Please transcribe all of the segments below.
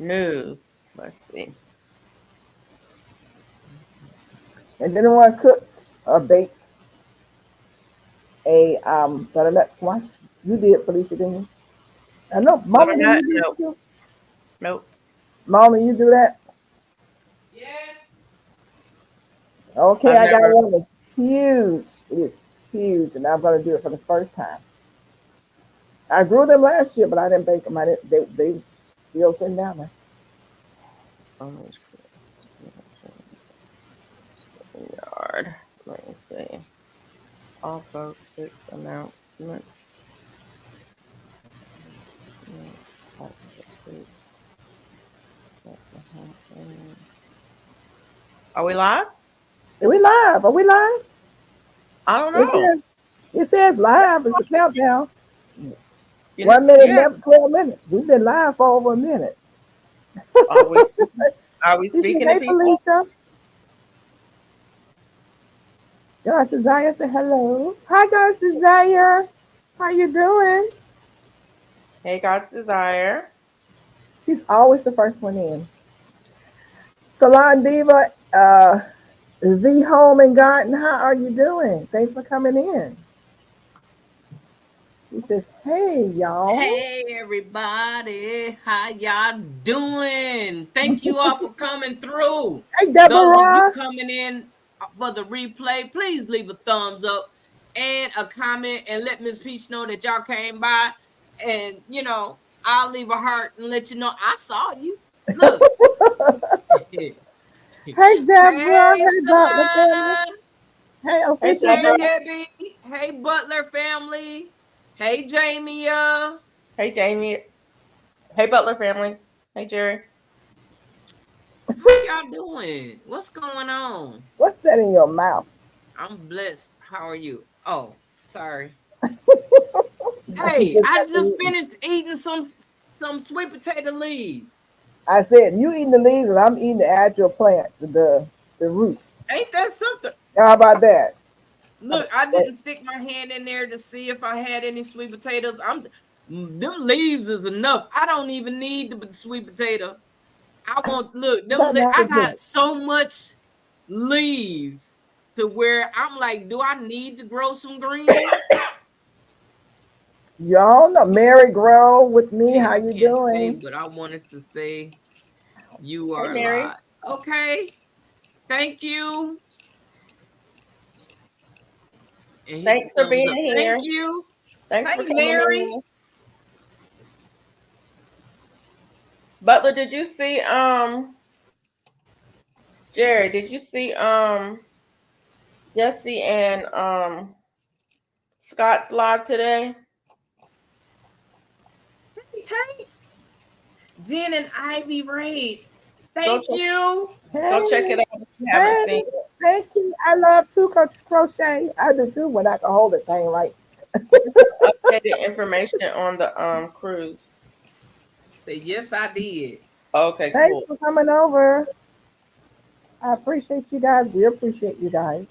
News. Let's see. Has anyone cooked or baked a butternut squash? You did, Felicia, didn't you? I know, Mama, did Butternut? you do it Nope. too? Nope. Mama, you do that? Yes. Okay, I've I got never. one that's huge. It is huge, and I'm gonna do it for the first time. I grew them last year, but I didn't bake them. I didn't. They still sitting down there. Oh, yard. Let me see. All post fix announcements. Are we live? Are we live? Are we live? I don't It know. says it says live. It's a countdown. You know, 1 minute, yeah. 12 minutes. We've been live for over a minute. Are we speaking? Are we She said, speaking to "Hey, people? Felicia." God's Desire said hello. Hi, God's Desire. How you doing? Hey, God's desire. She's always the first one in. Salon Diva, Z Home and Garden, how are you doing? Thanks for coming in. He says, hey, y'all. Hey everybody, how y'all doing? Thank you all for coming through. Hey, Those of you Deborah. coming in for the replay, please leave a thumbs up and a comment and let Miss Peach know that y'all came by. And I'll leave a heart and let you know I saw you. Look. Hey Hey, Deborah. Hey, Butler family. Salon. Hey, Hey, official Hey Deborah. Butler. Debbie. Hey Butler family. Hey Jamia. Hey, Jamie. Hey, Butler family. Hey, Jerry. How y'all doing? What's going on? What's that in your mouth? I'm blessed. How are you? Oh, sorry. He Hey, just I got to just eating. finished eating some sweet potato leaves. I said, you eating the leaves and I'm eating the actual plant, the roots. Ain't that something? How about that? Look, I didn't stick my hand in there to see if I had any sweet potatoes. Them leaves is enough. I don't even need the sweet potato. I want look Is that I nitrogen? got so much leaves to where I'm like, do I need to grow some greens? Y'all know Mary Grow with me. Okay, How I you can't say, doing? but I wanted to say you Hey, are Mary. alive. Okay, thank you. And hit the Thanks for thumbs being up. here. Thank you. Thanks for Hey, coming Mary. in. Butler, did you see Jerry, did you see Jesse and Scott's live today? Hey, Tank. Jen and Ivy Raid. Go Thank check you. go check Hey, it out if you haven't hey, seen it. thank you. I love to crochet. I do too when I can hold the thing right. Here's some updated information on the cruise. Say yes, I did. Okay, Thanks cool. for coming over. I appreciate you guys. We appreciate you guys.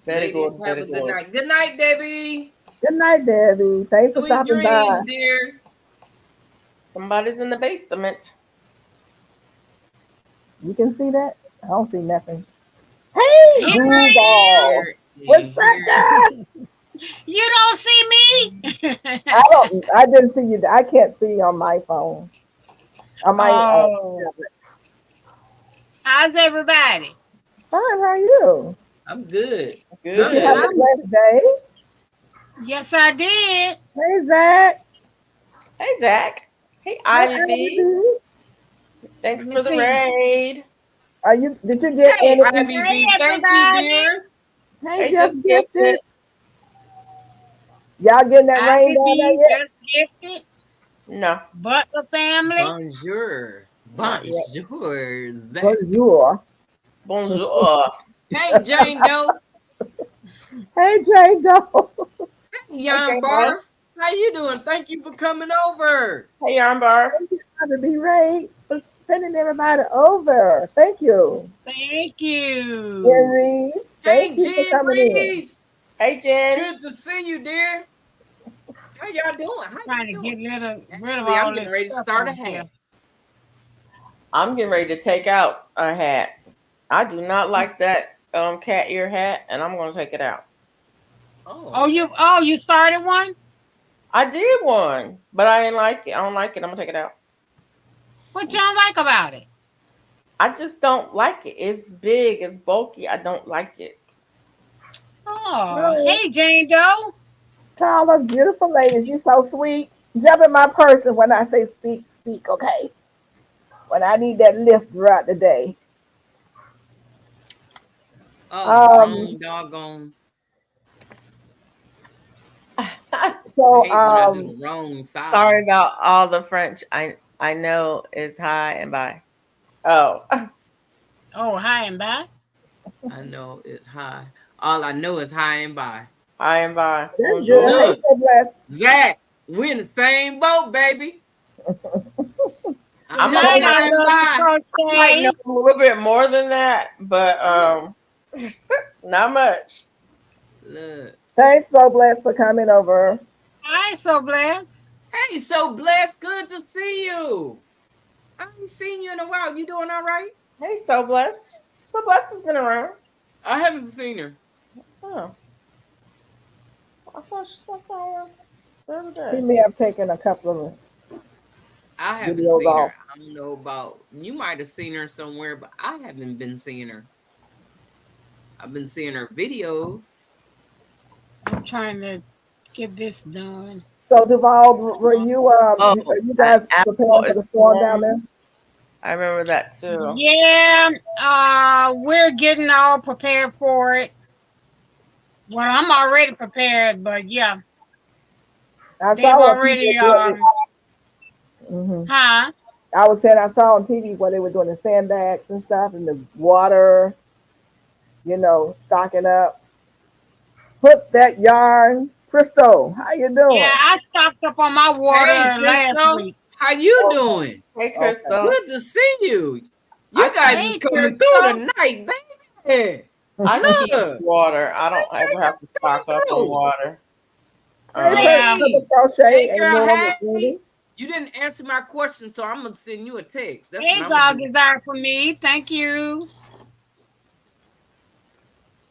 Very good, Ladies, have very a good good. night. Good night, Debbie. Good night, Debbie. Thanks for Sweet stopping by. dreams, dear. Somebody's in the basement. You can see that? I don't see nothing. Hey, Here Oh, Duval. here What's and up, here. guys? you don't see me. I don't. I didn't see you. I can't see on my phone. On my Oh, tablet. how's everybody? Fine. How are you? I'm good. Did you I'm have Good. a I'm blessed day? Yes, I did. Hey, Zach. Hey Zach. Hey Hi, Ivy B. Ivy. Let Thanks me for the see. raid. Are you? Did you get Hey, any? Ivy Hey, B. Thank you, everybody. dear. Hey, Hey, just just gifted. gifted. Y'all getting that rain down there IBB yet? just gifted. No, Butler family. Bonjour. not yet. Bonjour. Bonjour. Bonjour. Hey, Jane Doe. Hey, Jay Doe. Hey, Hey Young Jane Bar. Bar. How you doing? Thank you for coming over. Hey Yarn Bar. Thank you, Father B. Ray, for sending everybody over. Thank you. Thank you. Henry, thank Hey, you for Jen coming in. Reeves. Hey Jen. Good to see you, dear. How y'all doing? How Trying y'all to doing? get rid of Actually, I'm all getting this ready to stuff start a over here. half. I'm getting ready to take out a hat. I do not like that cat ear hat, and I'm gonna take it out. Oh, you started one? I did one, but I ain't like it. I don't like it. I'm gonna take it out. What you don't like about it? I just don't like it. It's big. It's bulky. I don't like it. Oh, No, hey Jane Doe. to all those beautiful ladies, you so sweet. Jump in my person when I say speak, speak, okay? When I need that lift throughout the day. oh, Um, wrong doggone. I so hate when I do the wrong Sorry side. about all the French. I know it's high and by. Oh, Oh, hi and bye. I know it's high. All I know is high and by. high and by. that's good. Bonjour. Hey, Look, so blessed. Zach, we in the same boat, baby. I I'm know Tonight I high and love to by. I might know crochet. a little bit more than that, but not much. Look. Thanks, so blessed for coming over. I so blessed. Hey, so blessed. Good to see you. I haven't seen you in a while. You doing all right? Hey, so blessed. So blessed has been around. I haven't seen her. Oh, I thought she saw someone the other He day. may have taken a couple of I haven't videos seen off. her. I don't know about you. Might have seen her somewhere, but I haven't been seeing her. I've been seeing her videos. I'm trying to get this done. So Duval, were you Oh, are you guys Apple preparing for is the storm down storm. there? I remember that too. Yeah, we're getting all prepared for it. Well, I'm already prepared, but yeah, I they've saw on TV already hmm huh? I was saying I saw on TV where they were doing the sandbags and stuff and the water, stocking up. Put that yarn. Crystal, how you Yeah, doing? I stocked up on my Hey, water last Crystal, week. how you Okay, doing? Hey, okay. Crystal. Good to see you. I You guys keep is Hey, coming through Crystal. tonight, baby. I keep Look, water. I don't ever appreciate have to y'all coming stock up on through. water. Hey, Um, Yeah. Purple Hey, Crochet, hey, girl, Amen, Miss hey. Wendy. You didn't answer my question, so I'm gonna send you a text. That's what Hey, I'm gonna God do. desire for me. Thank you.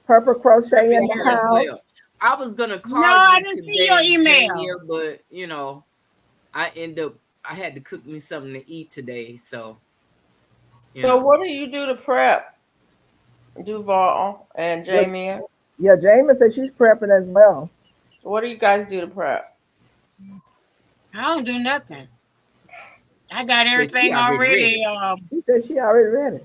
Purple Crochet Happy in the New Year as well. house. I was gonna No, call I you didn't see your today, email. Jamia, but I had to cook me something to eat today, so so what do you do to prep, Duval and Yeah, Jamie? yeah, Jamin said she's prepping as well. What do you guys do to prep? I don't do nothing. I got but she everything already already. ready. She said she already ready.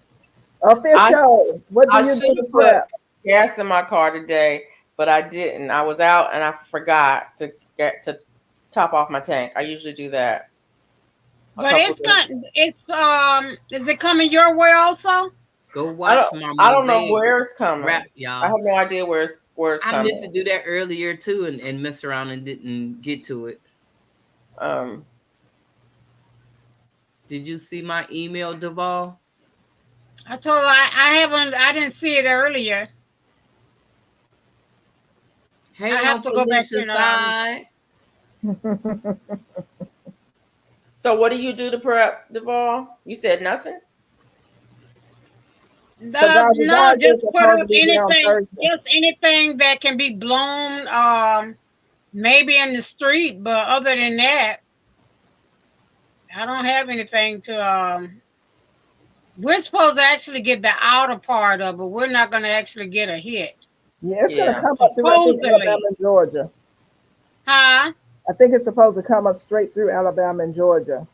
I Official, what do I you should do to have put prep? gas in my car today, but I didn't. I was out and I forgot to get to top off my tank. I usually do that a But couple it's of days. got it's is it coming your way also? Go I watch don't my I don't know mosaic where it's rap, coming. I have y'all. no idea where it's I meant to coming. do that earlier too and mess around and didn't get to it. Um, Did you see my email, Duval? I told her I didn't see it earlier. I Hey have on to go back Felicia and side. so what do you do to prep, Duval? You said nothing? So God's no, desire is just put supposed to up be there on anything, Thursday. just anything that can be blown, maybe in the street, but other than that, I don't have anything to we're supposed to actually get the outer part of it. We're not gonna actually get a hit. Yeah, it's gonna Yeah. come up through I think Alabama Supposedly. and Georgia. Huh? I think it's supposed to come up straight through Alabama and Georgia.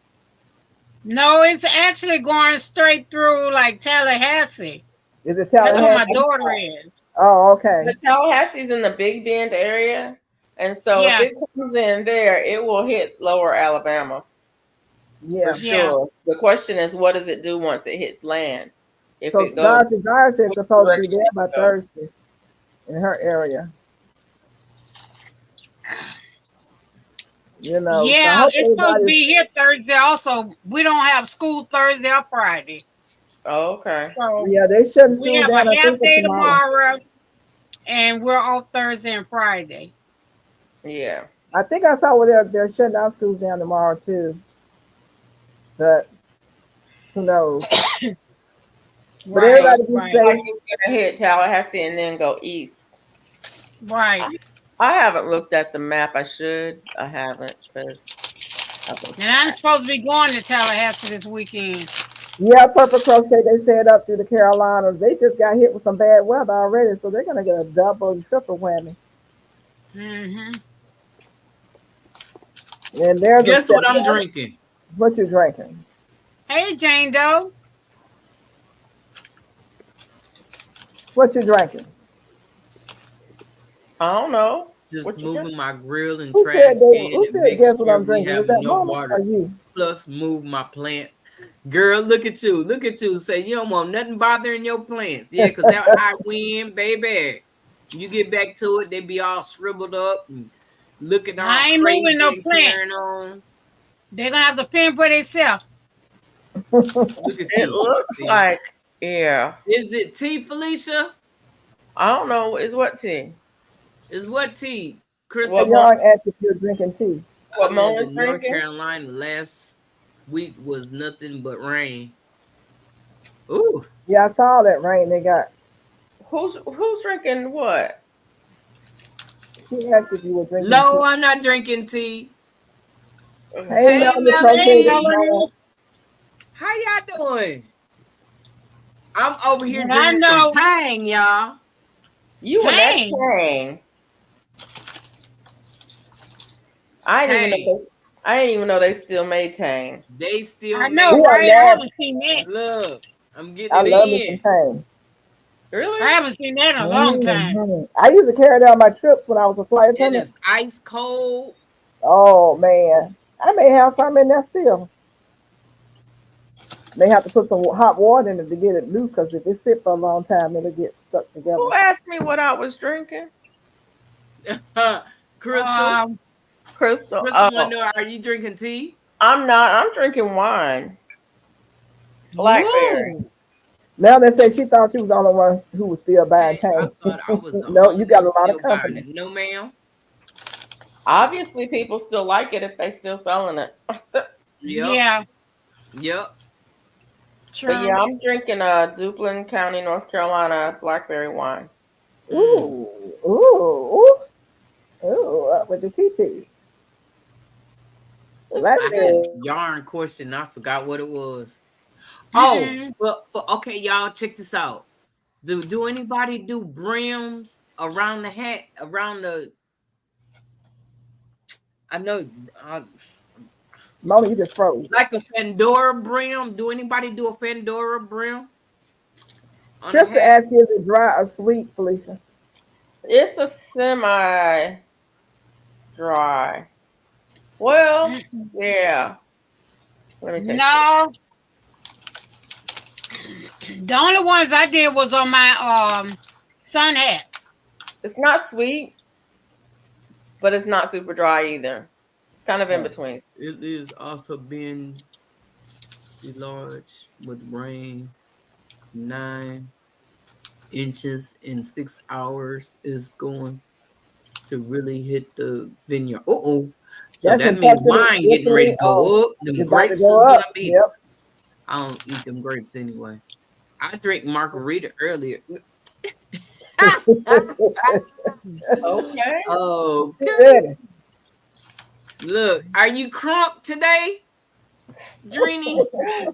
No, it's actually going straight through like Tallahassee. Is it That's where my Tallahassee? daughter is. Oh, okay. The Tallahassee's in the Big Bend area, and so if Yeah, it comes in there, it will hit lower Alabama for Yeah. yeah. sure. The question is, what does it do once it hits land? If So it goes, God's desire says it's which supposed to be direction there it by goes? Thursday in her area. So I Yeah, hope it's supposed to everybody's be here Thursday also. We don't have school Thursday or Friday. Oh, okay. So yeah, they shutting we school have down, a I half think for day tomorrow. tomorrow and we're off Thursday and Friday. Yeah. I think I saw where they're shutting down schools down tomorrow too. But Who knows? But Right, everybody be right, Like safe. it's gonna hit Tallahassee and then go east. Right. I haven't looked at the map. I should. I haven't because I think. And I'm supposed to be going to Tallahassee this weekend. Yeah, Purple Crochet, they said up through the Carolinas. They just got hit with some bad weather already, so they're gonna get a double and triple whammy. Mm-hmm. And there's a guess step. what I'm drinking? What you drinking? Hey, Jane Doe. What you drinking? I don't know Just what you got. moving my grill and Who trash said they? can Who and said make guess what sure I'm we drinking? Was have that enough Mama or water. you? Plus, move my plants. Girl, look at you. Look at you. Say you don't want nothing bothering your plants. Yeah, because that high wind, baby. You get back to it, they be all shriveled up and looking all I ain't moving crazy no and plant. carrying on. They're gonna have to fend for themselves. Look at It you. looks See? like yeah. Is it tea, Felicia? I don't know. Is what tea? Is what tea? A What Crystal? Mo- young asked if you're drinking tea. I what lived Mona's in North drinking? Carolina. Last week was nothing but rain. Ooh. Yeah, I saw that rain they got. Who's drinking what? She asked if you were drinking tea. No, I'm not drinking tea. Hey, Hey, Melanie Crochet this Melanie. morning. How y'all doing? I'm over here But I drinking some know, Tang, y'all. You and that dang, Tang. I didn't even Tang. know. I didn't even know they still made Tang. They still I make know, Ooh, I right? I love, haven't seen that. Look. I'm I getting it love me some in. tang. I Really? haven't seen that in a long time. I used to carry that on my trips when I was a flight And attendant. it's ice cold. Oh man, I may have some in there still. May have to put some hot water in it to get it loose because if it sit for a long time, it'll get stuck Who together. asked me what I was drinking? Crystal. Crystal. Crystal wanna Oh, know, are you drinking tea? I'm not. I'm drinking wine. Blackberry. Ooh. Now they say she thought she was the only one who was still buying Hey, I tang. thought I was the No, only you got one a lot of still buying company. it. No, ma'am. Obviously, people still like it if they still selling it. Yep. Yeah, Yep. But true. yeah, I'm drinking Duplin County, North Carolina blackberry wine. Mm. Ooh, ooh, ooh, ooh, up with the TT. It's I pretty had good. Blackberry. a yarn question. I forgot what it was. Oh, Mm-mm. but okay, y'all, check this out. Do anybody do brims around the hat, around the? I know, Mama, you just froze. like a Fedora brim. Do anybody do a Fedora brim on the Just to hat? ask you, is it dry or sweet, Felicia? It's a semi dry. Well, Mm-mm. yeah. Let me taste it. No, the only ones I did was on my sun hats. It's not sweet, but it's not super dry either. It's kind of in Oh. between. It is also been large with rain. 9 inches in 6 hours is going to really hit the vineyard. Oh, so That's that in means Tuscany, wine getting ready Italy. to Oh, go up. Them it's about to grapes go is gonna up. be. Yep. I don't eat them grapes anyway. I drank margarita earlier. Okay. Get Okay. ready. Look, are you crunk today, Dreeny?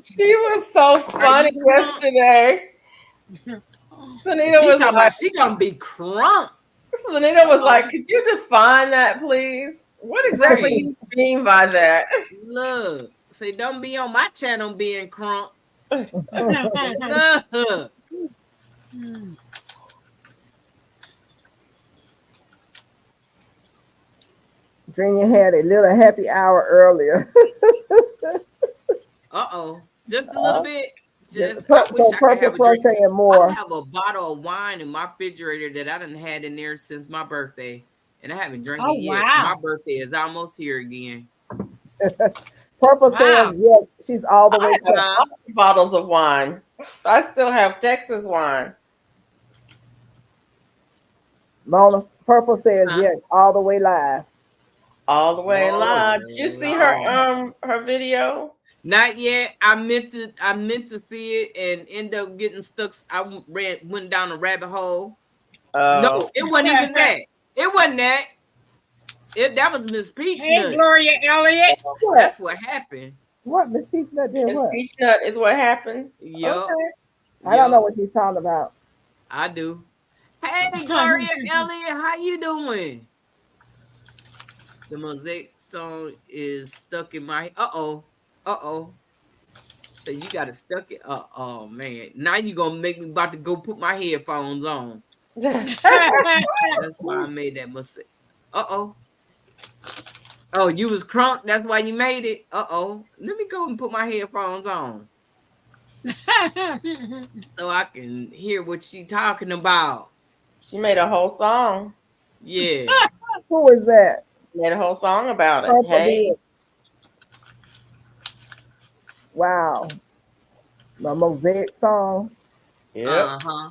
She was so Are funny you crunk? yesterday. Sunita She was talking like, about she gonna be crunk. Sunita was Uh-oh. like, could you define that, please? What exactly do Right. you mean by that? Look. Say don't be on my channel being crunk. Junior had a little happy hour earlier. Uh-oh. Just a little bit. Just Just I wish so I could purple have a drink. crochet and I more. have a bottle of wine in my refrigerator that I done had in there since my birthday. And I haven't drank it Oh yet. My wow, birthday is almost here again. Purple says wow. yes, she's all the way I have covered. Huh? lots of bottles of wine. I still have Texas wine. Mona Purple says Huh? yes, all the way live. All the way Oh live. Did you see her Lord. her video? Not yet. I meant to see it and end up getting stuck. Went down a rabbit hole. No, Oh, it wasn't even that. It wasn't that. That was Miss Hey, Peachnut. Gloria Elliott. What? That's what happened. What? Miss Peachnut did Miss what? Peachnut is what happened. Yup. Okay. I don't know Yup. what she's talking about. I do. Hey, Gloria Elliott, how you doing? The Mosaic song is stuck in my. Uh oh. So you got to stuck it. Oh man. Now you gonna make me about to go put my headphones on. That's why I made that mistake. Uh-oh. Oh, you was crunk. That's why you made it. Uh-oh. Let me go and put my headphones on so I can hear what she talking about. She made a whole song. Yeah. Who is that? Made a whole song about it. Purple Hey. did. Wow. The Mosaic song. Yep. Uh-huh.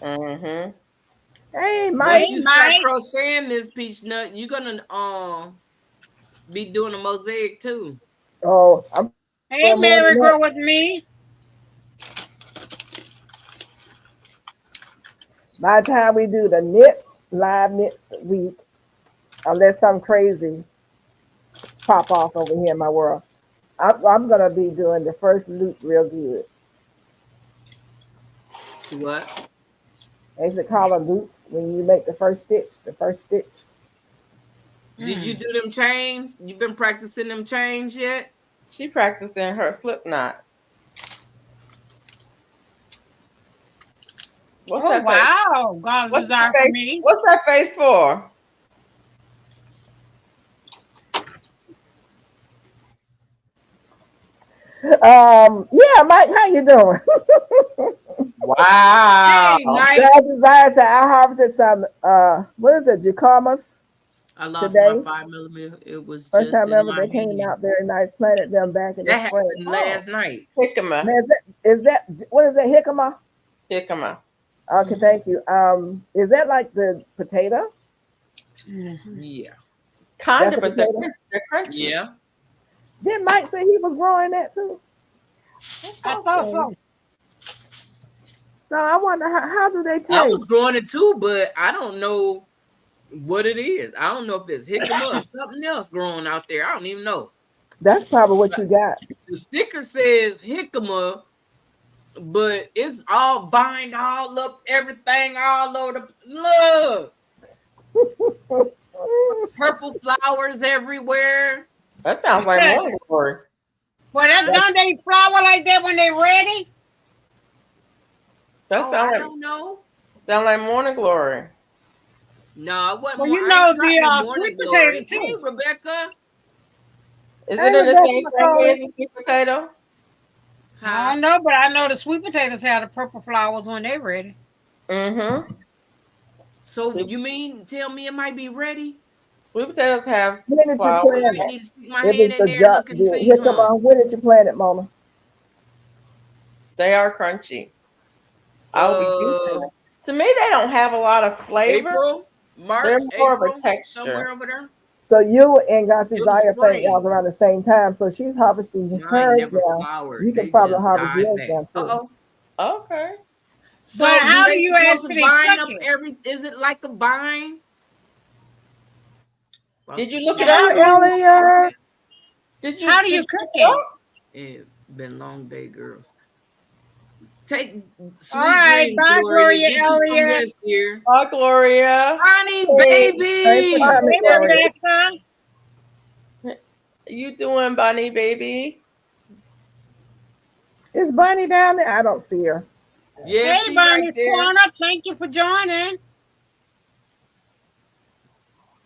Mm-hmm. Hey, Once Mike. you start Mike. crocheting, Miss Peachnut, you're gonna be doing a mosaic too. Oh, I'm Hey, doing more Mary, than that. girl with me. By the time we do the next live next week, unless something crazy pop off over here in my world, I'm gonna be doing the first loop real good. What? They used to call a loop when you make the first stitch. The first stitch. Did you do them chains? You been practicing them chains yet? She practicing her slip knot. What's Oh, that face? wow. God's What's that desire for face? me. What's that face for? Yeah, Mike, how you doing? Wow. Hey, Mike. God's desire said I harvested some what is it, Jacamas I lost my today. 5 millimeter. It was First just time in ever my they came hand. out very nice, planted them back in the That spring. happened Oh, last night. Jicama. man, is that what is that, jicama? Jicama. Okay, thank you. Is that like the potato? Mhm. Yeah. Kind That's of, a but potato. they're crunchy. Yeah. Did Mike say he was growing that too? I I thought thought so. so. So I wonder how do they I was taste? growing it too, but I don't know what it is. I don't know if it's jicama or something else growing out there. I don't even know. That's probably what But you got. the sticker says jicama, but it's all vined all up, everything all over the look. Purple flowers everywhere. That sounds like morning glory. Well, that Huh? That's don't they flower like that when they ready? That Oh, I sound don't know. like morning glory. No, it wasn't Well, more. you I ain't know tried the no sweet morning potato glory. Hey, too. Rebecca. Is hey it in the Rebecca same family McCollum. as the sweet potato? I Huh? don't know, but I know the sweet potatoes have the purple flowers when they ready. Mm-hmm. So Sweet, you mean tell me it might be ready? sweet potatoes have When did you I flowers. plant might it? need to stick my If head it's in the there and look and see, huh? jicama, when did you plant it, Mama? They are crunchy. I will be juicing Uh, them. To me, they don't have a lot of flavor. April, They're March, more of a April, texture. somewhere over there. So you and God's It was desire plant y'all spring. around the same time. So she's harvesting Mine hers never now. flowered. You can They probably just harvest died yours back. now too. Uh-oh. Okay. But So do how do they you supposed to actually vine cook up it? every? Is it like a vine? About Did to you look see it And up? Hey how do you Elliot. Did you how do did you you cook look it it? up? it. Been long day, girls. Take All sweet right, dreams, bye, Gloria. Gloria Get you some Elliott. rest here. Bye, Gloria. Bonnie, Hey, Thanks for baby. coming, Hey, Gloria. Rebecca. you doing, Bunny baby? Is Bunny down there? I don't see her. Yeah, Hey, she right Bonnie's there. Corner. Thank you for joining.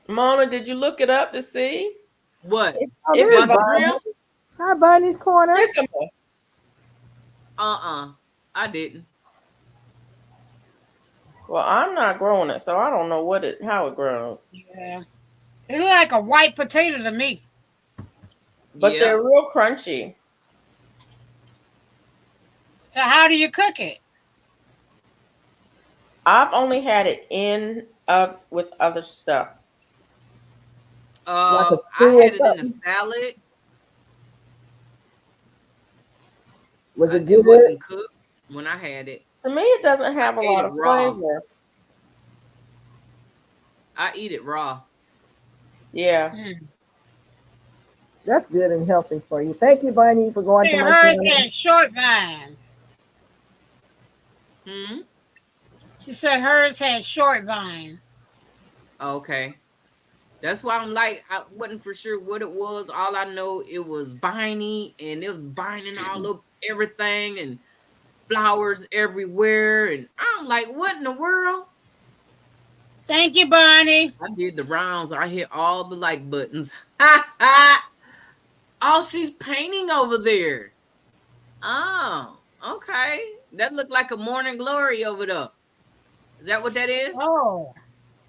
Mona, did you look it up to see What? Oh, if there's it's About the Bunny. grill? viable? Hi, Bunny's corner. Jicama. I didn't. Well, I'm not growing it, so I don't know how it grows. Yeah. It look like a white potato to me. But Yep. they're real crunchy. So how do you cook it? I've only had it in with other stuff. Like a I stew or had it in a something. salad. Was it It good? wasn't cooked when I had it. To me, it doesn't I have a ate lot it of raw. flavor. I eat it raw. Yeah. Mm. That's good and healthy for you. Thank you, Bunny, for going to See, my hers channel. had short vines. Hmm. She said hers had short vines. Okay. That's why I'm like, I wasn't for sure what it was. All I know, it was viney and it was vining all up everything and flowers everywhere. And I'm like, what in the world? Thank you, Bonnie. I did the rounds. I hit all the like buttons. Oh, she's painting over there. Oh, okay. That looked like a morning glory over there. Is that what that is? Oh,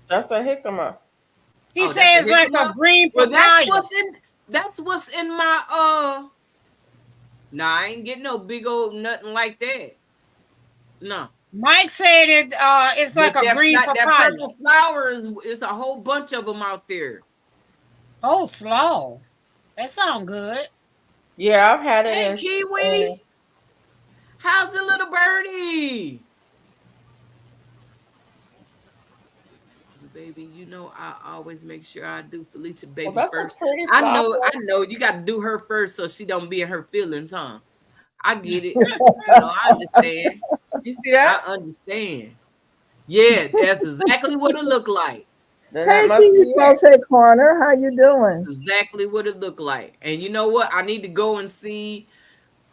That's a jicama. he Oh, that's a says like a jicama? green Well, papaya. that's what's in my nah, I ain't getting no big old nothing like that. No. Mike said it's But like a green that papaya. purple flower is a whole bunch of them out there. Oh, slow. That sounds good. Yeah, I've had it Hey, in Kiwi. How's the little birdie? Baby, you know I always make sure I do Felicia well, baby that's a first. pretty I flower. know you got to do her first so she don't be in her feelings, huh? I get it. You know, I understand. You see I that? understand. Yeah, that's exactly what it looked like. Then that Hey, must Kiwi be it. Crochet Corner, how you That's doing? exactly what it looked like. And you know what? I need to go and see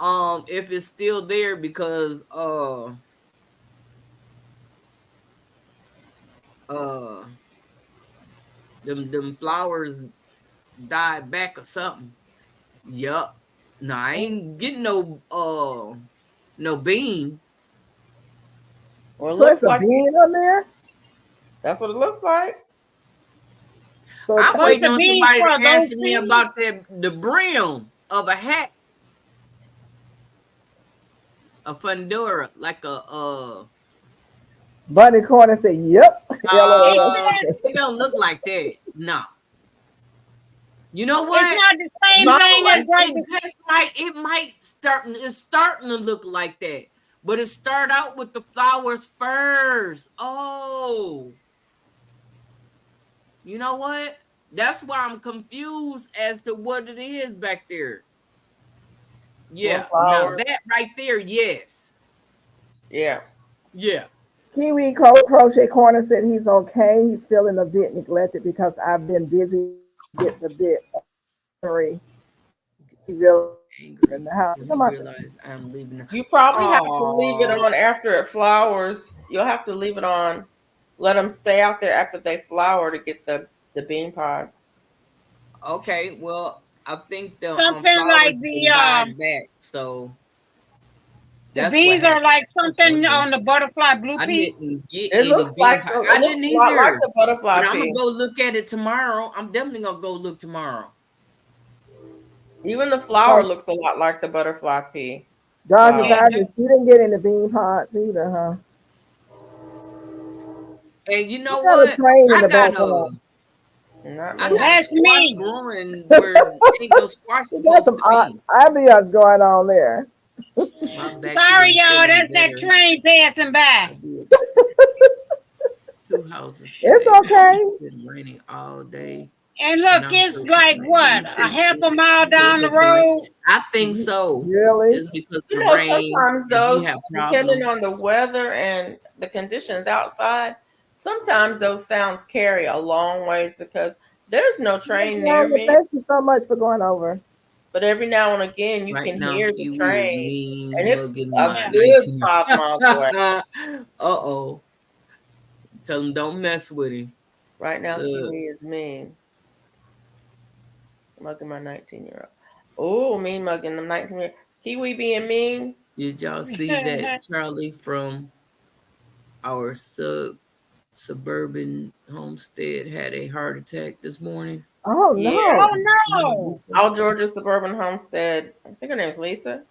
if it's still there because uh them flowers died back or something. Yup. No, I ain't getting no beans. Well, it So it's looks a like bean on there? that's what it looks like. So it's I'm What's waiting the on beans somebody for? to answer Those me seeds? about the brim of a hat, a fedora, like a Bunny Corner said, yep. It LOL. says it don't look like that. No. You know it's what? not the same No, thing as like It just might it's starting to look like that. But it start out with the flowers first. Oh, you know what? That's why I'm confused as to what it is back there. them Yeah, now flowers. that right there, yes. Yeah. Yeah. Kiwi Crochet Corner said he's okay. He's feeling a bit neglected because I've been busy. He gets a bit angry. He really in Angry the house. when he Come on. realized I'm leaving. You probably have to leave it Oh, on after it flowers. You'll have to leave it on. Let them stay out there after they flower to get the bean pods. okay. Well, I think the something like flowers the then died back, so the that's what bees are happened. like I was something wondering. on the butterfly blue I pea. didn't get It any looks like bean pie. it I looks didn't a lot like either. the butterfly But I'm gonna pea. go look at it tomorrow. I'm definitely gonna go look tomorrow. Even the flower So looks a lot like the butterfly pea Dodger's Yeah, flower. Digest, you didn't get any bean pods either, huh? And you You know got a what? train in I the got a background. Not I me. got a that's squash me. growing where ain't no squash You got supposed some to be. ideas going on there. My back should Sorry, be y'all. feeling That's that better. train passing by. I'll be able to. Two houses It's today, man. okay. It's been raining all day. And And look, I'm it's so like what, drained. a half a It's mile because down the of the rain. road. I think so. Really? It's because You of the know, rain. sometimes If you those, have depending problems, on the weather and the conditions outside, sometimes those sounds carry a long ways because there's no train near Wanda, me. thank you so much for going over. But every now and again, you right can now, hear the Kiwi is train, and mean it's mugging a my Yeah. good 19. 5 miles away. Uh-oh. Tell him don't mess with him. Right now, Look, Kiwi is mean, mugging my 19-year-old. Oh, mean mugging the 19-year. Kiwi being mean. did y'all see that Charlie from our suburban homestead had a heart attack this morning? Oh Yeah. no. Oh no. Our Georgia Suburban Homestead. I think her name's Lisa.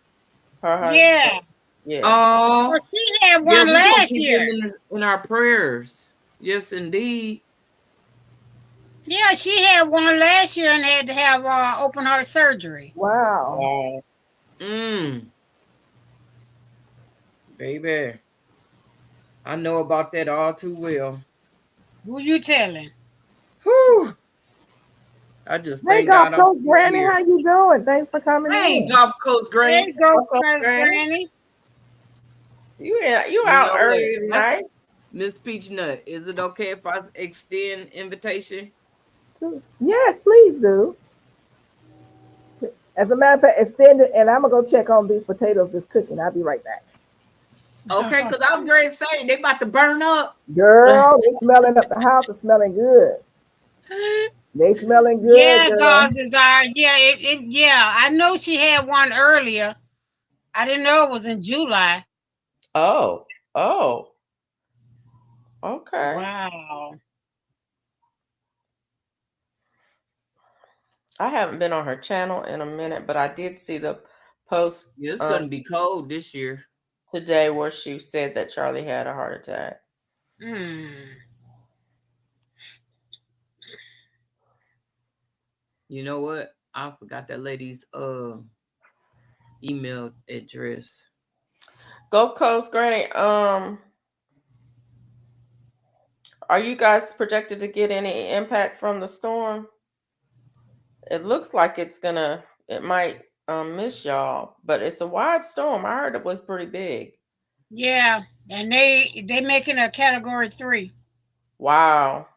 Her husband. Yeah. Yeah. Oh, Well, she had yeah, one we're gonna last keep year. him in our prayers. Yes, indeed. Yeah, she had one last year and had to have open heart surgery. Wow. Wow. Mm. Baby, I know about that all too well. Who you telling? Whew. I just Hey, thank Gulf God I'm Coast still Granny, here. how you doing? Thanks for coming Hey, in. Gulf Coast There Granny. you go, Welcome, Miss Granny. Granny. You You out know what? early tonight? Miss Peachnut, is it okay if I extend invitation? Yes, please do. As a matter of fact, extend it, and I'm gonna go check on these potatoes that's cooking. I'll be right back. Okay, because I was going to say they about to burn up. Girl, they smelling up. The house is smelling good. They smelling good, Yeah, girl. God desire. Yeah, yeah. I know she had one earlier. I didn't know it was in July. Oh, oh, okay. Wow. I haven't been on her channel in a minute, but I did see the post Yeah, it's going to be cold this year. today where she said that Charlie had a heart attack. Hmm. You know what? I forgot that lady's email address. Gulf Coast Granny, are you guys projected to get any impact from the storm? It looks like it might miss y'all, but it's a wide storm. I heard it was pretty big. Yeah, and they making a category 3. Wow.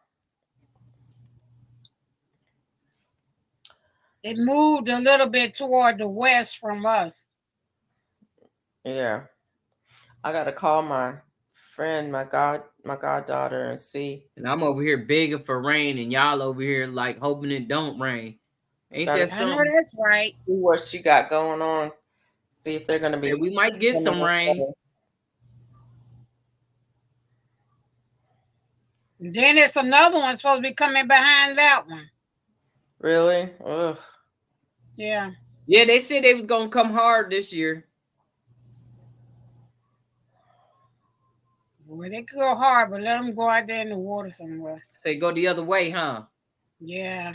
It moved a little bit toward the west from us. Yeah. I gotta call my friend, my goddaughter and see. And I'm over here begging for rain, and y'all over here like hoping it don't rain. Ain't Gotta that I know something? that's right. see what she got going on. See if they're gonna Hey, be we might get coming some in rain. better. Then there's another one supposed to be coming behind that one. Really? Ugh. Yeah. Yeah, they said they was gonna come hard this year. Well, they could go hard, but let them go out there in the water somewhere. Say go the other way, huh? Yeah.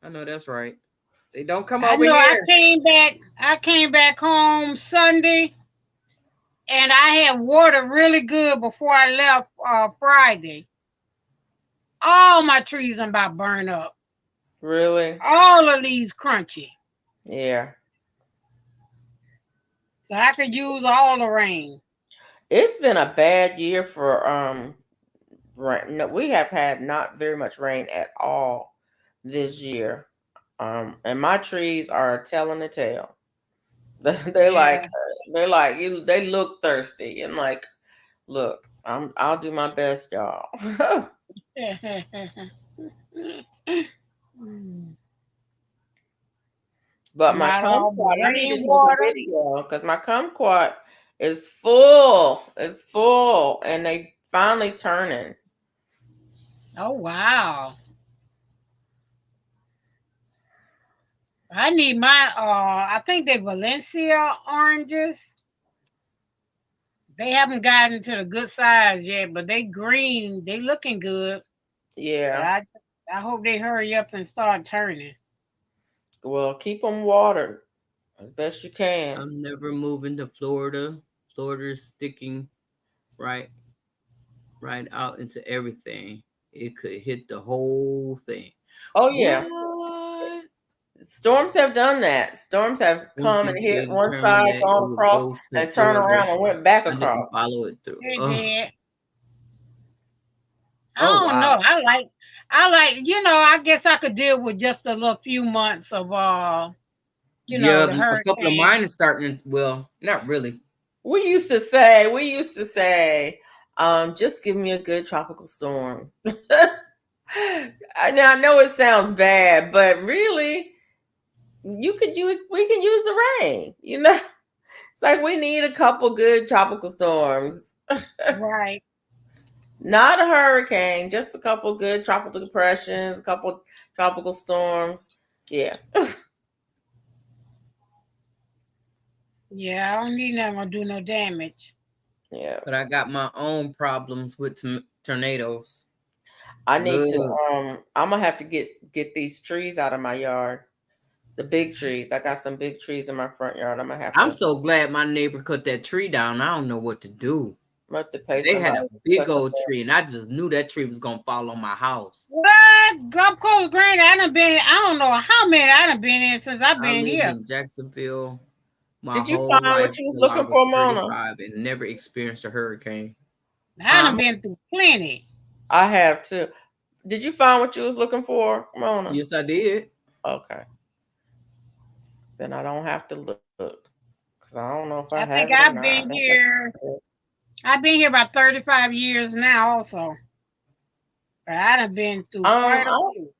I know that's right. Say don't come I over know here. I came back home Sunday and I had water really good before I left Friday. All my trees are about burned up. Really? All of these crunchy. Yeah. So I could use all the rain. It's been a bad year for rain. No, we have had not very much rain at all this year. And my trees are telling the tale. They're like Yeah. you. They look thirsty and like, look, I'll do my best, y'all. But my Not all, but kumquat, it I need to ain't take a water. video because my kumquat is full. It's full, and they finally turning. Oh wow. I need my I think they Valencia oranges. They haven't gotten to the good size yet, but they green. They looking good. But Yeah. I hope they hurry up and start turning. Well, keep them watered as best you can. I'm never moving to Florida. Florida's sticking right right out into everything. It could hit the whole thing. Oh yeah, What? storms have done that. Storms have come and Auntie hit J one determined side, that it gone would across, go to and turned Florida. around and went back I didn't across. follow it through. They Oh, did. I oh don't know. wow. I guess I could deal with just a little few months of Yeah, the a couple of hurricane. mine is starting. Well, not really. We used to say, just give me a good tropical storm. Now I know it sounds bad, but really, we can use the rain. It's like we need a couple good tropical storms. Right. Not a hurricane, just a couple good tropical depressions, a couple tropical storms. Yeah. Yeah, I don't need nothing to do no damage. Yeah. But I got my own problems with tornadoes. I need to Look, I'm gonna have to get these trees out of my yard. The big trees. I got some big trees in my front yard. I'm gonna I'm so glad my neighbor cut that tree down. I don't know what to do. pay They had somebody a to big cut them old down. tree, and I just knew that tree was gonna fall on my house. What? Gulf Coast Granny, I done been, I don't know how many I done been in since I've I been lived here. in Jacksonville my Did you whole find life what you was till I looking was for, Mona? 35 and never experienced a hurricane. I Huh? done been through plenty. I have too. Did you find what you was looking for, Mona? Yes, I did. Okay. Then I don't have to look. Because I don't know if I I have think it or I've not. I been think here. I've been here about 35 years now, also. But I done been through quite a I, few.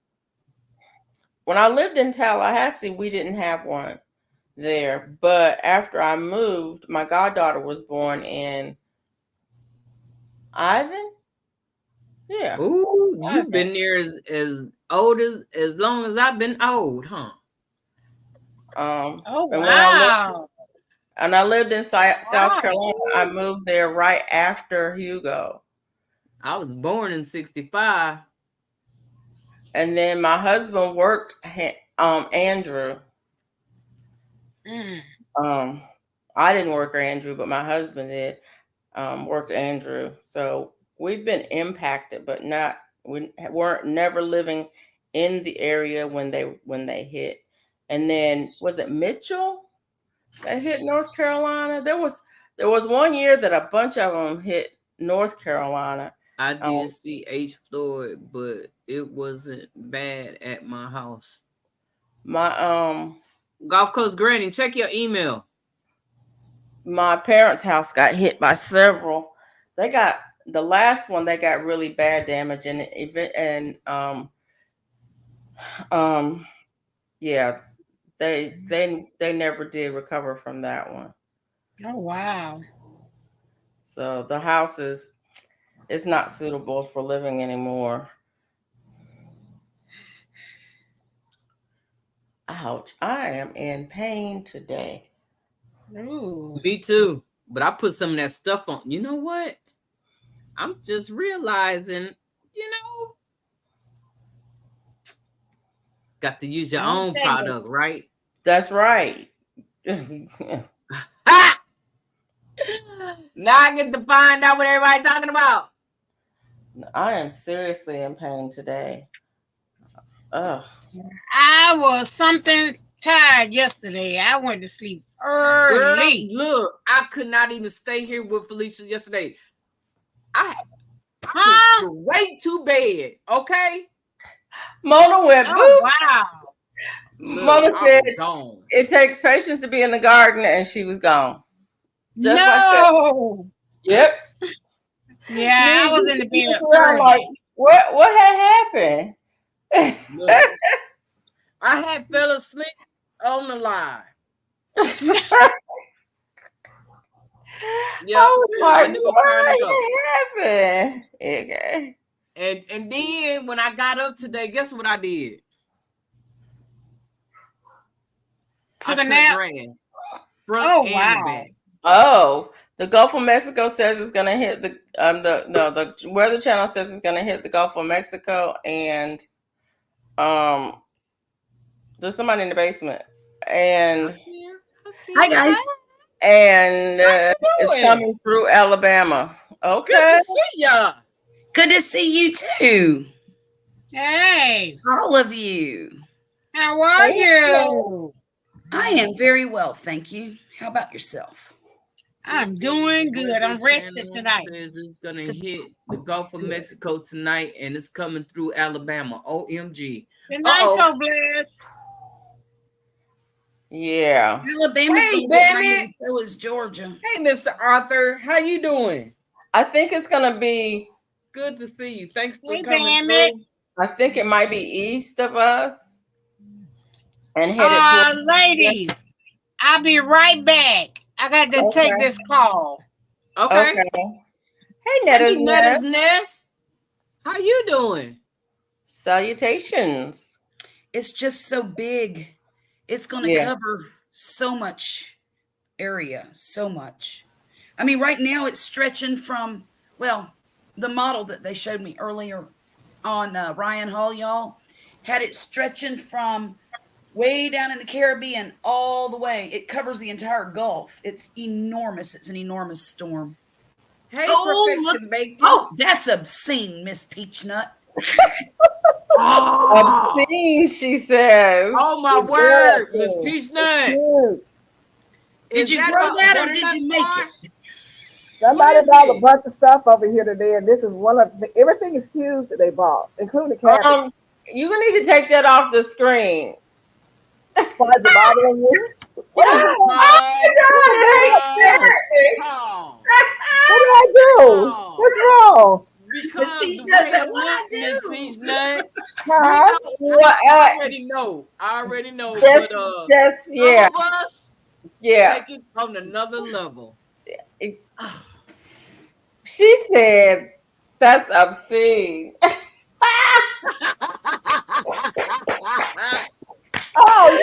when I lived in Tallahassee, we didn't have one there. But after I moved, my goddaughter was born in Ivan. Yeah, Ooh, you've Ivan. been there as old as long as I've been old, huh? Oh, And when wow. I lived in South Wow. Carolina, I moved there right after Hugo. I was born in 65. And then my husband worked Andrew. Mm. Um, I didn't work Andrew, but my husband did. Worked Andrew. So we've been impacted, but not we weren't never living in the area when they hit. And then was it Mitchell that hit North Carolina? There was one year that a bunch of them hit North Carolina. I Um, did see H. Floyd, but it wasn't bad at my house. my Gulf Coast Granny, check your email. my parents' house got hit by several. They got the last one. They got really bad damage, and even and um yeah, they never did recover from that one. Oh, wow. So the house is not suitable for living anymore. Ouch! I am in pain today. Ooh. Me too. But I put some of that stuff on. You know what? I'm just realizing, you know, got to use your I'll own tell you. product, right? That's right. Ha! Now I get to find out what everybody talking about. I am seriously in pain today. Ugh. I was something tired yesterday. I went to sleep Girl, early. look, I could not even stay here with Felicia yesterday. I I went Huh? straight to bed. Okay, Mona went Oh, boop. wow. look, Mona I said was gone. it takes patience to be in the garden, and she was gone. Just like that. No. Yep. Yeah, Me I and was you in the look bed around like, early. what had happened? Look, I had fell asleep on the line. Yep, I was I like, knew it was time to go. what happened? Okay. And then when I got up today, guess what I did? I Took a cut nap. grass, front Oh, and the wow. back. Oh, the Gulf of Mexico says it's gonna hit the Weather Channel says it's gonna hit the Gulf of Mexico, and um there's somebody in the basement, I and see her. I see Hi her. guys. How you it's doing? coming through Alabama. Good Okay. to see ya. Good to see you too. Hey, All of you. how are Hey, hello. you? I am very well, thank you. How about yourself? The I'm doing good. Weather I'm rested Channel tonight. says it's gonna Good. hit the Gulf of Good. Mexico tonight, and it's coming through Alabama. OMG. Good Uh night, oh. so blessed. Yeah. Alabama's Hey, gonna get damn rain, it. and so is Georgia. Hey, Mr. Arthur. How you doing? I think it's gonna be Good to see you. Thanks for Hey, coming damn it. through. I think it might be east of us and headed toward. Ladies, I'll be right back. I got to take Okay. this call. Okay. Okay. Hey, Hey, Netta's Netta's Nest. Nest. How you doing? Salutations. It's just so big. It's gonna Yeah. cover so much area, so much. I mean, right now it's stretching from, well, the model that they showed me earlier on Ryan Hall, y'all, had it stretching from way down in the Caribbean, all the way. It covers the entire Gulf. It's enormous. It's an enormous storm. Hey, Oh, look. Perfection Bacon. Oh, that's obscene, Miss Peachnut. Oh, Obscene, she says. oh my It's word, good, Miss too. Peachnut. Huge. Did Is you that grow a that or did butternut you make it? squash? Somebody is bought a this? bunch of stuff over here today, and this is one of everything is huge that they bought, including the cabbage. You need to take that off the screen. Why is it bothering you? What is it? Oh my God, it ain't scary. Oh, What did I do? oh. What's wrong? Because the Peachnut way said, it "What I looked, Miss do?" Peachnut. Huh? What? I already know. I already know. Just, But just, some yeah, of us yeah. take it on another level. She said, "That's obscene." Oh,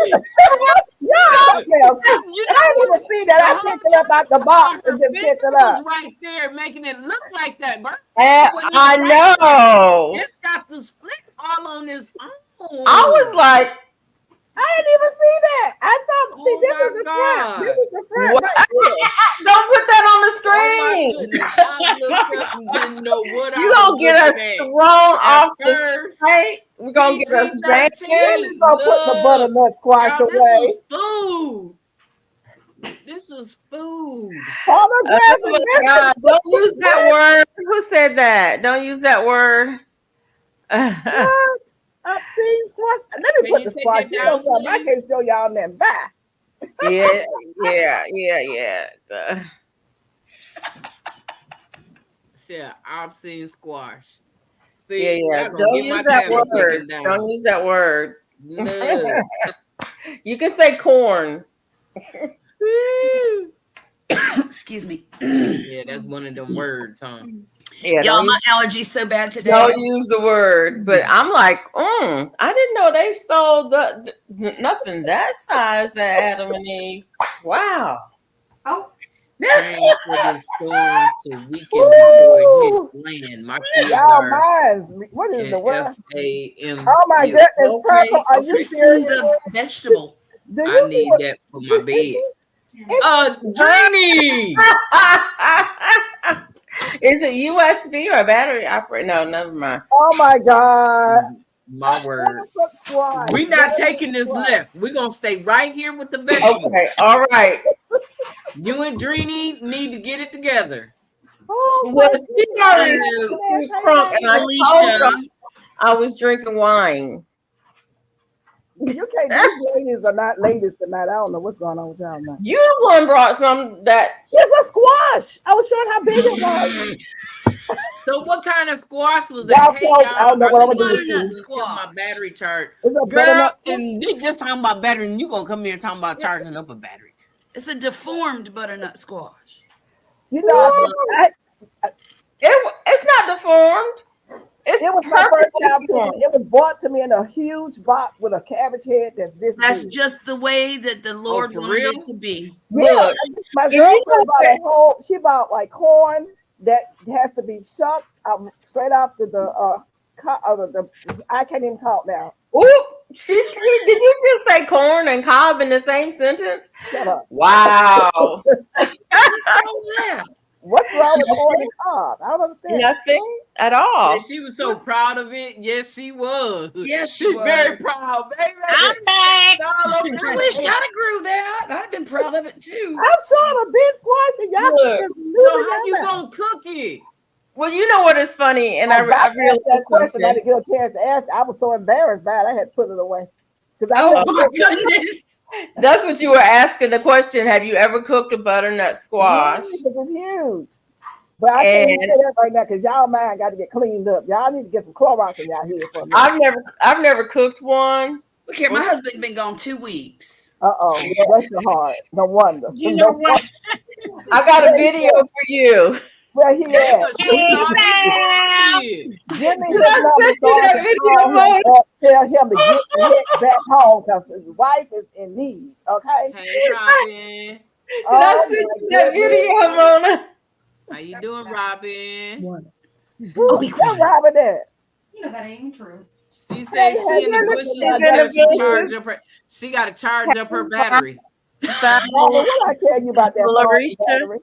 yeah, something else. You I know didn't even what? see that. I The picked it up out the box her and just finger picked it was up. right there, making it look like that. But And when it's I right know. there, it's got the split all on its own. I was like, I didn't even see that. I saw. See, Oh this my is the front. God. This is the front what? right here. Don't put that on the Oh my screen. goodness. I looked up and didn't know what You I was gonna get us looking at. thrown At off the first, site. We're gonna get us banned. When PG-13, you gonna put the look. butternut squash Y'all, this away? is food. This is food. Oh Pornographic. my God! Don't use that word. Who said that? Don't use that word. What? Obscene squash. Let me Can put you the take squash. that You know down, something? I please? can't show y'all nothing. Bye. Yeah. Yeah, I've seen squash. Yeah. See, y'all gonna Don't get use my that camera word. taken down. Don't use that word. Look. You can say corn. Excuse me. Yeah, that's one of them words, huh? Yeah, Y'all, don't my use, allergies so bad today. don't use the word. But I'm like, I didn't know they sold nothing that size at Adam and Eve. Wow. Oh. Praying for this storm to weaken before it Woo! hits land. My kids Y'all are minds. What is the in word? FAM. Oh my goodness, Purple. Are you This serious? is the vegetable. Do I you see need what? that for my Is bed. she? Dreamy. Is it USB or battery operated? No, never mind. Oh my God. My word. Innocent squash. We're not taking this left. We're gonna stay right here with the vegetables. Okay, all right. You and Dreamy need to get it together. Oh, Well, my she already goodness. she crunk, and I told her Alicia. I was drinking wine. You can't. These ladies are not ladies tonight. I don't know what's going on with y'all now. You the one brought some that. It's a squash. I was showing how big it was. So what kind of squash was Y'all that? Hey close. y'all, I don't know what I'm I've been gonna do with listening you. until my battery charge. It's a Girl, butternut squash. and they just talking about battery, and you gonna come here talking about charging up a battery. It's a deformed butternut squash. You know, It's not deformed. It's it was my first perfectly time. formed. It was bought to me in a huge box with a cabbage head that's this That's big. just the way that the Lord for wanted real? it to be. Yeah, Look, my if you girlfriend look bought at, a whole. She bought like corn that has to be shucked straight off the. I can't even talk now. ooh, did you just say corn and cob in the same sentence? Shut up. Wow. What's wrong with corn and cob? I don't understand. Nothing at Yeah, all. she was so proud of it. Yes, she was. Yes, she She's very was. proud, baby. I'm back. All over I wish I'd have grew that. I'd have been proud of it too. I'm showing a big squash and y'all Look. just So losing how you your mind. gonna cook it? Well, you know what is funny, and I I asked realized that question. I something. didn't get a chance to ask. I was so embarrassed by it. I had to put it away because I Oh never my cooked it. goodness. That's what you were asking the question. Have you ever cooked a butternut Yeah, squash? because it's huge. But I can't even And say that right now because y'all mind got to get cleaned up. Y'all need to get some Clorox in y'all head for a minute. I've never cooked one. Look here, my husband's been gone 2 weeks. Oh, bless your heart. No wonder. You know what? I got a video for you. Where he Yeah, at? but she saw me before she did. Give me his I number sent so you I that can video, call him Mona. up, tell him to get the heck back home because his wife is in need. Okay? Hey, Robin. Did I Oh send my you that goodness. video, Mona? How you doing, Robin? What? Who, where Robin at? You know that ain't even true. She said she in the bushes until she charge up her. She got to charge up her battery. Barbara, what I tell you about that phone Valerisha. battery?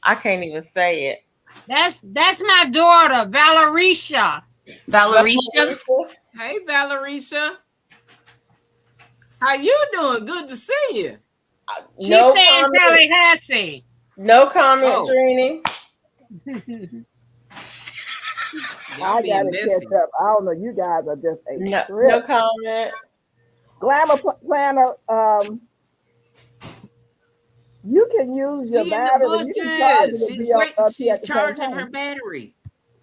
I can't even say it. That's my daughter, Valerisha. Valerisha. Hey, Valerisha. How you doing? Good to see you. She No said comment. Tallahassee. No comment, Oh. Trini. Y'all I being gotta messy. catch up. I don't know. You guys are just a No trip. comment. Glamour planner. You can use your She in the battery. You can charge it bushes. and She's be up waiting. here She's at the same charging her time. battery.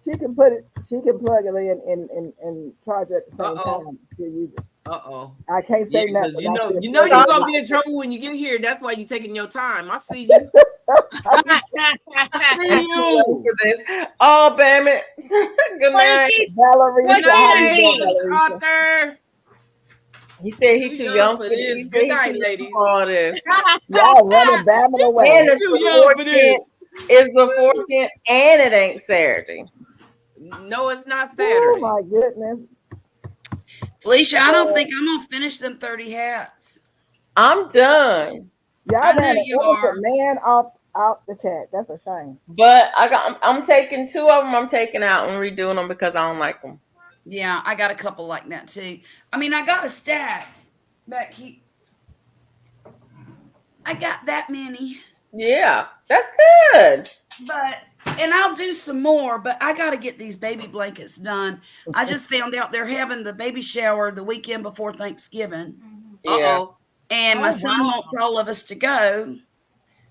She can put it. She can plug it in and charge it at the same Uh-oh. time. She'll use it. Uh-oh. I can't Yeah, say because nothing. you know I you're feel gonna be in trouble when you get here. That's why you're taking your time. I see you. I see you. For this. Oh, damn it. Good night. Valerie, Good Good how you night, doing, Mr. Valerie? Arthur. He said he Too too young young for for this. this. He Good said he night, too young ladies. for all this. Y'all running, babbling away. And it's Too the young for this. 14th. It's the 14th and it ain't Saturday. No, it's not Oh Saturday. my goodness. Felicia, I don't think I'm gonna finish them 30 hats. I'm done. Y'all I know ran an you are. innocent man out the chat. That's a shame. But I'm taking 2 of them. I'm taking out and redoing them because I don't like them. Yeah, I got a couple like that too. I mean, I got a stack back here. I got that many. Yeah, that's good. And I'll do some more, but I got to get these baby blankets done. I just found out they're having the baby shower the weekend before Thanksgiving. Yeah. Uh-oh. And my Oh, son wow. wants all of us to go.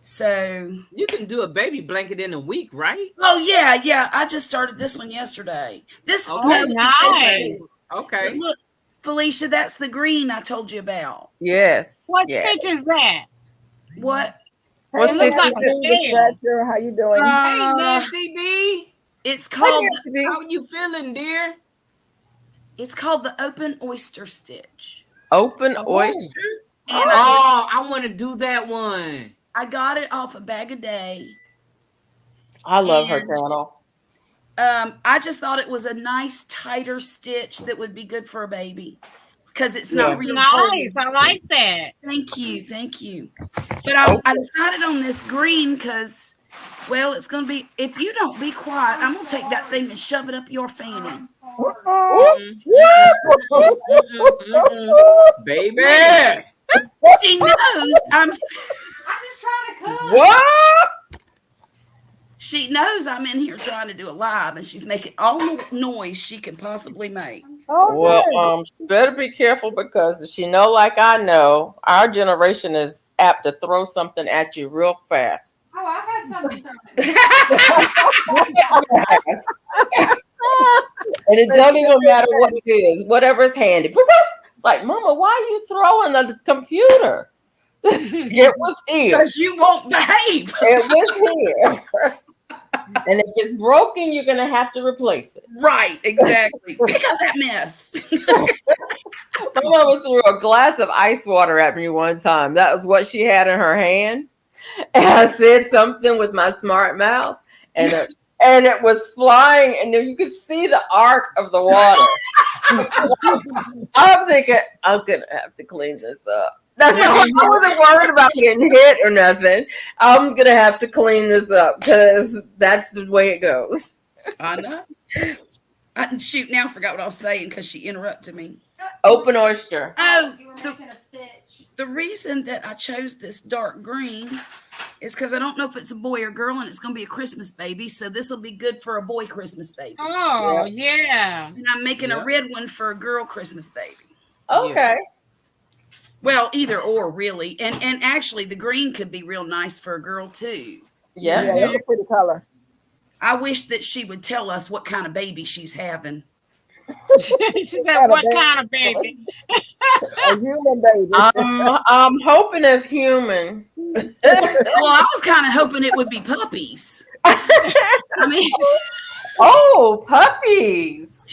So, You can do a baby blanket in a week, right? oh yeah. I just started this one yesterday. This Okay. no, it's nice. Okay. Look, Felicia, that's the green I told you about. Yes. What Yeah. stitch is that? What? What's Hey, the looks like Nancy, a the tail. stretcher. How you doing? Hey, Nancy B. It's Hi, called Nancy B. How you feeling, dear? the open oyster stitch. Open Oh. oyster. And Oh, I want to do that one. I got it off a Bag a Day. I love her And, channel. I just thought it was a nice tighter stitch that would be good for a baby because it's Yeah. not real Nice. folded. I like that. Thank you. But I decided on this green because, well, it's going to be, if you don't be quiet, I'm going to take that thing and shove it up your fanny. Baby. She knows I'm just trying to cook. What? She knows I'm in here trying to do a live, and she's making all the noise she can possibly make. Oh, Well, she better be careful because she know, like I know, our generation is apt to throw something at you real fast. Oh, I've had something thrown at me. And it don't even matter what it is, whatever's handy. It's like, Mama, why are you throwing the computer? It was here. Because you won't behave. It was here. And if it's broken, you're gonna have to replace it. Right, exactly. Pick up that mess. My mama threw a glass of ice water at me one time. That was what she had in her hand. And I said something with my smart mouth, and it was flying, and then you could see the arc of the water. I'm thinking, I'm gonna have to clean this up. That's all. I wasn't worried about getting hit or nothing. I'm gonna have to clean this up because that's the way it goes. I know. Shoot, now I forgot what I was saying because she interrupted me. Open oyster. Oh, You were making a stitch. the reason that I chose this dark green is because I don't know if it's a boy or girl, and it's going to be a Christmas baby. So this will be good for a boy Christmas baby. Oh, yeah. And I'm making a red one for a girl Christmas baby. Okay. Well, either or, really. And actually, the green could be real nice for a girl, too. Yeah. yeah, that's a pretty color. I wish that she would tell us what kind of baby she's having. She said, what kind of baby? A human baby. I'm hoping it's human. Well, I was kind of hoping it would be puppies. I mean, Oh, puppies.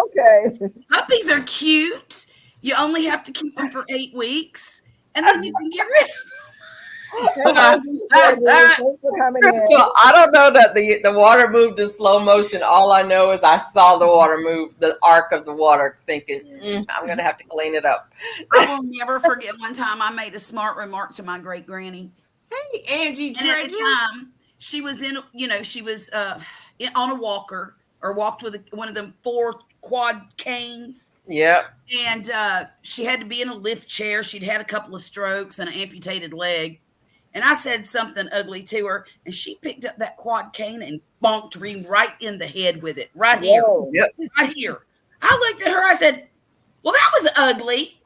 Okay. puppies are cute. You only have to keep them for 8 weeks, and then you can get rid of them. Hey, Angie, thanks for coming in. Crystal, I don't know that the water moved in slow motion. All I know is I saw the water move, the arc of the water, thinking, I'm going to have to clean it up. I will never forget one time I made a smart remark to my great granny. Hey, Angie And at the Treasures. time, she was she was on a walker or walked with one of them 4 quad canes. Yep. And she had to be in a lift chair. She'd had a couple of strokes and an amputated leg. And I said something ugly to her, and she picked up that quad cane and bonked me right in the head with it, right here. Whoa. Yep. Right here. I looked at her, I said, well, that was ugly.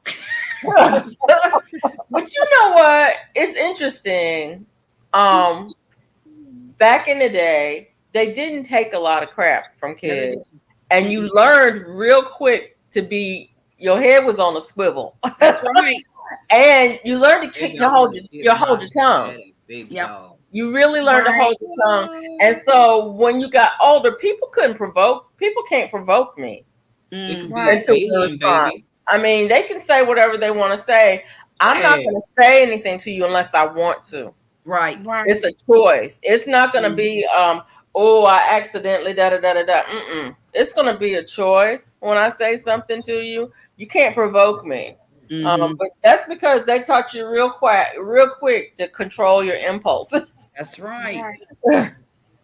But you know what? It's interesting. Back in the day, they didn't take a lot of crap from kids. And you learned real quick to be, your head was on a swivel. That's right. And you learned to hold your tongue. Yep. You really learned to hold your tongue. And so when you got older, people can't provoke me into a response. I mean, they can say whatever they want to say. I'm not going to say anything to you unless I want to. Right. It's a choice. It's not going to be, oh, I accidentally da-da-da-da-da. It's going to be a choice when I say something to you. You can't provoke me. But that's because they taught you real quick to control your impulses. That's right.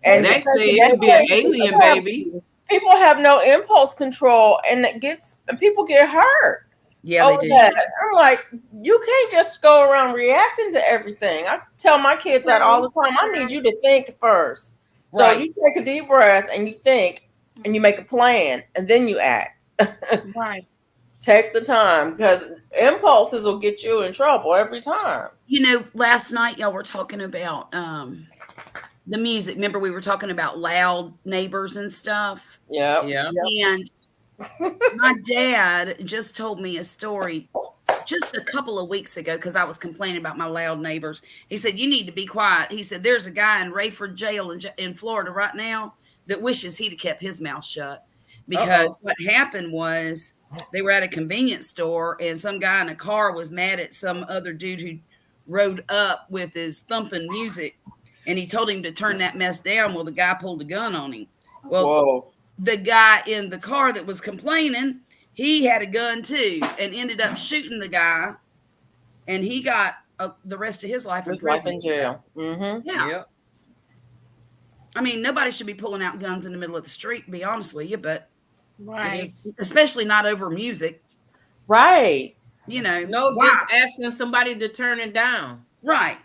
And they say it'd be an alien, baby. People have no impulse control, and people get hurt. Yeah, they do. That. I'm like, you can't just go around reacting to everything. I tell my kids that all the time. I need you to think first. So you take a deep breath and you think, and you make a plan, and then you act. Right. Take the time, because impulses will get you in trouble every time. You know, last night y'all were talking about the music. Remember, we were talking about loud neighbors and stuff. Yeah. And my dad just told me a story just a couple of weeks ago because I was complaining about my loud neighbors. He said, you need to be quiet. He said, there's a guy in Rayford jail in Florida right now that wishes he'd have kept his mouth shut, because what happened was they were at a convenience store and some guy in a car was mad at some other dude who rode up with his thumping music, and he told him to turn that mess down. Well, the guy pulled a gun on him. Well, the guy in the car that was complaining, he had a gun too and ended up shooting the guy, and he got the rest of his life in jail. Yeah. I mean, nobody should be pulling out guns in the middle of the street, to be honest with you, but especially not over music. Right. You know. No, just asking somebody to turn it down. Right.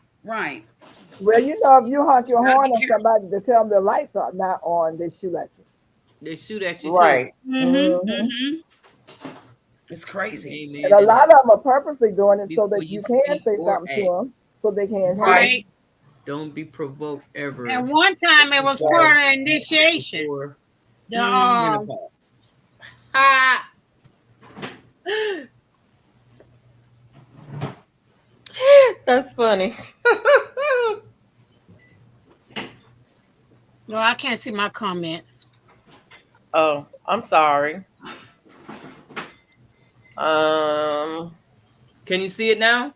Well, you know, if you honk your horn at somebody to tell them the lights are not on, they shoot at you. They shoot at you right. too. It's crazy. Amen. And a lot of them are purposely doing it so that you can say something to them, so they can. Right. Don't be provoked ever. And one time it was for an initiation. That's funny. No, I can't see my comments. Oh, I'm sorry. Can you see it now?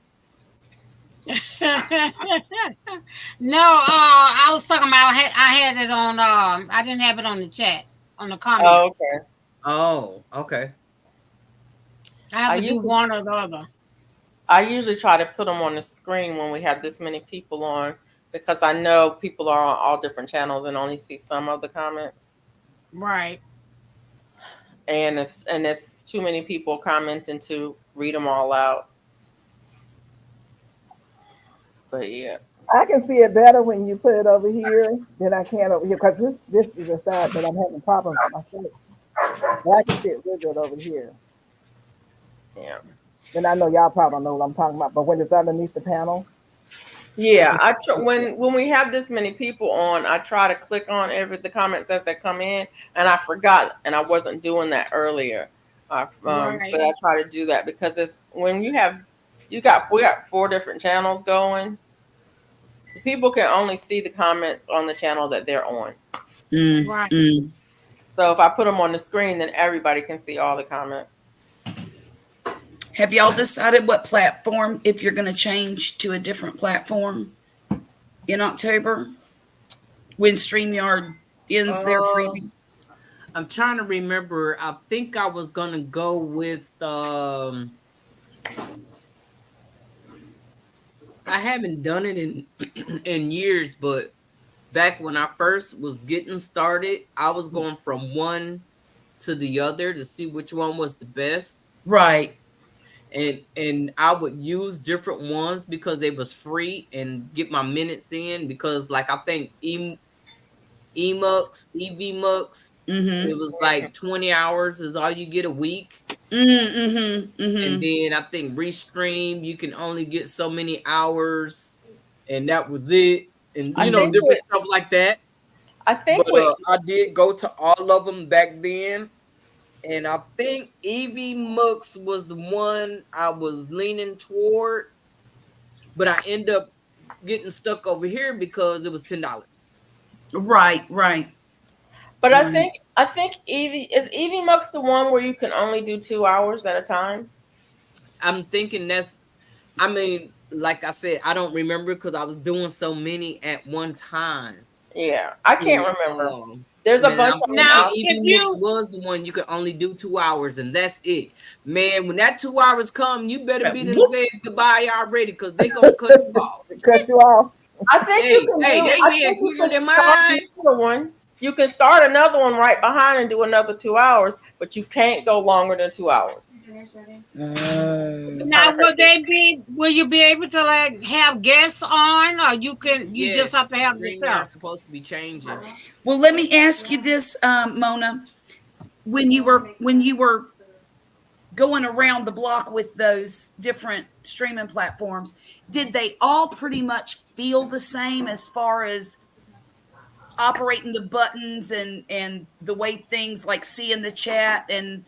No, I was talking about I had it on. I didn't have it on the chat, on the comments. Oh, okay. I have to do one or the other. I usually try to put them on the screen when we have this many people on, because I know people are on all different channels and only see some of the comments. Right. And it's too many people commenting to read them all out. But yeah. I can see it better when you put it over here than I can over here, because this is the side that I'm having problems with myself. But I can see it real good over here. Yeah. And I know y'all probably don't know what I'm talking about, but when it's underneath the panel. Yeah, when we have this many people on, I try to click on the comments as they come in, and I forgot, and I wasn't doing that earlier. But I try to do that because it's when we got 4 different channels going. People can only see the comments on the channel that they're on. Right. So if I put them on the screen, then everybody can see all the comments. Have y'all decided what platform, if you're going to change to a different platform in October when StreamYard ends their Uh, freebies? I'm trying to remember. I think I was gonna go with I haven't done it in in years, but back when I first was getting started, I was going from one to the other to see which one was the best. Right. And I would use different ones because they was free and get my minutes in because like I think Emux, EVMux, it Mm-hmm. was like 20 hours is all you get a week. Mm-hmm. And Mm-hmm. then I think Restream, you can only get so many hours, and that was it. And I think different stuff like that. I think But we I did go to all of them back then, and I think EV Mux was the one I was leaning toward, but I end up getting stuck over here because it was $10. Right. Right. but Right. I think Evie is Evie Mux the one where you can only do 2 hours at a time. I'm thinking that's. I mean, like I said, I don't remember because I was doing so many at one time. Yeah, I can't To, remember. There's a man, bunch I'm of them thinking Now, out. if EV Mix you was the one you could only do 2 hours, and that's it. Man, when that 2 hours come, you better be done Whoop. said goodbye already, because they gonna cut you off. Cut you off. I think you Hey, can hey, do. they I head think you quicker can than start mine. another one. You can start another one right behind and do another 2 hours, but you can't go longer than 2 hours. Which is kind now of crazy. will you be able to like have guests on, or you just have Yes, to have yourself? StreamYard's supposed to be changing. Well, let me ask you this, Mona. When you were going around the block with those different streaming platforms, did they all pretty much feel the same as far as operating the buttons and the way things like seeing the chat and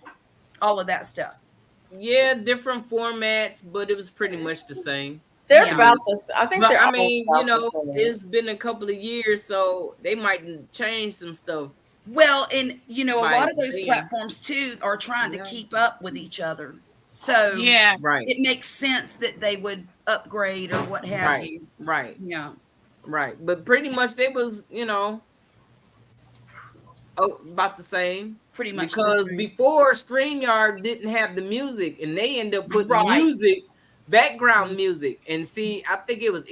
all of that stuff? Yeah, different formats, but it was pretty much the same. They're Yeah. about this. I think But they're I all mean, about the same. it's been a couple of years, so they might change some stuff Well, and a by lot of those then. platforms too are trying to Yeah. keep up with each other. So Yeah. Right, it makes sense that they would upgrade or what have right, you. right, Yeah, right. But pretty much they was, about the same pretty much the because same. before StreamYard didn't have the music and they end up putting Right. music, background music. And see, I think it was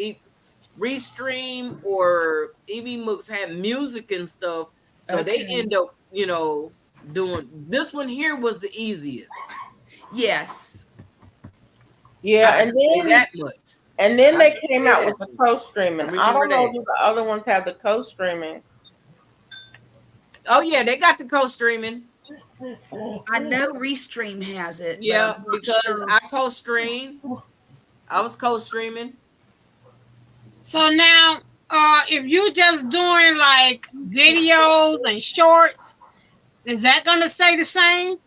Restream or EV had music and stuff. So they Okay. end up, doing this one here was the easiest. Yes. I Yeah, can say that much. and then I they can came say out that with the much. I co-streaming. I remember don't know, that. do the other ones have the co-streaming? Oh yeah, they got the co-streaming. I know Restream has it, but I'm Yeah, not because sure. I co-stream. I was co-streaming. So now, if you just doing like videos and shorts, is that gonna stay the same?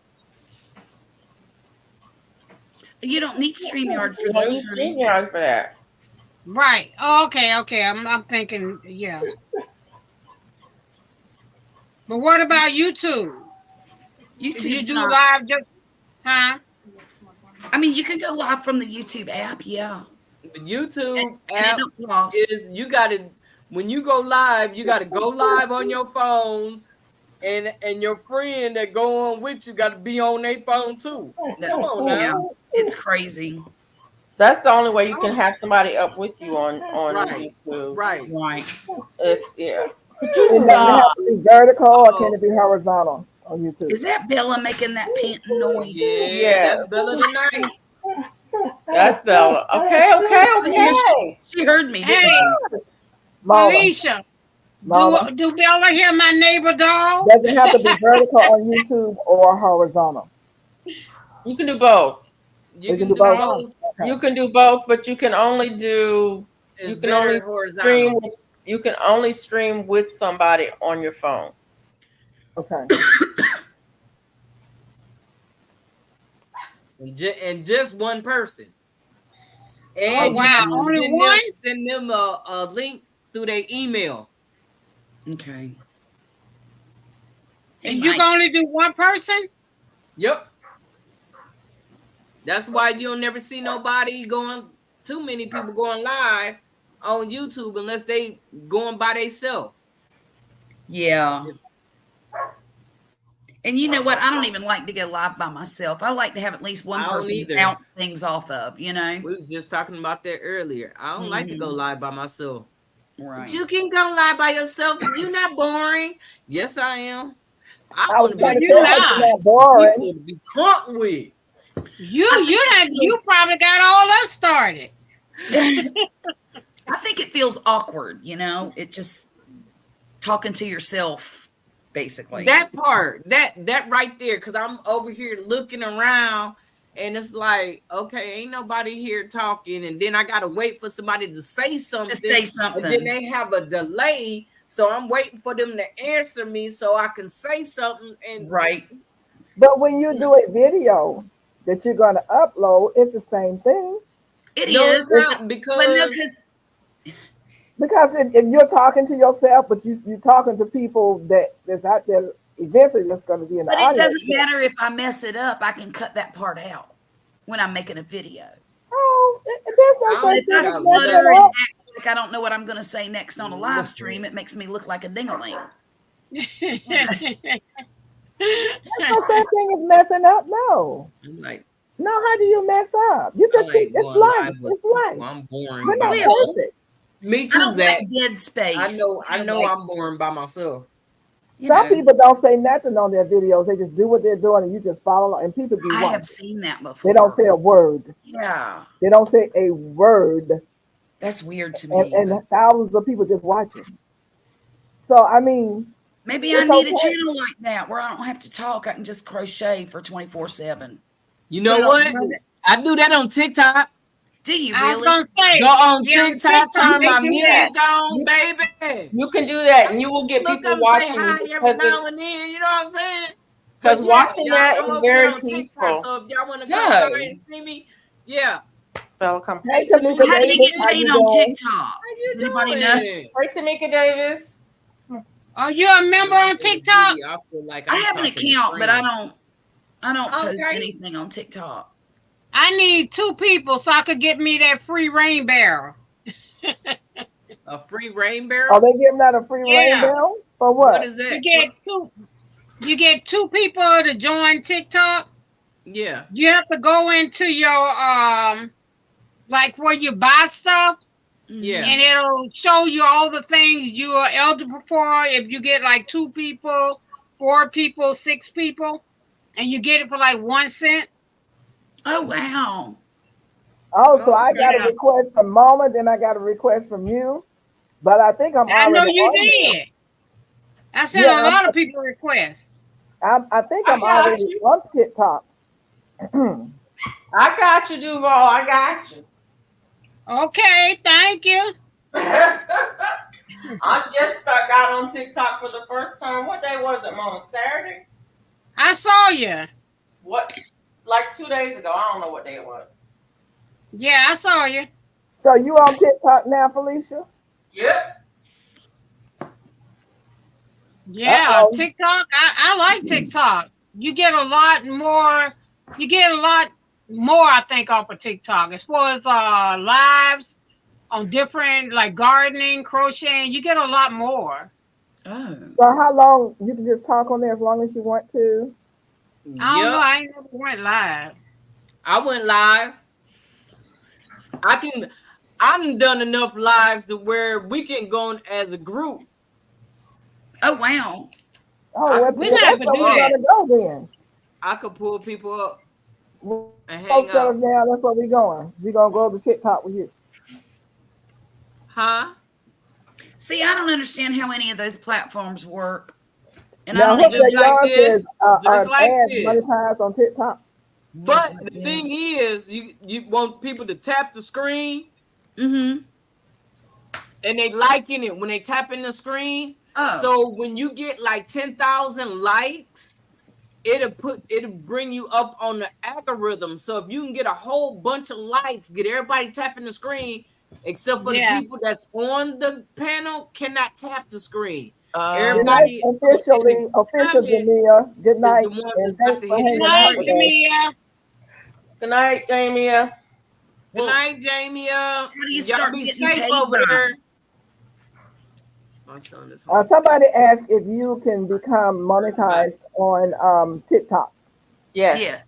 You don't need StreamYard for You don't those, use honey. StreamYard for that. Right. Oh, okay. Okay. I'm thinking. Yeah. But what about YouTube? If you YouTube's do not. live, just huh? I mean, you can go live from the YouTube app, yeah, The YouTube and it app don't cost. is you gotta when you go live, you gotta go live on your phone and your friend that go on with you gotta be on their phone too. Come That's on yeah, now. it's crazy. That's the only way you can have somebody up with you on Right. YouTube. Right. Right. It's yeah. Could you And does it stop? have to be vertical or can Uh-oh. it be horizontal on YouTube? Is that Bella making that panting noise? Yeah, that's Yes, Bella tonight. that's Bella. Okay, okay, Yeah, okay. she heard me, didn't Hey, she? Mona, Felicia, Mona. do Bella hear my neighbor dog? Does it have to be vertical on YouTube or horizontal? You can do both. You We can can do do both. both. You Okay. can do both, but you can only do. You It's can only better stream. horizontal. You can only stream with somebody on your phone. Okay. And just one person. Oh And you wow, have Mm-hmm. to only send one? them a link through their email. Okay. Hey, And you Mike. can only do one person? Yep. That's why you'll never see nobody going. Too many people going live on YouTube unless they going by themselves. Yeah. And you know what? I don't even like to go live by myself. I like to have at least one I don't person to either. bounce things off of, you know? We was just talking about that earlier. I don't like to go live by myself. Right. But you can go live by yourself. You're not boring. Yes, I am. I I was want to trying be to You tell her crunk. she's not. not boring. People to be crunk with. You probably got all us started. I think it feels awkward, you know? It just talking to yourself, basically. That part, that right there, because I'm over here looking around and it's like, okay, ain't nobody here talking, and then I gotta wait for somebody to say something, and then they have a delay, so I'm waiting for them to answer me so I can say something. And Right. But when you do a video that you're going to upload, it's the same thing. It no, is. it's not, But no, because Because if you're talking to yourself, but you're talking to people that's out there, eventually that's going to be in the but it audience. doesn't matter if I mess it up. I can cut that part out when I'm making a video. Oh, there's no I such don't If thing I think as I've stutter messing and up. act like I don't know what I'm going to say next on a live stream, it makes me look like a dingaling. There's no such thing as messing up. No. I'm like, No, how do you mess up? You just I keep, ain't it's going life. live with It's life. people. I'm boring We're by not myself. Well, perfect. Me I too, don't Zach. like dead space. I You know like, I'm boring by myself. you Some know, people don't say nothing on their videos. They just do what they're doing and you just follow along. And people be I have watching. seen that They before. don't say a word. Yeah. They don't say a word. That's weird to And, me. and But thousands of people just watching. So, I mean, maybe I it's need a okay. channel like that where I don't have to talk. I can just crochet for 24/7. You know what? I do that on TikTok. Do you I was really? gonna say, Go on yeah, on TikTok, TikTok turn they my do that. music on, You, baby. you can do that, and I you will just get look people up and say watching you hi every because now it's and then. You know what I'm saying? But because yeah, watching y'all, that I'm is over there very on TikTok. peaceful. So if y'all want to come by No. and see me, yeah. Fella, come. Hey, Hey, Tamika How do you Davis, get Tamika, how paid you on doing? TikTok? how you Does anybody know? doing? Hey, Tamika Davis. Are you a member on TikTok? I feel like I I'm have an talking to account, but friends. I don't post Okay. anything on TikTok. I need 2 people so I could get me that free rain barrel. A free rain Are barrel? they giving out a free rain Yeah, barrel? For What what? is you that? get What? two. You get 2 people to join TikTok. Yeah. You have to go into your like where you buy stuff, Yeah. and it'll show you all the things you are eligible for. If you get like 2 people, 4 people, 6 people, and you get it for like 1 cent. Oh wow. Oh, so I Okay. got a Yeah, request from Mama, then I got a request from you, but I think I'm I know already you on there. did. I sent Yeah, a lot of people requests. I think I I'm got already you. on TikTok. I got you, Duval. I got you. Okay, thank you. I just got on TikTok for the first time. What day was it, Mom? Saturday? I saw you. What? Like 2 days ago. I don't know what day it was. Yeah, I saw you. So you on TikTok now, Felicia? Yep. Yeah, Uh-oh. TikTok. I like TikTok. You get a lot more. You get a lot more, I think, off of TikTok as far as lives on different like gardening, crocheting. You get a lot more. Oh. So how long you can just talk on there as long as you want to? I don't know. Yep. I ain't never went live. I went live. I've done enough lives to where we can go on as a group. Oh wow. Oh, I well, could We're pull gonna have that's to where people do we're up. that. gonna go then. I could pull people up and Folks hang shut us out. down. That's where we're going. We're gonna go to TikTok with you. Huh? See, I don't understand how any of those platforms work. And I Now, don't hope even Just that like yours this. is Just like ads this. monetized on TikTok. just But like the thing this. is, you want people to tap the screen Mm-hmm. and they liking it when they tap in the screen. Oh. So when you get like 10,000 likes, it'll bring you up on the algorithm. So if you can get a whole bunch of likes, get everybody tapping the screen, except for the Yeah. people that's on the panel cannot tap the screen. Good night, Everybody in the official comments Jamia. Good is night, the ones and that's got thanks to for hit Good the hanging out night, with screen. us. Jamia. Good night, Jamia. Good Well, night, Jamie. how do you Y'all start be getting safe paid over by there. 'em? My son is home. Somebody asked if you can become monetized on TikTok. Yeah, Yes.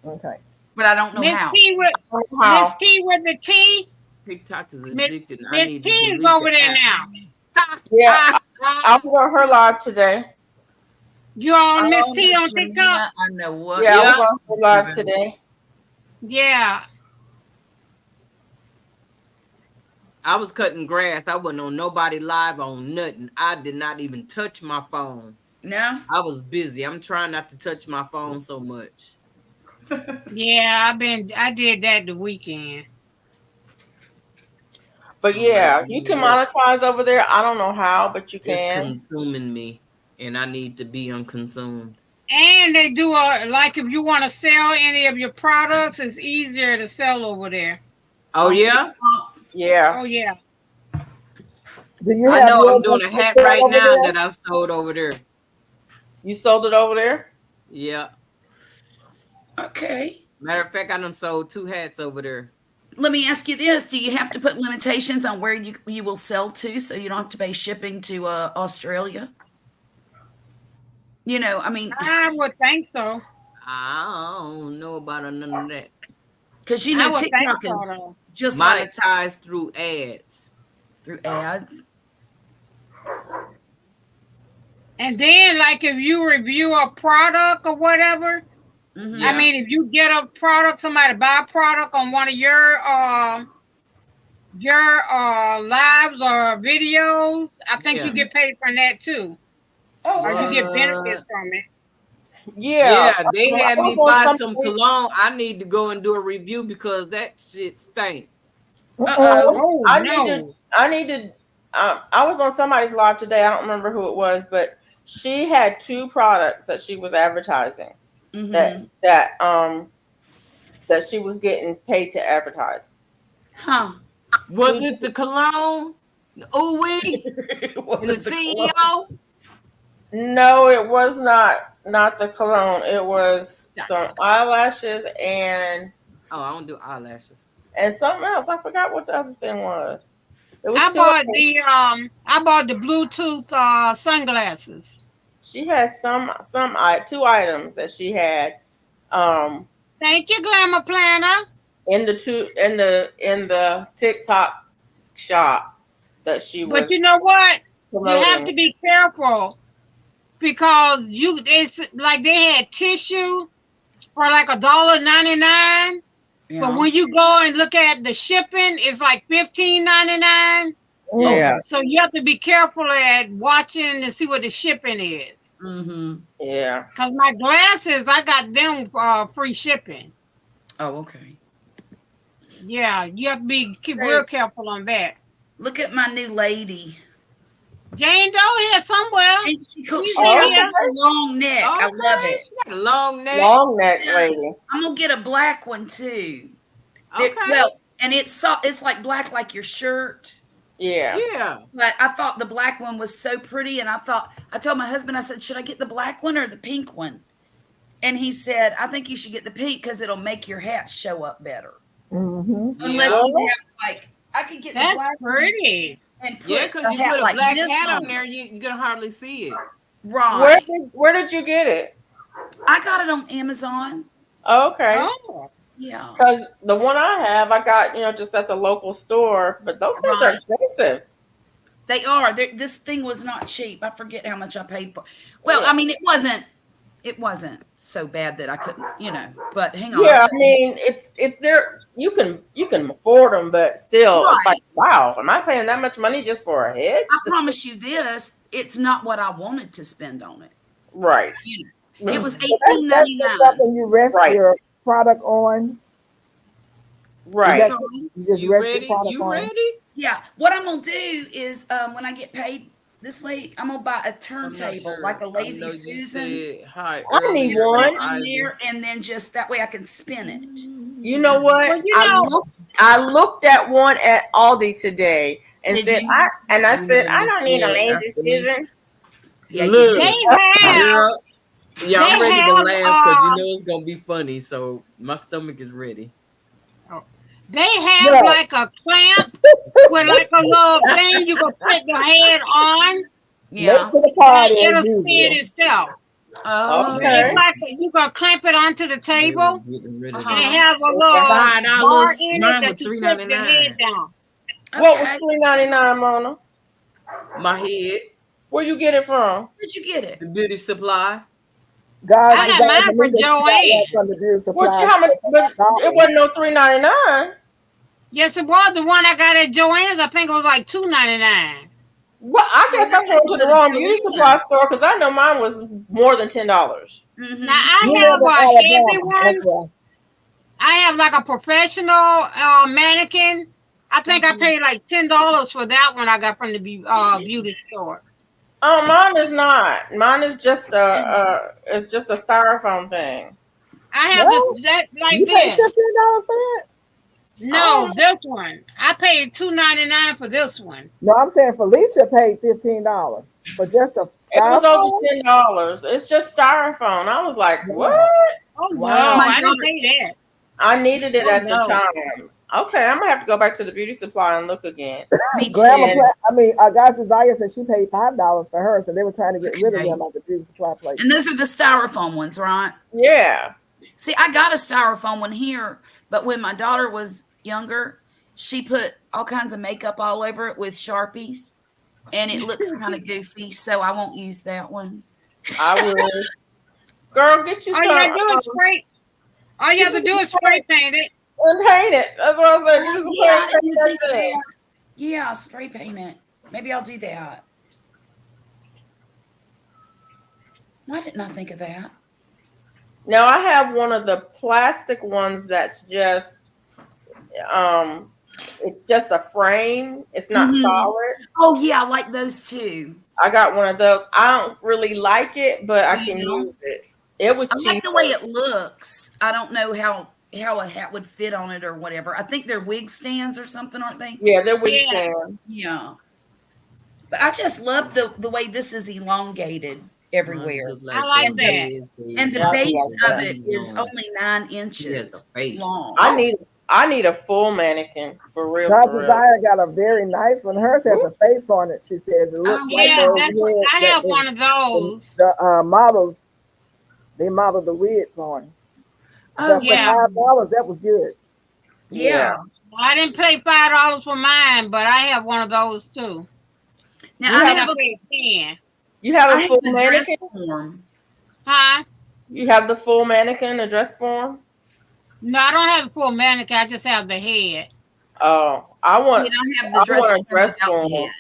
Okay. but I don't know Miss how. T with Miss How? T with the T. TikTok is Miss addicting. I Miss need T to is delete over the there app. now. Yeah, I was on her live today. You on Miss Oh, T Miss on TikTok? Jamina, I know what Yeah, I you're was Yeah. on her talking live about. today. Yeah. I was cutting grass. I wasn't on nobody live on nothing. I did not even touch my phone. No? I was busy. I'm trying not to touch my phone so much. Yeah, I did that the weekend. But I'm like, yeah, you you know can what? monetize over there. I don't know how, but you It's can. consuming me, and I need to be unconsumed. And they do like if you want to sell any of your products, it's easier to sell over there. Oh On yeah, TikTok? Yeah. Oh yeah. Do you I have know. I'm yours doing a for hat sale right over now there? that I sold over there. You sold it over there? Yeah. Okay. Matter of fact, I done sold 2 hats over there. Let me ask you this. Do you have to put limitations on where you will sell to so you don't have to pay shipping to Australia? I mean, I would think so. I don't know about none of that. because I would think TikTok so is though. just like Monetized through ads. through ads. And then like if you review a product or whatever, Mm-hmm. I Yeah. mean if you get a product, somebody buy a product on one of your lives or videos, I think Yeah. you get paid from that too. Oh, Or you okay. get What? benefits from it. Yeah. Yeah, they I had was me on buy some somebody. cologne. I need to go and do a review because that shit stink. Uh-oh. Oh I need to. no. I need to. I was on somebody's live today. I don't remember who it was, but she had 2 products that she was advertising. That Mm-hmm. that um that she was getting paid to advertise. Huh. Was it the cologne? Ooh wee? Was And the it the cologne? CEO? No, it was not the cologne. It was some eyelashes Oh, I don't do eyelashes. and something else. I forgot what the other thing was. It was I 2 of bought them. the Bluetooth sunglasses. She had some 2 items that she had um Thank you, Glamour Planner. in the TikTok shop that she But you was know what? You have promoting. to be careful because it's like they had tissue for like $1.99. But Yeah. when you go and look at the shipping, it's like $15.99. Oh, Yeah, for So you have to be careful at watching to see what the shipping is. mm-hmm. yeah. Cause my glasses, I got them free shipping. Oh, okay. Yeah, you have to keep Hey, real careful on that. Look at my new lady. Jane Doe here somewhere. Ain't she cool? She's She in got oh, here. a long neck. I love Okay, it. she got a long neck. long neck Yes. lady. I'm gonna get a black one too. Okay. Well, and it's like black like your shirt. Yeah. Yeah. But I thought the black one was so pretty, and I told my husband, I said, should I get the black one or the pink one? And he said, I think you should get the pink because it'll make your hat show up better. Mm-hmm. Unless Yeah. you Well, have like, I could get the That's black one pretty. and put Yeah, because a you hat put a like black this hat on on there, it. you're gonna hardly see it. Right. where did you get it? I got it on Amazon. Oh, okay. Oh, Yeah. Because the one I have, I got just at the local store, but those things are Right. expensive. They are. This thing was not cheap. I forget how much I paid for. Well, Yeah. I mean, it wasn't so bad that I couldn't, but hang on, I'll Yeah, I tell you. mean, it's there. You can afford them, but still, it's like, Right. wow, am I paying that much money just for a head? I promise you this, it's not what I wanted to spend on it. Right, You know, it was But that's just $18.99. something you rest right, your product on. Is I'm right. that sorry. something you just You rest your ready? product You on? ready? Yeah. What I'm gonna do is when I get paid this week, I'm gonna buy a I'm not turntable sure. like a I Lazy know you Susan. said hi I need earlier, Put Miss it one. in Ivy. there, and then just that way I can spin it. You know what? well, you know, I looked at one at Aldi today and Did said you? I You know said I you don't need a said lazy after me. Susan. Yeah, you they Look, do. have girl, Yeah, I'm They ready to have laugh because you know it's gonna be funny. So my stomach is ready. they have Yeah. like a clamp with like a little thing you can put your head on, Late Yeah. to the and party as it'll spin usual. itself. It's Okay. Oh. like you can clamp it onto the They were table, getting rid Uh of and it that. huh. has a Okay. little bar $5. in it Mine was that you sit your head $3.99. down. What was Okay. $3.99, Mona? My head, Where you get it from? Where'd you get the it? beauty supply. God's I Like got desire for mine me from to she got one Joanne. from the beauty What supply you? How much? store for But it $5. wasn't no $3.99. Yes, it was the one I got at Joanne's. I think it was like $2.99. Well, I oh, guess I I'm had going to to go the to wrong beauty supply Joanne. store because I know mine was more than $10. Now Mm-hmm. I You have live in a heavy Alabama. That's one. why. I have like a professional mannequin. I think I Uh-huh. paid like $10 for that one I got from the beauty store. Oh, mine is not. Mine is just it's just a styrofoam thing. I have this Well, that like you pay this. $15 for that? I No, don't this one. I paid $2.99 for this one. No, I'm saying Felicia paid $15 for just a It was over styrofoam. $10. It's just styrofoam. I was like, what? Wow. Oh no, Wow. My I didn't daughter. pay that. I needed it Oh at the no. time. Okay, I'm gonna have to go back to the beauty supply and look again. Me Grandma, too. And God's desire said she paid $5 for her, so they were trying to get rid of Okay. them at the beauty supply place. And those are the styrofoam ones, right? yeah, See, I got a styrofoam one here, but when my daughter was younger, she put all kinds of makeup all over it with Sharpies, and it looks kind of goofy, so I won't use that one. I would. Girl, get you All you some. gotta do is spray. All you Get have you to do some is spray paint it. and paint it. That's what I said. Get you some Yeah, paint I and didn't paint think of that thing. that. Yeah, I'll spray paint it. Maybe I'll do that. Why didn't I think of that? Now I have one of the plastic ones that's just um it's just a frame. It's not Mm-hmm. solid. Oh yeah, I like those too. I got one of those. I don't really like it, but I Do you can know? use it. It I was like the way cheaper. it looks. I don't know how a hat would fit on it or whatever. I think they're wig stands or something, aren't they? Yeah, they're wig Yeah. stands. Yeah. But I just love the way this is elongated Mine everywhere. look I like like And those the that. kids. and They the Yeah, I do put base like the of that. it beads is on. only 9 She has a inches face. I long. need I need a full mannequin God's for real. desire got a very nice one. Hers has Ooh, a face on it. She says it looks I like Yeah, will. those that's what wigs I that have one of those. the models they model the wigs on. Oh But for Yeah. yeah. $5, that was good. yeah. Yeah. I didn't pay $5 for mine, but I have one of those too. Now You I I have think have I a paid 10. you have I a have full a dress mannequin? form. Huh? You have the full mannequin, a dress form? No, I don't have a full mannequin. I just have the head. Oh, See, and I have the I dress want a form dress without the form. head.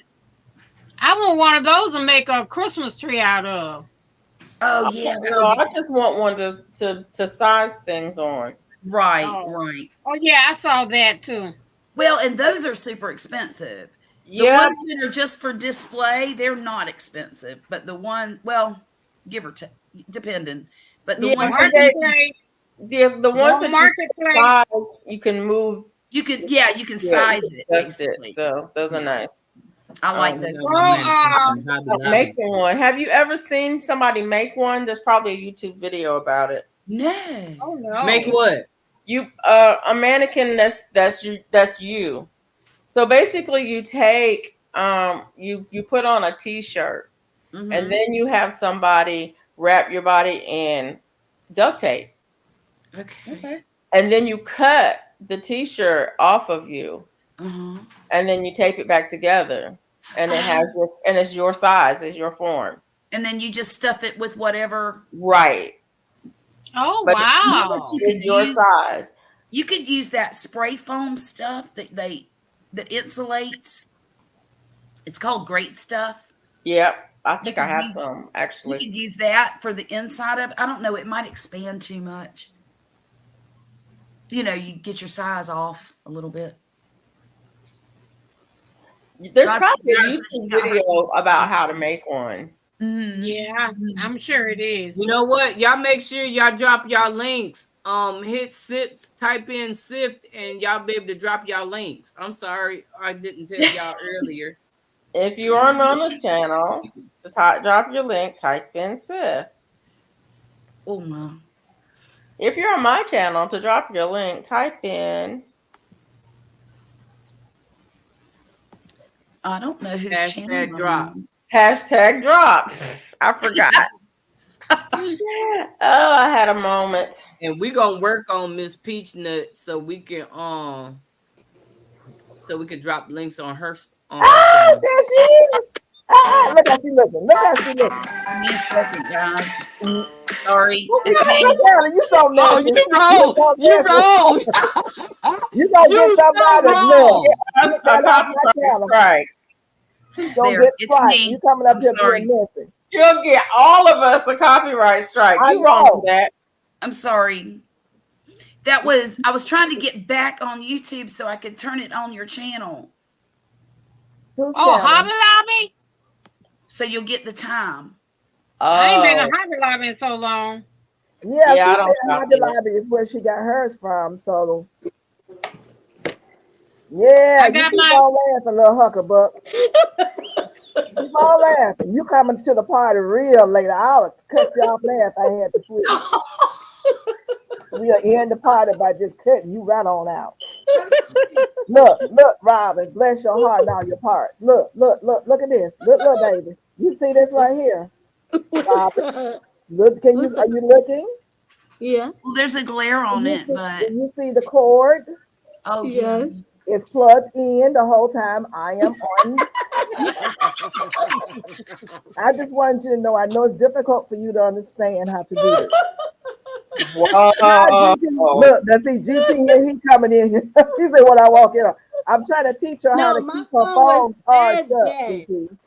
I want one of those to make a Christmas tree out of. Oh I yeah, that no, would I be just want one to size things on. right, Oh. right. Oh yeah, I saw that too. Well, and those are super expensive. The Yeah, ones that are just for display, they're not expensive, but the one, well, give or take, depending. But the yeah, ones because that you Marketplace. the Go ones on that you marketplace. size, you can move. you could, yeah, you can Yeah, you size can it adjust it. basically. So those are Yeah, nice. I like Um, I those got Go my too. mannequin from Hobby Lobby. making one. Have you ever seen somebody make one? There's probably a YouTube video about it. No. oh Make no. what? You a mannequin that's you. So basically you take you put on a t-shirt and Mm-hmm. then you have somebody wrap your body in duct tape Okay. Okay. and then you cut the t-shirt off of you Uh-huh. and then you tape it back together and it has this and it's your size, it's your form. And then you just stuff it with whatever. Right. Oh But You know what wow. you could it's your use? size. You could use that spray foam stuff that insulates. It's called Great Stuff. Yep. I You think I could have use some you actually. could use that for the inside of. I don't know. It might expand too much. You know, you get your size off a little bit. There's God, probably a she YouTube got her video about some. how to make one. Yeah, Mhm. I'm sure it is. You know what? Y'all make sure y'all drop y'all links. Hit sift, type in sift, and y'all be able to drop y'all links. I'm sorry, I didn't tell y'all earlier. If you're on Mona's channel, drop your link, type in Sif. Oh my. If you're on my channel, to drop your link, type in I don't know whose channel Hashtag I'm drop. on. hashtag drop. I forgot. Oh, I had a moment. And we gonna work on Miss Peachnut so we can drop links on her Ah, channel. there she is. Look how she looking. Look how she looking. Give me a second, guys. Mm. Sorry, Look it's at me. Darren, you so Oh, messy. you You wrong. so You messy. wrong. You gonna get You so somebody look. wrong. That's Get a that off my copyright channel. strike. Don't There, get it's strike. You me. coming up I'm here being sorry. messy. You'll get all of us a copyright strike. I You wrong know. for that. I'm sorry. I was trying to get back on YouTube so I could turn it on your channel. Whose Oh, channel? Hobby Lobby. So you'll get the time. I ain't been to Oh, Hobby Lobby in so long. Yeah, yeah, she I said don't shop Hobby there. Lobby is where she got hers from. So yeah, I you got keep my on laughing, little huckabuck. Keep on laughing. You coming to the party real later. I'll cut you off now if I had to switch. We'll end the party by just cutting you right on out. Look, Robin, bless your heart and all your parts. Look at this. Look, baby. You see this right here? Robin, look, What's are that? you looking? Yeah. Well, there's a glare on it, Do but you see the cord? oh yeah. Yes. It's plugged in the whole time. I am on. I just wanted you to know. I know it's difficult for you to understand how to do this. Hi, Whoa. GT. Look, now see GT here. He coming in here. He said, "When I walk in, I'm trying to teach her how No, to my keep her phone was phone charged dead, up." dead. GT.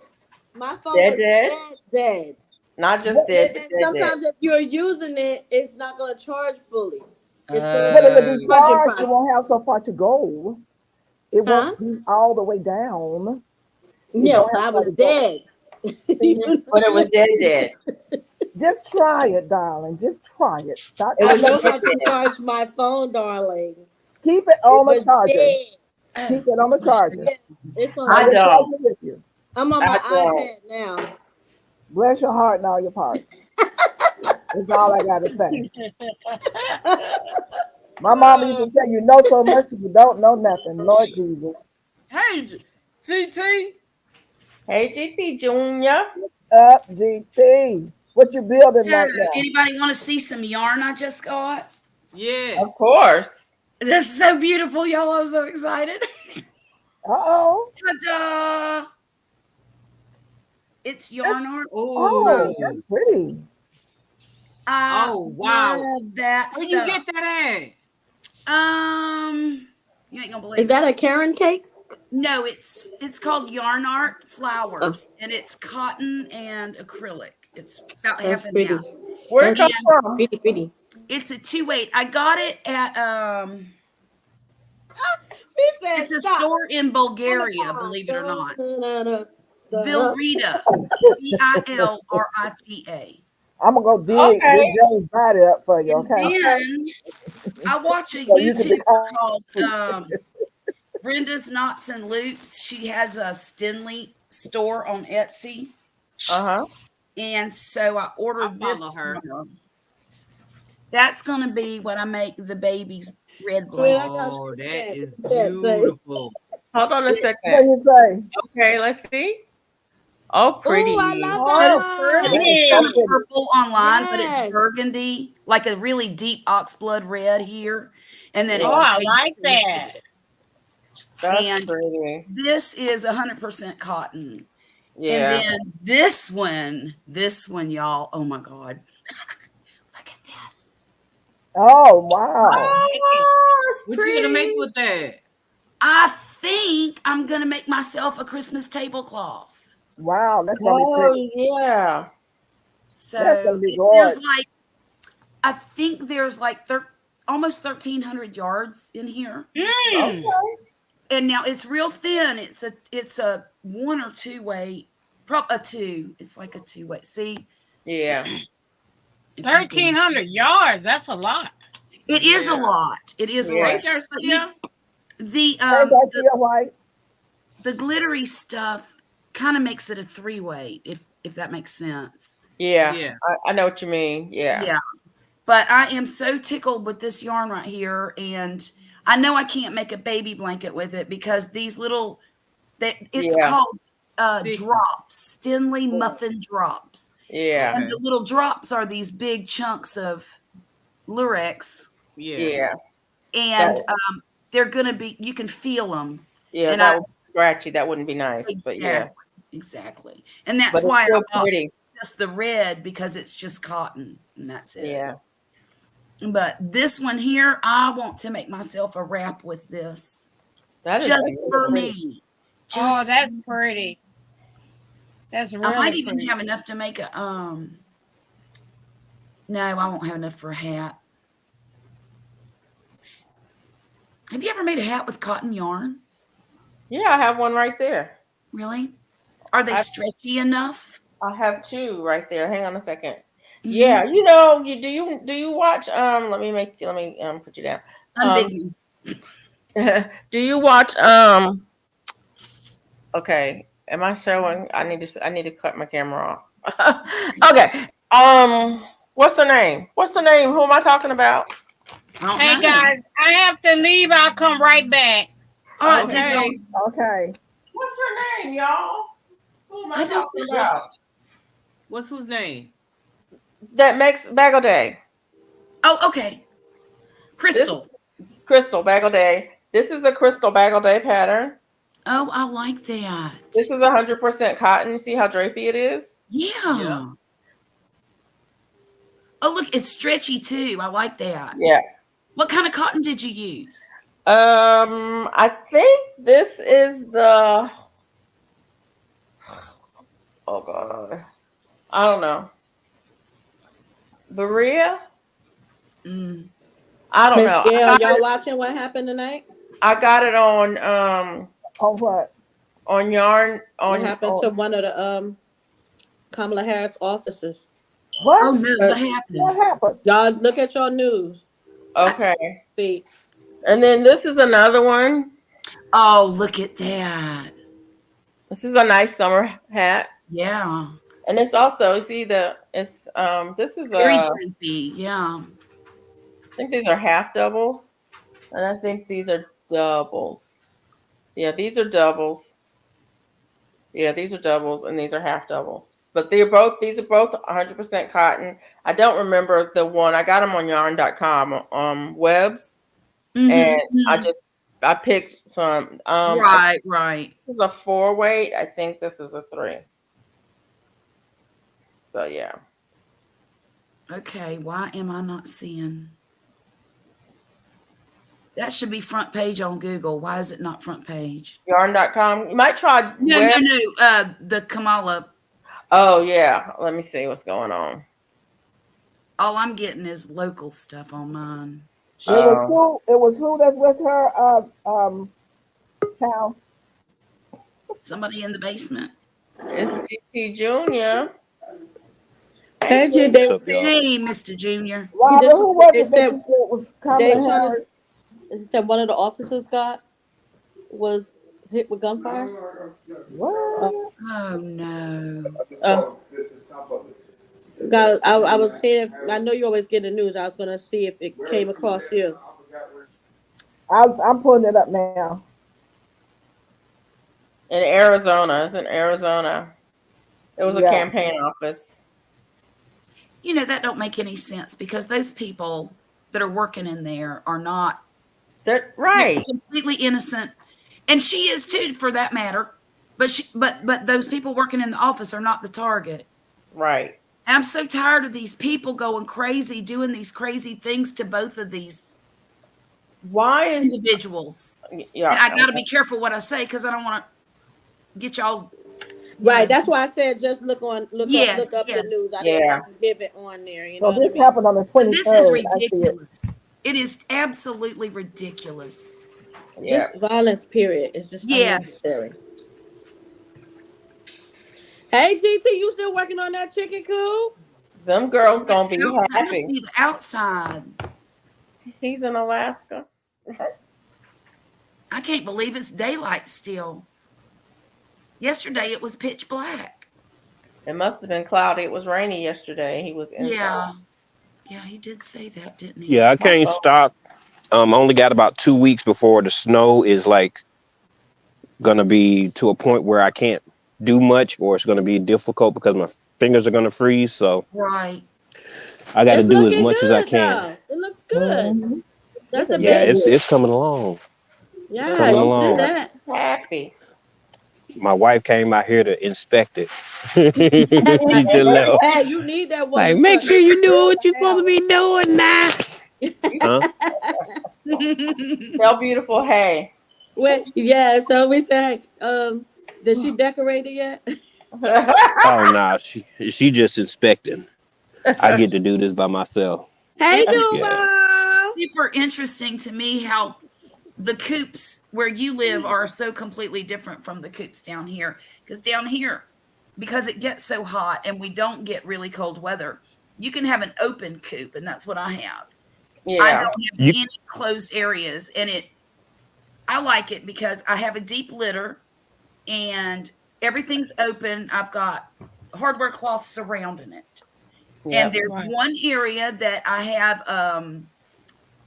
My phone Dead, was dead. dead, dead. Not just What, dead, but And dead, dead. sometimes if you're using it, it's not going to charge fully. It's going to but be it'll a be Uh, charging charged. It won't have process. so far to go. It Huh? won't be all the way down. It Yeah, don't have I far was to go. dead. But it was dead, dead. Just try it, darling. Just try it. Stop It I was acting know just like dead, how to dead. charge my phone, darling. keep it It on the was charger. dead. Oh, Keep it on the bless charger. you. Yeah, it's on Have I the. your don't. charger with you. I'm on I my don't. iPad now. Bless your heart and all your parts. That's all I gotta say. My mama used to say, "You know so much, you don't know nothing." Lord Jesus. hey, GT. Hey, GT Junior. Up, GT. What you building So right now? anybody want to see some yarn I just got? Of Yes. course. This is so beautiful, y'all. I'm so excited. Uh-oh. Ta-da! It's yarn art. Oh, Oh. that's pretty. I Oh wow. love that Where you stuff. get that at? You ain't gonna Is believe it. that a Karen cake? No, it's called yarn art Oh, flowers, and it's cotton and acrylic. It's about that's half and pretty. half. Where it That's come And from? pretty, pretty. it's a 2/8. I got it at She said, it's a "Stop store in on the Bulgaria, time." believe it or not. Da-da-da-da. Vilrita, Vilrita. I'm gonna go dig Okay. Big James body up for you, And okay? then I watch a So you can YouTuber become called Brenda's Knots and Loops. She has a Stinley store on Etsy. Uh-huh. And so I I ordered follow this her. from her. That's going to be what I make the baby's red Wait, blanket. I gotta see Oh, the that chat. is What the chat say? beautiful. Hold on a what second. you say? Okay, let's see. Oh, Oh, I pretty. love Oh, Post it that that one. is looks so kind of pretty. pretty. purple online, but it's Yes. burgundy, like a really deep oxblood red here. And then Oh, it Yeah, I fades like to that. liquid. that's And pretty. this is 100% cotton. And Yeah. then this one, y'all. Oh my God. Look at this. Oh I wow. like it. Oh, that's What you gonna make pretty. with that? I think I'm going to make myself a Christmas tablecloth. Wow, that's gonna be pretty. Oh, yeah. That's gonna So be there's gorgeous. like, I think there's like almost 1,300 yards in here. Mm. Okay. And now it's real thin. It's a 1 or 2 way, a 2. It's like a 2 way. See, Yeah. if you can, 1,300 yards. That's a lot. it is a Yeah. lot. It is a lot. Yeah. Hey, Garcia. The Hey, Garcia White. the glittery stuff kind of makes it a 3 way, if that makes sense. Yeah. Yeah. I know what you mean. Yeah. Yeah. But I am so tickled with this yarn right here. And I know I can't make a baby blanket with it because these little, it's Yeah. called Sticky. drops, Stenley muffin drops. Yeah. And Okay. the little drops are these big chunks of Lurex. Yeah. Yeah. And That they're going to be, you can feel them. yeah, And I, that would be scratchy. That wouldn't be nice. But yeah. exactly. And that's But it's why I still bought pretty. just the red because it's just cotton and that's it. Yeah. But this one here, I want to make myself a wrap with this That is just for beautiful. me. Oh, Just, that's pretty. That's I might really even pretty. have enough to make a, no, I won't have enough for a hat. Have you ever made a hat with cotton yarn? Yeah, I have one right there. Really? Are they I stretchy enough? I have two right there. Hang on a second. Mm-hmm. Yeah, you know, do you watch let me put you down. Unbig Um me. do you watch okay, am I showing? I need to cut my camera off. Okay. What's her name? What's the name? Who am I talking about? I don't Hey know. guys, I have to leave. I'll come right back. All right, then y'all. Okay. Okay. What's her name, y'all? Who am I I don't talking know. about? What's whose name? That makes Bagel Day. Oh, okay. This Crystal. Crystal Bagel Day. This is a Crystal Bagel Day pattern. Oh, I like that. This is 100% cotton. See how drapey it is? Yeah. Yeah. Oh, look, it's stretchy too. I like that. Yeah. What kind of cotton did you use? I think this is the oh god. I don't know. Berea? Mm. I don't Miss know. Gail, y'all watching what happened tonight? I got it On what? on yarn What on, happened to one of the Kamala Harris officers? What? Oh no, Uh, what happened? What happened? Y'all look at your news okay. feed. And then this is another one. Oh, look at that. This is a nice summer hat. Yeah. And it's also, you see this is Very I droopy. Yeah. think these are half doubles. And I think these are doubles. Yeah, these are doubles. Yeah, these are doubles and these are half doubles. But these are both 100% cotton. I don't remember the one. I got them on yarn.com webs and Mm-hmm. I picked some Right. this is a 4 weight. I think this is a 3. So yeah. Okay, why am I not seeing? That should be front page on Google. Why is it not front page? Yarn.com. You might try No, web. no. The Kamala. Oh yeah. Let me see what's going on. All I'm getting is local stuff on mine. It was who that's with her, Cal? Somebody in the basement. It's TP Junior. Hey, G, they were saying Hey, Mr. Junior. Robert, just- who was they it that said you said was they Kamala trying Harris? to said one of the officers was hit with gunfire. What? Oh no. I was saying if I know you always get the news. I was gonna see if it came across you. I'm pulling it up now. In Arizona. It's in Arizona. It was a Yeah. campaign office. You know, that don't make any sense because those people that are working in there are not They're right. completely innocent. And she is too, for that matter. But those people working in the office are not the target. Right. And I'm so tired of these people going crazy, doing these crazy things to both of these Why is individuals. yeah? And I got to be careful what I say because I don't want to get y'all. Right. That's why I said just look up Yes. the news. I didn't Yeah. want to give it on there. You So know what I this mean? happened on the This is 23rd. I see it. ridiculous. It is absolutely ridiculous. Yeah. Just violence. Period. It's just Yes. unnecessary. Hey, GT, you still working on that chicken coop? Them girls gonna be That must happy. be the outside. He's in Alaska. I can't believe it's daylight still. Yesterday it was pitch black. It must have been cloudy. It was rainy yesterday. He was inside. Yeah. Yeah, he did say that, didn't he? Yeah, I can't Uh-oh. stop. I only got about 2 weeks before the snow is like gonna be to a point where I can't do much, or it's gonna be difficult because my fingers are gonna freeze. So Right. I got to It's do as looking much as I good can. though. It looks good. Mm-hmm. That's a Looking Yeah, very big. good. it's coming along. It's Yeah, coming Well, you see along. I'm that. happy. My wife came out here to inspect it. She just left. Hey, you need that Like, woman so make they sure can you do build what you're a supposed to be house. doing now. Huh? Tell beautiful, hey. Wait, yeah, so we said, did she decorate it yet? Oh no, she just inspecting. I get to do this by myself. Hey, It's Yeah. Duval. super interesting to me how the coops where you live are so completely different from the coops down here. Because down here, because it gets so hot and we don't get really cold weather, you can have an open coop, and that's what I have. I don't Yeah. have You any closed areas, and I like it because I have a deep litter and everything's open. I've got hardware cloth surrounding it. And Yep. there's Right. one area that I have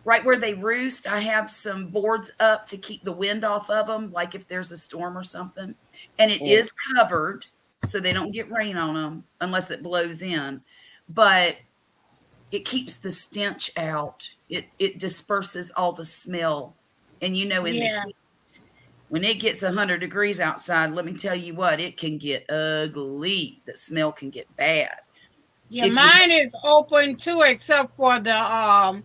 right where they roost, I have some boards up to keep the wind off of them, like if there's a storm or something. And it Yeah. is covered so they don't get rain on them unless it blows in. But it keeps the stench out. It disperses all the smell. And in the Yeah. heat, when it gets 100 degrees outside, let me tell you what, it can get ugly. The smell can get bad. Yeah, If you mine is open too, except for the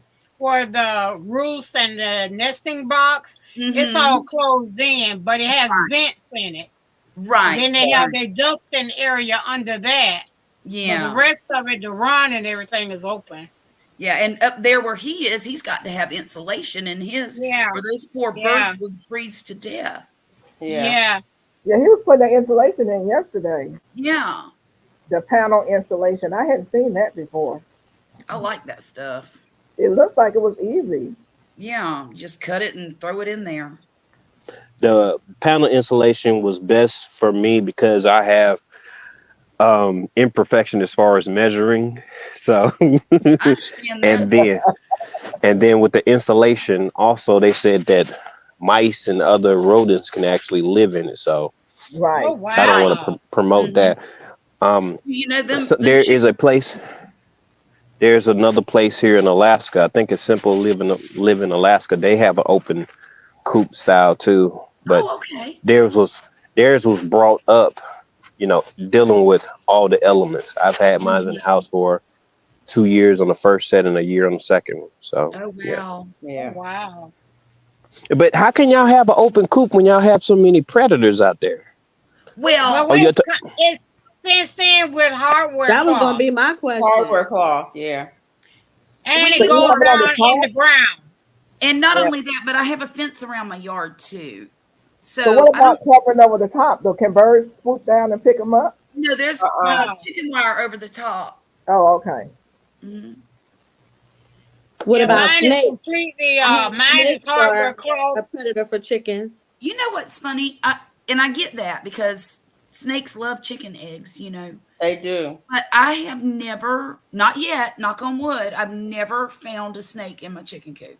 roost and the nesting box. It's all Mhm. closed in, but it has Right, vents in it. And right, then they have right. their ducting area under that. But the Yeah. rest of it, the run and everything is open. Yeah, and up there where he is, he's got to have insulation in his, Yeah, or those poor yeah, birds would freeze to death. Yeah. yeah. Yeah, he was putting the insulation in yesterday. Yeah, The panel insulation. I hadn't seen that before. I like that stuff. It looks like it was easy. Yeah, just cut it and throw it in there. the panel insulation was best for me because I have imperfection as far as measuring. So I understand that. and then and then with the insulation also they said that mice and other rodents can actually live in it. So Oh Right. I don't Right. want to wow. promote Hmm. that. So Them there is a chicken. place. There's another place here in Alaska. I think it's Simple Live in Alaska. They have an open coop style too, but Oh, okay. theirs was theirs was brought up, dealing with all the elements. I've had mine in the Hmm. house for 2 years on the first set and a year on the second one. So Oh, yeah. wow. Oh Yeah. wow. But how can y'all have an open coop when y'all have so many predators out there? But Well, Oh, wait, it's fenced in with hardware That was gonna cloth, be my question. Hardware cloth. Yeah. and So it we you goes have it on the down in top? the ground. and not Yeah. only that, but I have a fence around my yard too. So So what I don't about covering over the top though? Can birds swoop down and pick them up? know. There's Uh-uh. No. chicken wire over the top. Oh, okay. Mhm. What Yeah, about mine is snakes? completely I heard mine is snakes hardware are cloth. a predator for chickens. You know what's funny? I get that because snakes love chicken eggs. They do. But I have never, not yet, knock on wood, I've never found a snake in my chicken coop.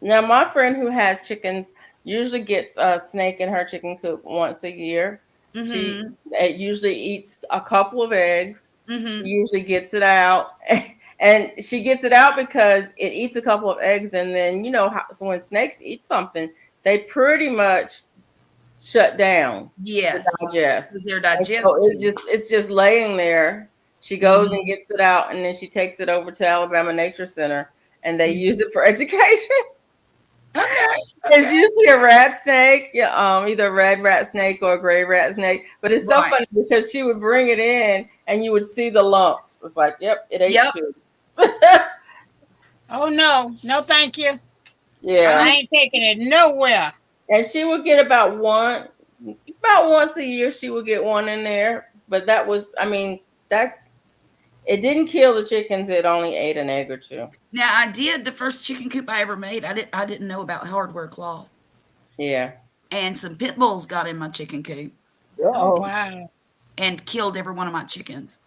Now, my friend who has chickens usually gets a snake in her chicken coop once a year. She Mm-hmm. it usually eats a couple of eggs. She Mm-hmm. usually gets it out, and she gets it out because it eats a couple of eggs, and then so when snakes eat something, they pretty much shut down to Yes. digest. Because they're And so digestive. it's just laying there. She goes and Mm-hmm. gets it out, and then she takes it over to Alabama Nature Center, and they Mm-hmm. use it for education. Okay. It's Okay. usually a rat snake, yeah, either a red rat snake or a gray rat snake. But it's so Right. funny because she would bring it in, and you would see the lumps. It's like, yep, it ate Yep. two. Oh no, no, thank you. Yeah, I Um, ain't taking it nowhere. and she would get about once a year. She would get one in there, but that was, I mean, that's it didn't kill the chickens. It only ate an egg or two. Now I did the first chicken coop I ever made. I didn't know about hardware cloth. Yeah, And some pit bulls got in my chicken coop Oh Uh-oh. wow. and killed every one of my chickens.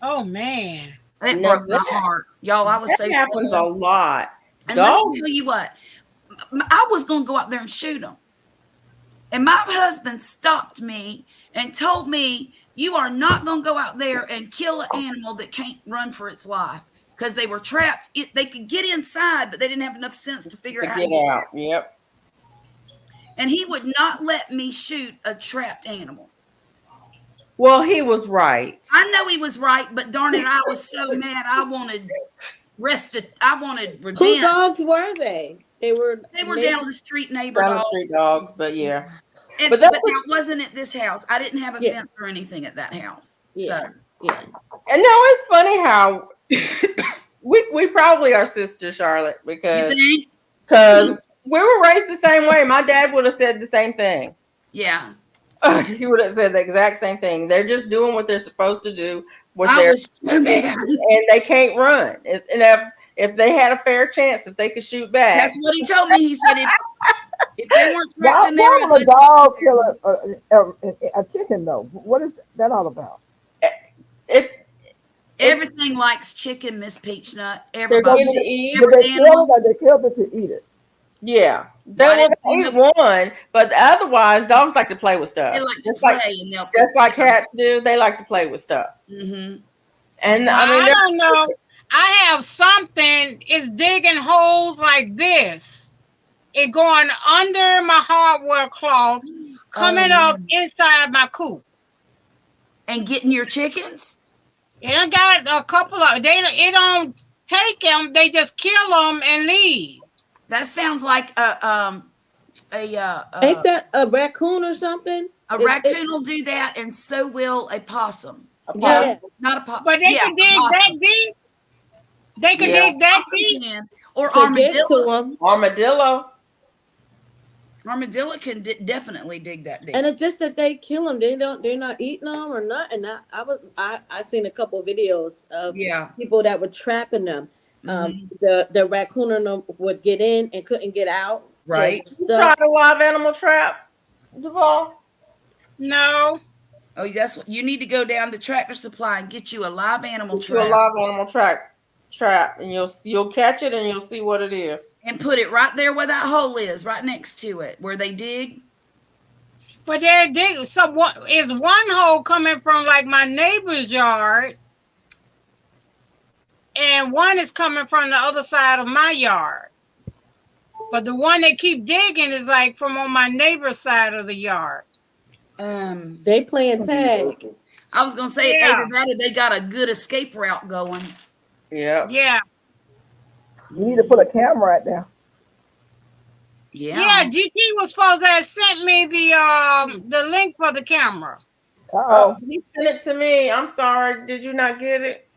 Oh man. It Now broke my heart, y'all. I was that so happens a sad. lot. And let me Dogs. tell you what, I was going to go out there and shoot them. And my husband stopped me and told me, you are not going to go out there and kill an animal that can't run for its life, because they were trapped. They could get inside, but they didn't have enough sense to figure To out how to get get out. Yep. And he would not let me shoot a trapped animal. Well, he was right. I know he was right, but darn it, I was so mad. I wanted Whose revenge. dogs were they? They were Down the street neighbor Down the dogs. street dogs, but yeah. And, But but that's that wasn't at this house. I didn't have a Yeah. fence or anything at that house. Yeah. So Yeah. And now it's funny how we probably are sisters, Charlotte, you because think? we were raised the same way. My dad would have said the same thing. Yeah. He would have said the exact same thing. They're just doing what they're supposed to do with I their was so mad. and they can't run. And if they had a fair chance, if they could shoot back, That's what he told me. He said if they weren't trapped Why, in there, why would a dog kill a chicken though? What is that all about? it everything likes chicken, Miss Peachnut. they're Everybody. going to eat. Did they kill it or they killed it to eat it? Yeah, Why they will didn't eat one, but otherwise, dogs like to play with stuff. They like to just play, like and they'll just like cats do. They like to play with stuff. Mm-hmm. And Well, I mean, I don't know. I have something. It's digging holes like this. It going under my hardware cloth, coming up inside my coop. And getting your chickens. And I got a couple of. It don't take them. They just kill them and leave. That sounds like Ain't that a raccoon or something? a raccoon will do that, and so will a possum. Yeah. Not a possum. But they can dig that deep. They can dig that deep. Or To get to armadillo. them. armadillo. Armadillo can definitely dig that deep. And it's just that they kill them. They're not eating them or not. And I seen a couple of videos of people that were trapping them. The raccoon in them would get in and couldn't get out. Right. You tried a live animal trap, Duval? No. Oh, that's what you need to go down to Tractor Supply and get you a live animal Get you a trap live animal trap, and you'll catch it and you'll see what it is. and put it right there where that hole is, right next to it, where they dig. But they're digging. So what is one hole coming from like my neighbor's yard, and one is coming from the other side of my yard. But the one they keep digging is like from on my neighbor's side of the yard. They playing tag. I was gonna say either that or they got a good escape route going. Yeah. Yeah. You need to put a camera right there. Yeah, GT was supposed to have sent me the link for the camera. Oh, he sent it to me. I'm sorry. Did you not get it?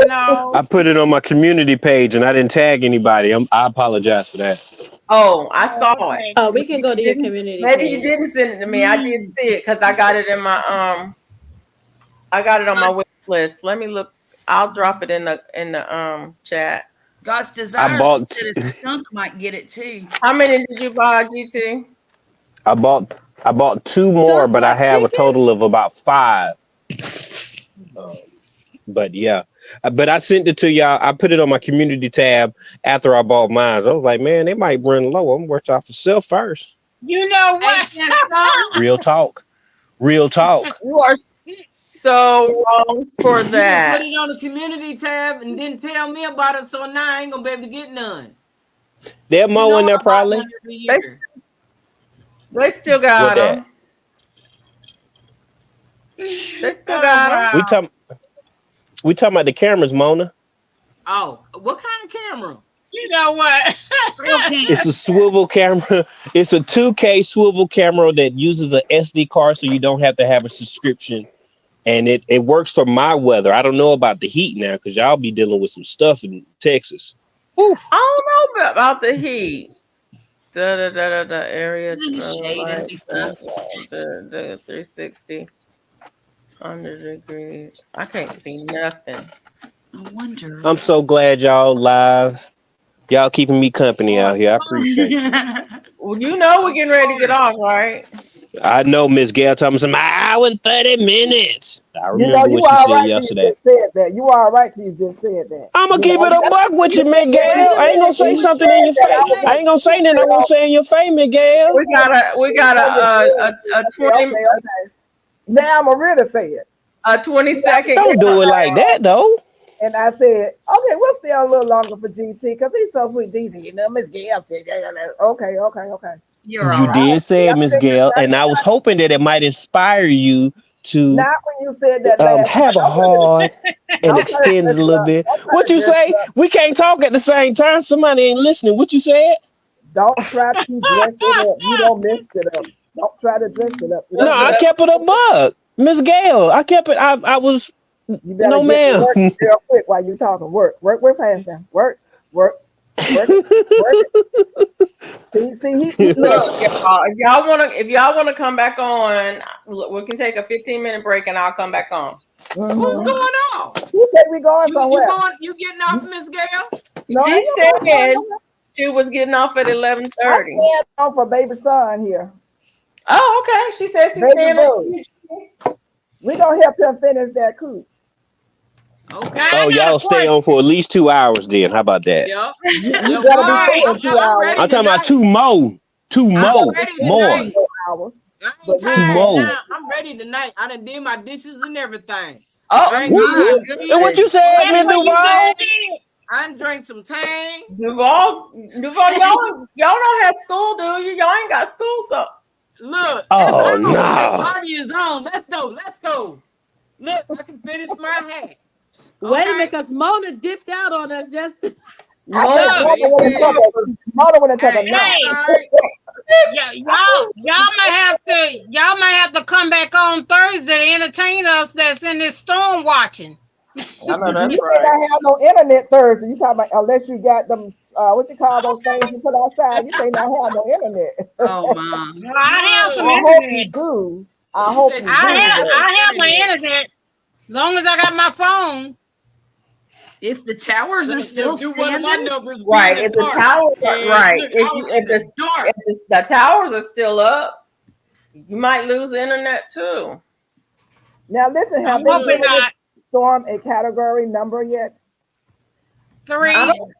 No. I put it on my community page and I didn't tag anybody. I apologize for that. Oh, I saw it. Oh, we can go to your community. Maybe page. you didn't send it to me. I did see it because I got it in my I got it on my wish list. Let me look. I'll drop it in the chat. God's desire said a skunk might get it too. How many did you buy, GT? I bought 2 more, but I have a total of about 5. But yeah, but I sent it to y'all. I put it on my community tab after I bought mine. I was like, man, they might run low. I'm worth off for self first. You know what? Real talk. Real talk. You are so wrong for that. Put it on the community tab and didn't tell me about it, so now I ain't gonna be able to get none. They're mowing there probably. They still got them. They still got them. We talking about the cameras, Mona. Oh, what kind of camera? You know what? It's a swivel camera. It's a 2K swivel camera that uses an SD card, so you don't have to have a subscription. And it works for my weather. I don't know about the heat now because y'all be dealing with some stuff in Texas. I don't know about the heat. Area. 360. 100 degrees. I can't see nothing. I wonder. I'm so glad y'all live. Y'all keeping me company out here. I appreciate it. Well, you know we're getting ready to get off, right? I know Miss Gail told me some hour and 30 minutes. I You know, remember you what she all said right till you yesterday. just said that. You all right till you just said that. I'm gonna You keep know, it a buck with you, Miss Wait Gail. a I ain't gonna minute. say She you something in said your said face. that I she was I gonna late. ain't gonna say you nothing. said I'm gonna say in your face, Miss Gail. We got on your a good. 20 Okay. Now I'm gonna really say it. a 20 You have to second say Don't it do it like like that though. and I said, okay, we'll stay a little longer for GT because he's so sweet. DC, you know, Miss Gail said, okay. You're You all right. did say it, Miss Gail, and I was hoping that it might inspire you to Not when you said that last have a time. heart and Don't try to extend it dress a it little up. bit. Don't try What to you dress say? it up. We can't talk at the same time. Somebody ain't listening. What you said? Don't try to dress it up. You don't mess it up. Don't try to dress it up. No, I kept it a buck, Miss Gail. I kept it. I was You better no, get to ma'am. work real quick while you talking. Work fast now. Work, work it. See, he look. Look, y'all, if y'all wanna come back on, we can take a 15-minute break and I'll come back on. Who's Mm-hmm. going on? Who said we going You somewhere? going? You getting off, Miss Gail? No, She ain't nobody going said nowhere. she was getting off at I'm 11:30. staying on for baby son here. Oh, okay. She said she's Baby staying boo. on. We gonna help him finish that coop. Okay. I Oh, got a y'all stay on for question. at least 2 hours then. How about that? Yep. You Yep. better be Well, Right. staying 2 I'm hours. ready I'm talking about tonight. two more. Two You I'm better more. be ready staying More. tonight. 2 hours. I ain't But we Two tired more. now. I'm ready tonight. I done did my dishes and everything. Oh, I ain't Whoop, did My whoop. some And tea. what goodness. you said, That's Miss what you just Duval? did. I done drank some tang. Duval, y'all don't have school, do you? Y'all ain't got school, so Look, it's Oh on. The no. party is on. Let's go. Let's go. Look, I can finish my hat. Wait a Okay. minute, because Mona dipped out on us just. I said Mona, Look, Mother wanna take a hey, nap. I'm Hey, sorry. yeah, y'all might have to come back on Thursday to entertain us that's in this storm watching. I know that's You may right. not have no internet Thursday. You talking about unless you got them what you call those things you put outside, you may not have no internet. Oh my. Well, I have some I Look. hope you internet. do. I She hope said you she gonna do, have but some I have my internet. internet. As long as I got my phone. If the towers are still Do one of my standing, numbers be in Right. the If the dark. towers are And right, look, if I you was in the dark. if the towers are still up, you might lose internet too. now listen, have I'm they hoping Look, given this not. storm a category number yet? I Three. don't. man,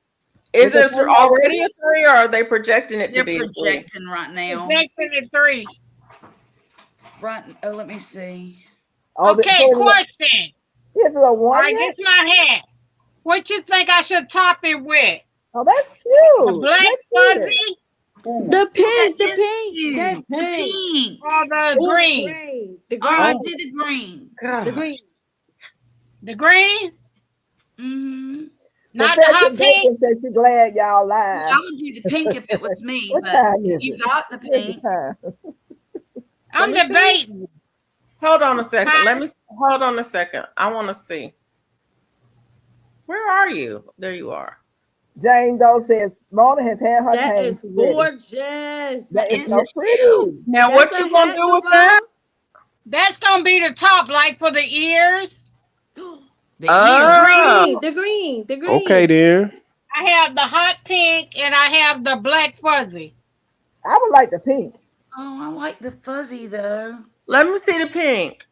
Is Is it it three already already? a 3, or are they projecting it to they're be a 3? projecting right now. Projecting at three. Right. Oh, let me see. Oh, Okay, question. this is a All one right, yet? this my hat. What you think I should top it with? Oh, that's A cute. black Let's see it. fuzzy The That pink, the is pink, that cute. The pink. pink. or the Oh, the green? green, the All right, green, Oh do the green. the God. green. The green? Mm-hmm. Not the Professor hot pink? Bacon says she glad y'all Well, live. I would do the pink if it was me, What but time if is you it? got the Where's the pink, time? Let I'm me see. debating. Hold on a second. Huh? Hold on a second. I want to see. Where are you? There you are. Jane Doe says Mona has had her That tangs is ready. gorgeous. That is it's so cute. pretty. Now, That's what a you gonna hat, do with that? Duval. That's gonna be the top, like for the ears. The The ears. The Oh, green. green, the green, the Okay green. then. I have the hot pink and I have the black fuzzy. I would like the pink. Oh, I like the fuzzy though. let me see the pink.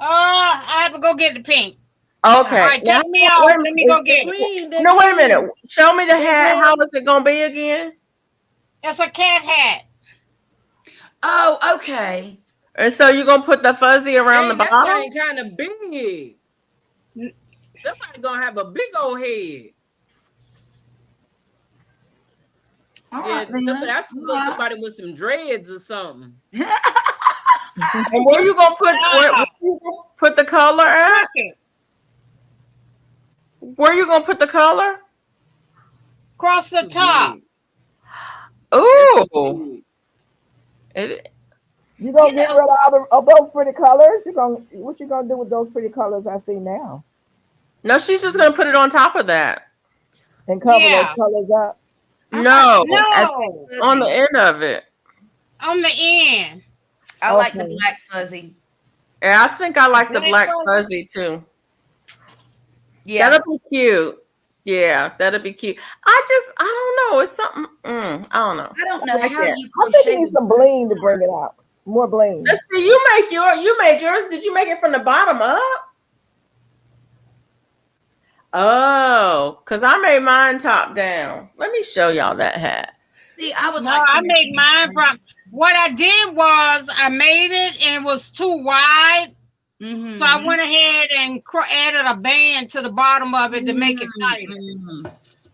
I have to go get the pink. All Okay. right, Now, take me wait off. a Let me go minute. The get it. green, the No, wait a minute. green, Show me the the hat. How green. is it gonna be again? It's a cat hat. Oh, okay. And so you're gonna put the fuzzy around the dang, that bottom? thing kind of big. N- Somebody gonna have a big old head. All Yeah, right then. that's All for right. somebody with some dreads or something. And where you gonna where you gonna put the color A at? cricket. Where you gonna put the color? Across That's the too top. big. That's too Ooh. big. It, You gonna You get know, rid of of those pretty colors? What you gonna do with those pretty colors I see now? no, she's just gonna put it on top of that. And cover those Yeah. colors up? I like No, the No. on the fuzzy. end of it. On the end. I like the Okay. black fuzzy. Yeah, I think I like the Black black fuzzy. fuzzy too. Yeah. That'll be cute. Yeah, that'd be cute. I don't know. It's something. I don't know. I don't I know like how that. you I think it crochet needs with some bling to bring it out. More bling. Let's see. You made yours. Did you make it from the bottom up? Oh, because I made mine top down. Let me show y'all that hat. See, I would No, like to I make made mine from. What I did was I made it and it was too wide, so I went ahead and added a band to the bottom of it to make it tighter.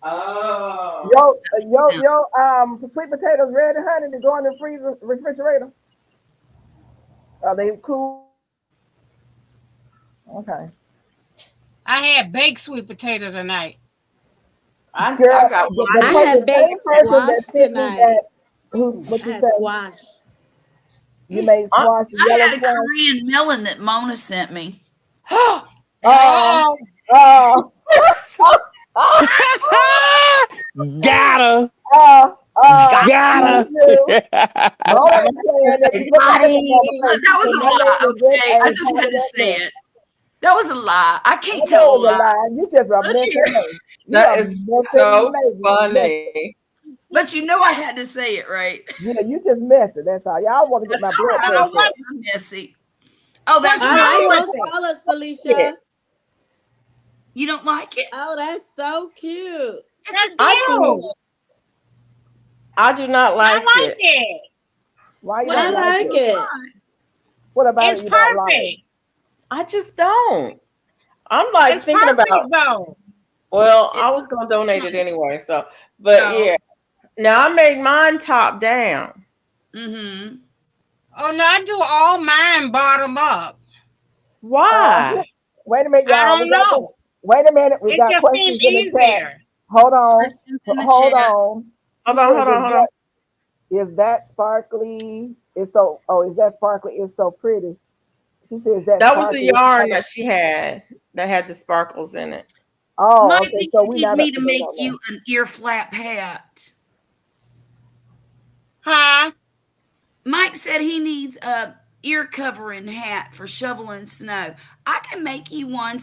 Oh. Sweet potatoes ready, honey, to go in the freezer refrigerator. Are they cool? Okay. I had baked sweet potato tonight. I Girl, got one. the, I the, had the baked same person squash that sent me tonight. that, what I you had say? squash. You made squash, I yellow had a squash. Korean melon that Mona sent me. Oh, Oh, oh, Got her. me Got too. Mona her. was saying that you put the makeup on the face. That She was said, a my lie, name is this. okay? I I ain't just part had of to that say mess. it. That was a lie. I I can't know tell a it was a lie. lie. You just a Look mess here. of me. You That a is messy so funny. But you know I had to say it, right? Yeah, you just messy. That's all. Y'all want to get That's my all blood right. pressure up. I'm messy. Oh, that's what's I right. like wrong with those it? colors, Felicia. You don't like it? Oh, that's so cute. It's That's I cute. do. I do not I like like it. it. Why you What don't I is like like it? it. What about It's it you don't like? perfect. I just don't. I'm like It's thinking perfect about. though. Well, it? I was gonna donate it anyway. So, but yeah. Now I made mine top down. Mm-hmm. Oh no, I do all mine bottom up. Why? Wait a minute, I y'all. don't know. Wait a minute. We It got just seems questions in the chat. easier. Hold on. Questions in the Hold chat. on. She Hold on, says, hold on, hold on. is that sparkly? It's so. Oh, is that sparkly? It's so pretty. She says that That was the sparkly. yarn that she had that had the sparkles in it. Oh, Mike okay. So we needed not me up to to date make on you that. an ear flap hat. Huh? Mike said he needs a ear covering hat for shoveling snow. I can make you one.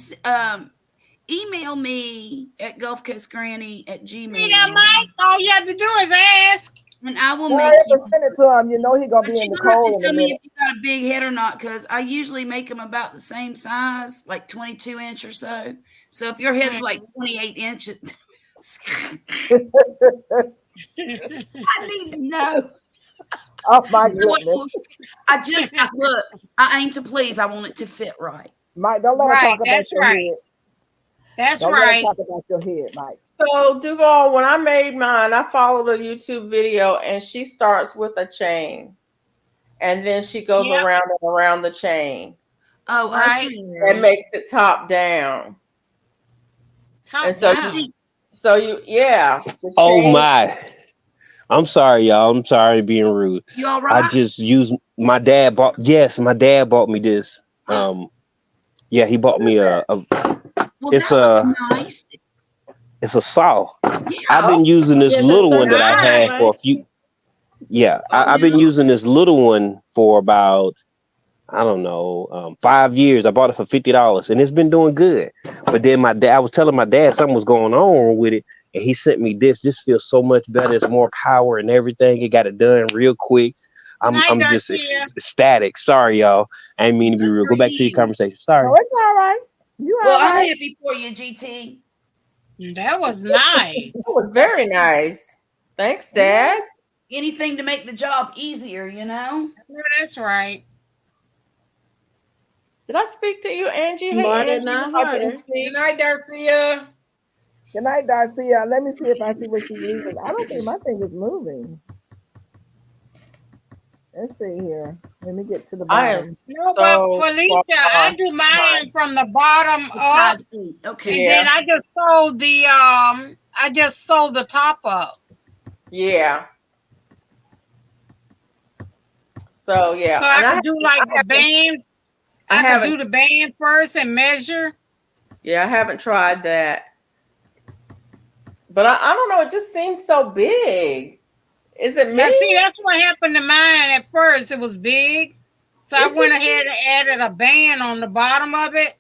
Email me at gulfcoastgranny@gmail.com. See that, Mike? All you have to do is ask. And I will Well, make if you. I send it to him, you know he's gonna But be you're in the gonna have to cold in a tell me minute. if you got a big head or not, because I usually make them about the same size, like 22 inch or so. So if your head's like 28 inches, I need to know. Oh my So what goodness. will fit. Look, I aim to please. I want it to fit right. Mike, don't let her Right, talk about that's your right. head. That's Don't let her right. talk about your head, Mike. So Duval, when I made mine, I followed a YouTube video and she starts with a chain. And then she goes Yep. around and around the chain Oh, Right. okay. and makes it top down. And Top so down. the Oh chain. my. I'm sorry, y'all. I'm sorry being rude. You all I right? just used my dad bought me this. Yeah, he bought What is me that? Well, it's that was a nice. it's a saw. Yeah. I've been using this Yes, a little one that circle I saw, had Nice. for right? a few. Yeah, Oh, I've been using this little one for about I don't know 5 years. I bought it for $50, and it's been doing good. But then I was telling my dad something was going on with it, and he sent me this. This feels so much better. It's more power and everything. It got it done real quick. Night, I'm just Garcia. ecstatic. Sorry, y'all. I didn't mean to be good real. for Go back to your you. conversation. Sorry. No, it's all right. You Well, all I'm right. happy for you, GT. That was nice. That was very nice. Thanks, Dad. Anything to make the job easier, you know? No, that's right. Did I speak to you, Angie? Hey, Smarter, Angie. not I didn't harder. speak. Good night, Darcia. Good night, Darcia. Let me see if I see what she's leaving. I don't think my thing is moving. Let's see here. Let me get to the I am bottom. No, but so Felicia, I far do behind. mine from the bottom The up, size 8. Okay. and Yeah, then I just sewed the top up. yeah. So So yeah, I and could do like the band. I I could haven't, do the band first and measure. yeah, I haven't tried that. But I don't know. It just seems so big. Is it Now, see, me? that's what happened to mine at first. It was big. So I It went just ahead and added a band on the bottom of it.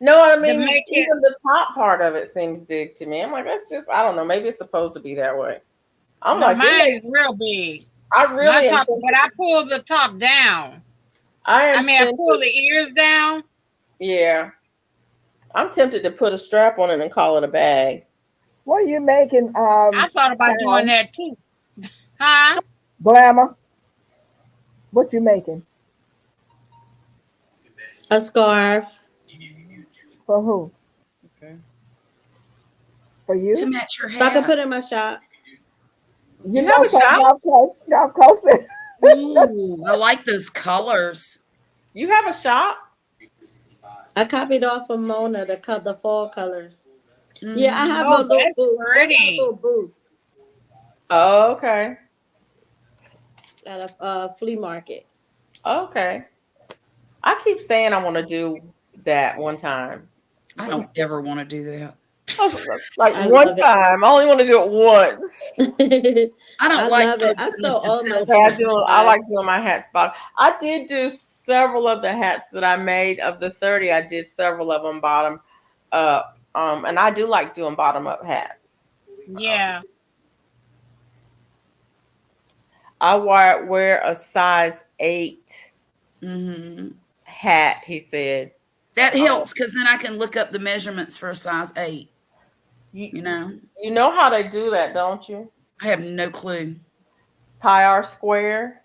No, I to mean, make it. even the top part of it seems big to me. I'm like, that's just, I don't know. Maybe it's supposed to be that way. I'm No, like, it mine may, is real big. I My really top, intend, but I pull the top down. I I mean, I intend pull to, the ears down. yeah. I'm tempted to put a strap on it and call it a bag. What are you making, I thought about doing Al? that too. Huh? Glamour? What you making? A scarf. For who? Okay. For To you? match your So I can hat. put in my shop. You You have know, a cause shop? Gulf Coast. Ooh, I like those colors. You have a shop? I copied off of Mona the the fall colors. Yeah, I Hmm. have a Oh, little that's booth. I got a pretty. little booth Oh, okay. at a flea market. Okay. I keep saying I want to do that one time. I don't ever want to do that. I was like I one love it. time. I only want to do it once. I don't I like love it. I posting sew up to all my sell Yeah, stuff stuff. I online. like doing my hats bottom. I did do several of the hats that I made of the 30. I did several of them bottom up. And I do like doing bottom up hats. Yeah. I wear a size 8 Hmm. hat, he said. That Um, helps because then I can look up the measurements for a size 8. you, You know, you know how they do that, don't you? I have no clue. Pi R square.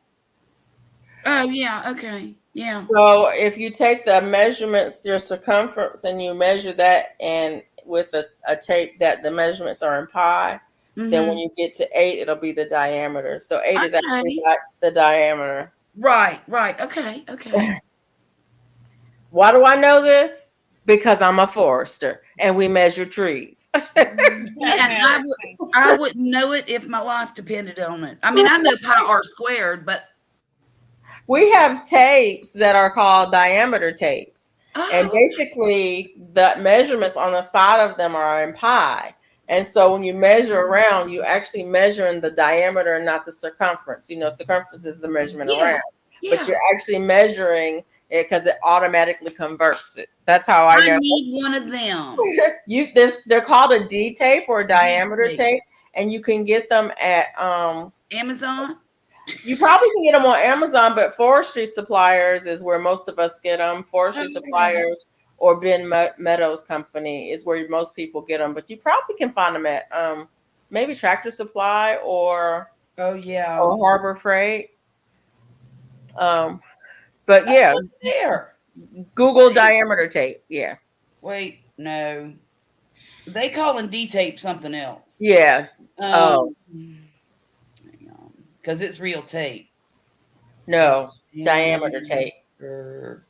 Oh, yeah. Okay. Yeah. So if you take the measurements, your circumference, and you measure that, and with a tape that the measurements are in pi, then when Hmm. you get to 8, it'll be the diameter. So 8 is actually Okay. the diameter. Right. Right. Okay. Okay. Why do I know this? Because I'm a forester and we measure trees. See, and I wouldn't know it if my life depended on it. I mean, I know pi r squared, but We have tapes that are called diameter tapes. And oh, basically, the measurements on the side of them are in pi. And so when you measure around, you actually measure in the diameter and not the circumference. You know, circumference is the measurement yeah, around, but yeah. you're actually measuring it because it automatically converts it. That's how I I know. need one of them. They're called a D tape or a D diameter tape. tape, and you can get them at Amazon. you probably can get them on Amazon, but forestry suppliers is where most of us get them. Forestry Oh, suppliers or Ben Meadows Company is where most people get them, but you probably can find them at maybe Tractor Supply oh yeah. or Harbor Freight. Um, but Oh, yeah, look there. Google Wait, diameter tape. Yeah, wait, no. They calling D tape something else. yeah. Oh Hang on, because it's real tape. no, diameter tape. Diameter.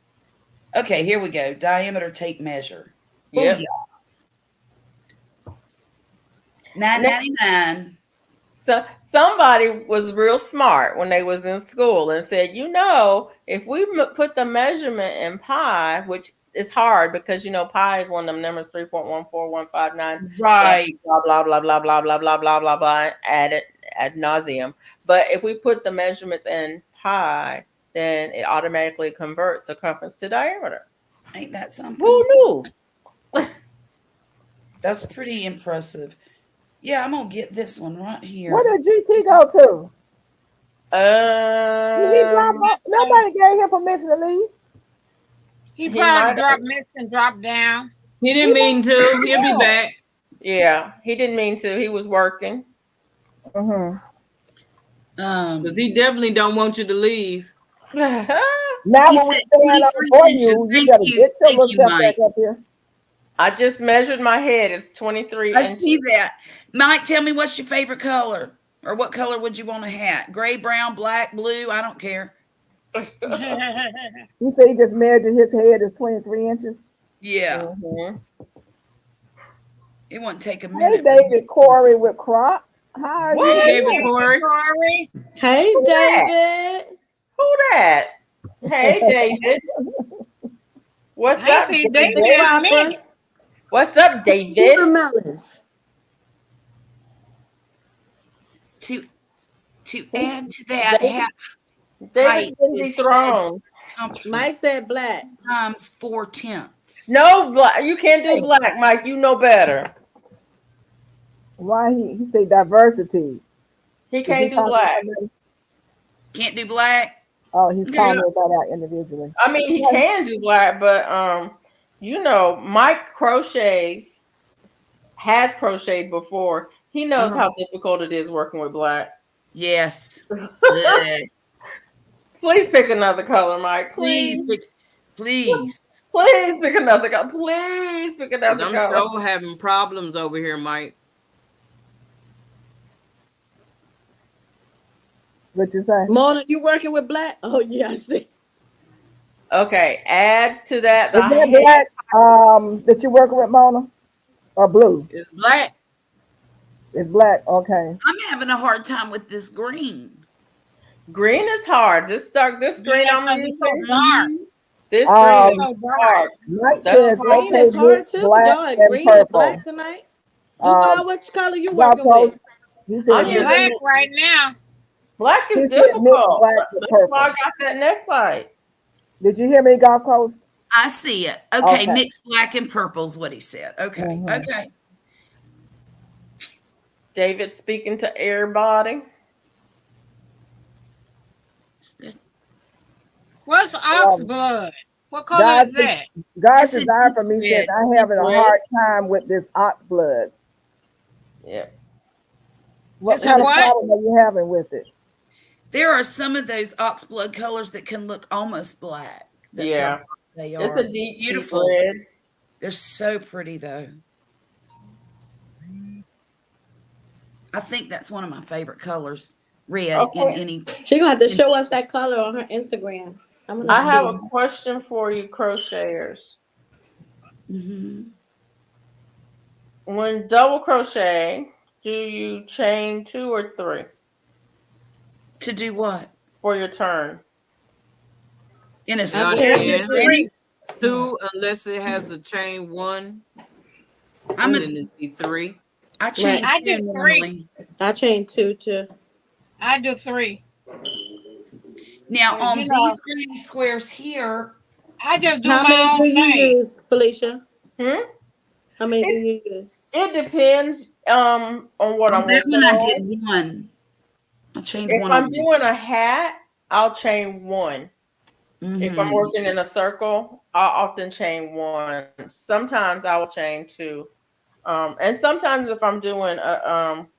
Okay, here we go. Diameter tape measure. Yep. Booyah. 9.99. So somebody was real smart when they was in school and said, if we put the measurement in pi, which is hard because pi is one of them numbers 3.14159 Right. blah blah blah blah blah blah blah blah blah blah added ad nauseum. But if we put the measurements in pi, then it automatically converts circumference to diameter. Ain't that something? Who knew? That's pretty impressive. Yeah, I'm gonna get this one right here. Where did GT go to? Did he drop Um, off? Nobody gave him permission to leave. He he probably might have. dropped missed and dropped down. He He didn't might mean to. He'll be have. back. Yeah, he didn't mean to. He was working. Mm-hmm. Because he definitely don't want you to leave. Now He when we said stand up 23 before inches. you, you Thank better you. get your Thank little you, self Mike. back up here. I just measured my head. It's 23 I inches. see that. Mike, tell me what's your favorite color? Or what color would you want a hat? Gray, brown, black, blue? I don't care. He said he just measured his head is 23 inches. Yeah. Mhm. It wouldn't take a Hey, minute. David Corey with Crop. How are Hey, What? David you? Corey. Sorry. Hey, Who that? David. Who that? Hey, David. What's I ain't up, seen It's David the David? in a cropper. minute. What's up, David? Watermelons. To add to that hat David, height David's been is dethroned. Mike said black. Times 4/10. No, black. You can't do black, Mike. You know better. Why he say diversity? He Is he can't do talking to black. somebody? Can't do black. Oh, he's Okay. calling everybody out individually. I mean, he can do black, but you know, Mike crochets, has crocheted before. He knows how difficult it is working with black. Yes. Please pick another color, Mike. Please, Please. please. Please pick another color. Please pick another I'm color. so having problems over here, Mike. What you say? Mona, you working with black? Oh yeah, I see. Okay, add to that the Is that head. black that you're working with, Mona? Or blue? It's black. It's black. Okay. I'm having a hard time with this green. Green is hard. This green Yeah, I'm 'cause it's so using. dark. This Um, green is hard. Mike That's says fine. Green is okay hard with too. black Y'all and agree with purple. black tonight? Um, Duval, which color you Golf working course. with? He I'm said using Black right now. black he is said mix difficult. black with That's why I purple. got that neck light. Did you hear me, Golf Coast? I see it. Okay, Okay. mixed black and purple's what he said. Okay, Mhm. okay. David speaking to everybody. What's ox Um, blood? What color God's is that? God's That's a desire for me deep says red. I'm having a Red. hard time with this ox blood. Yeah. What It's a kind of what? problem are you having with it? There are some of those ox blood colors that can look almost black. That's how Yeah. dark they It's are. a deep Beautiful. red. They're so pretty though. I think that's one of my favorite colors. Red in Okay. any. She gonna have to show us that color on her Instagram. I'm gonna I have see. a question for you, crocheters. Mm-hmm. When double crochet, do you chain 2 or 3 To do what? for your turn? In a I've Not square? changed in. three. Two, unless it has a chain 1, I'm and a. then it'd be 3. I chain I two do 3. normally. I chained 2 too. I do 3. Now But, on you know, these granny squares here, I just do How many my do own you thing. use, Felicia? Hmm? How many do It, you use? it depends on what on I'm that working one I on. did one. I chained If one I'm on it. doing a hat, I'll chain 1. If I'm Mm-hmm. working in a circle, I'll often chain 1. Sometimes I will chain 2. And sometimes if I'm doing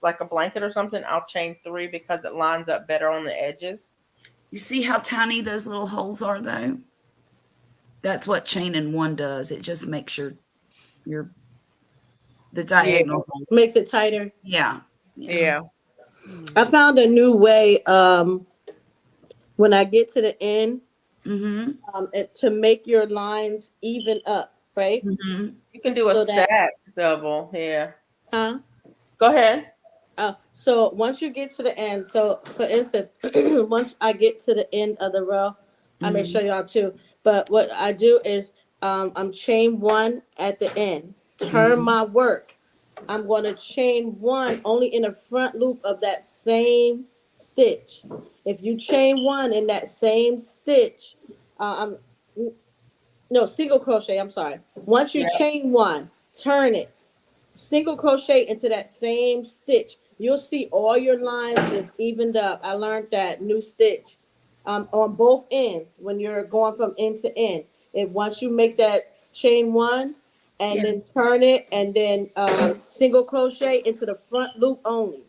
like a blanket or something, I'll chain 3 because it lines up better on the edges. You see how tiny those little holes are though? That's what chaining one does. It just makes your the diagonal holes. Makes it tighter. Yeah. Yeah. I found a new way. When I get to the end, Mm-hmm. to make your lines even up, right? Mm-hmm. You can do a So that, stack double. Yeah. huh? Go ahead. So once you get to the end, so for instance, once I get to the end of the row, I may show y'all too. But what I do is I'm chain 1 at the end, turn my work. I'm going to chain 1 only in the front loop of that same stitch. If you chain 1 in that same stitch, I'm no single crochet. I'm sorry. Once you Yeah. chain 1, turn it, single crochet into that same stitch. You'll see all your lines is evened up. I learned that new stitch on both ends when you're going from end to end. If once you make that chain 1 and Yeah. then turn it and then single crochet into the front loop only.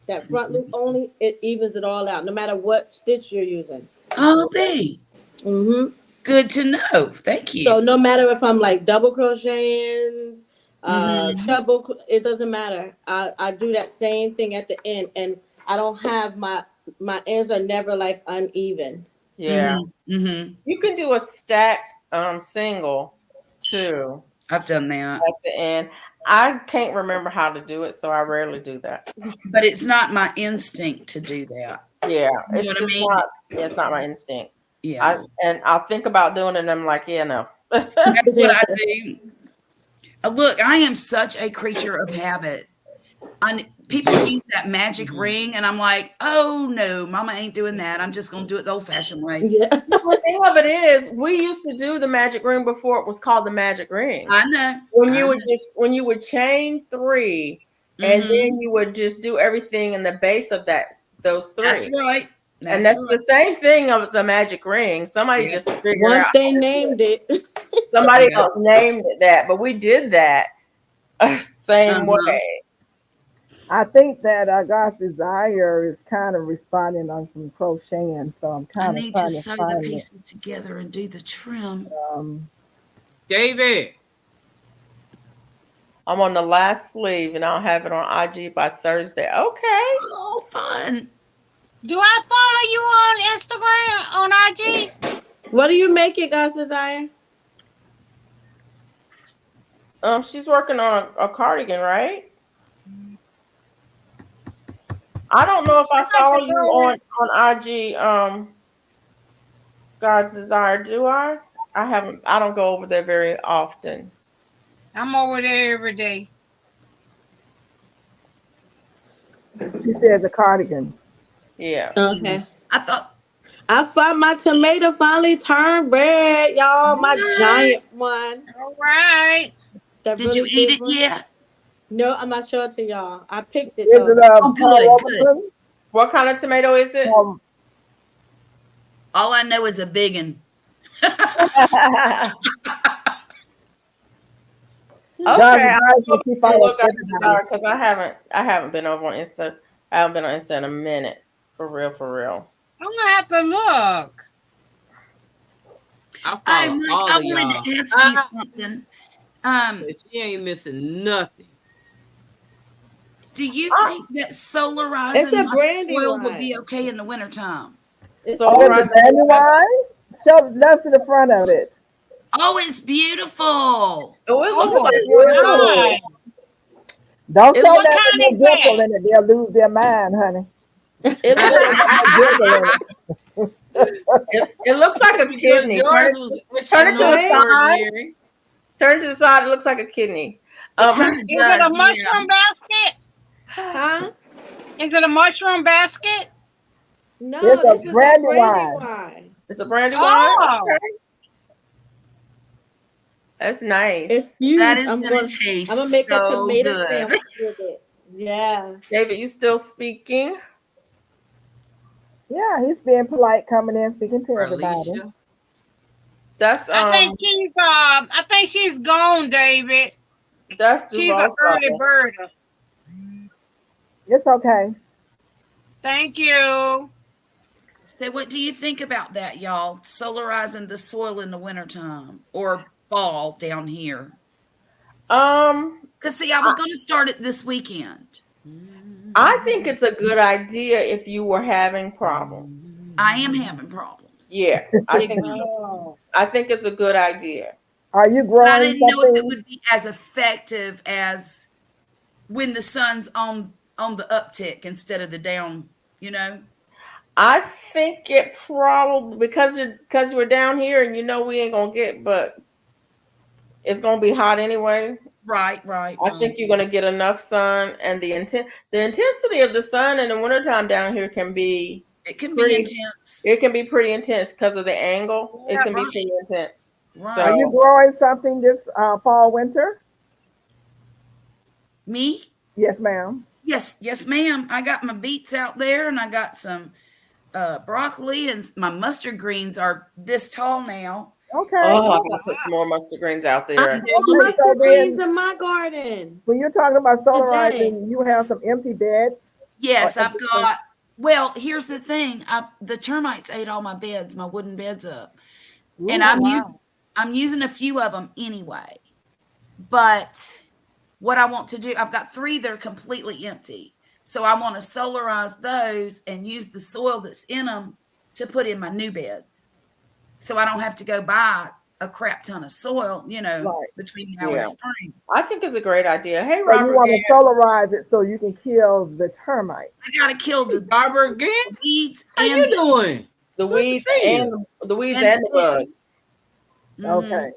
That front loop only, it evens it all out, no matter what stitch you're using. Oh, be Mm-hmm. good to know. Thank So you. no matter if I'm like double crocheting, Mm-hmm. treble, it doesn't matter. I do that same thing at the end, and I don't have my ends are never like uneven. Yeah. Mm-hmm. You can do a stacked single too I've done that, at the end. I can't remember how to do it, so I rarely do that. but it's not my instinct to do that. Yeah. You know It's what I just mean? not it's not my instinct. Yeah, I'll think about doing it and I'm like, yeah, no. that's what I do. Look, I am such a creature of habit. people use that magic ring, and I'm like, oh no, Mama ain't doing that. I'm just gonna do it the old-fashioned way. Yeah. The thing of it is, we used to do the magic ring before it was called the magic ring. I know. When you would chain 3, and then you would just do everything in the base of those 3. That's right. And that's the same thing as a magic ring. Somebody just figured Once out. they named it. Somebody else named it that, but we did that same way. I think that God's desire is kind of responding on some crocheting, so I'm I kind of need to trying to sew the find it. pieces together and do the trim. David. I'm on the last sleeve, and I'll have it on IG by Thursday. Okay. Oh, fun. Do I follow you on Instagram, on IG? What do you make it, God's Desire? She's working on a cardigan, right? I don't know if I follow you on IG, God's Desire. Do I? I haven't. I don't go over there very often. I'm over there every day. She says a cardigan. Yeah. Okay. I found my tomato finally turned red, y'all. My giant one. All right. That Did you eat it yet? No, I'm not sure to y'all. I picked it. Is it good. What kind of tomato is it? All I know is a big one. Okay, because I haven't been over on Insta. I haven't been on Insta in a minute. For real. I'm gonna have to look. I wanted to ask you something. She ain't missing nothing. Do you think that solarizing It's a my brandy soil wine. would be okay in the wintertime? Solarizing brandy wine? Show us to the front of it. Oh, it's beautiful. Oh, it looks like beautiful. Don't show that with no dimple in it. They'll lose their mind, honey. It looks like a kidney. Turn it to the side. Turn to the side. It looks like a kidney. Is it a mushroom basket? Huh? Is it a mushroom basket? No, it's a brandy wine. It's a brandy wine. Okay. That's nice. It's huge. That is gonna taste I'm gonna make a so tomato good. sandwich with it. Yeah. David, you still speaking? Yeah, he's being polite, coming in, speaking to everybody. That's I think she's gone, David. She's an early bird. It's okay. Thank you. So what do you think about that, y'all? Solarizing the soil in the wintertime or fall down here? Because see, I was going to start it this weekend. I think it's a good idea if you were having problems. I am having problems. Yeah, I think it's a good idea. Are you growing? I didn't know if it would be as effective as when the sun's on the uptick instead of the down. You know. I think it probably because we're down here and we ain't gonna get, but it's gonna be hot anyway. Right. I think you're gonna get enough sun, and the intensity of the sun in the wintertime down here can be. It can be intense. It can be pretty intense because of the angle. Yeah, it can be pretty intense. Right. So, are you growing something this fall, winter? Me? Yes, ma'am. Yes, ma'am. I got my beets out there, and I got some broccoli, and my mustard greens are this tall now. Okay. Oh, I'm gonna put some more mustard greens out there. Mustard greens in my garden. When you're talking about solarizing, you have some empty beds. Yes, I've got. Well, here's the thing. The termites ate all my beds, my wooden beds up. Ooh, and I'm using a few of them anyway. But what I want to do, I've got 3 that are completely empty. So I want to solarize those and use the soil that's in them to put in my new beds. So I don't have to go buy a crap ton of soil, between now and spring. I think it's a great idea. Hey, so Robert, you want to solarize it so you can kill the termites. I gotta kill the Robert again. Weeds. How you doing? The weeds and the bugs. Okay,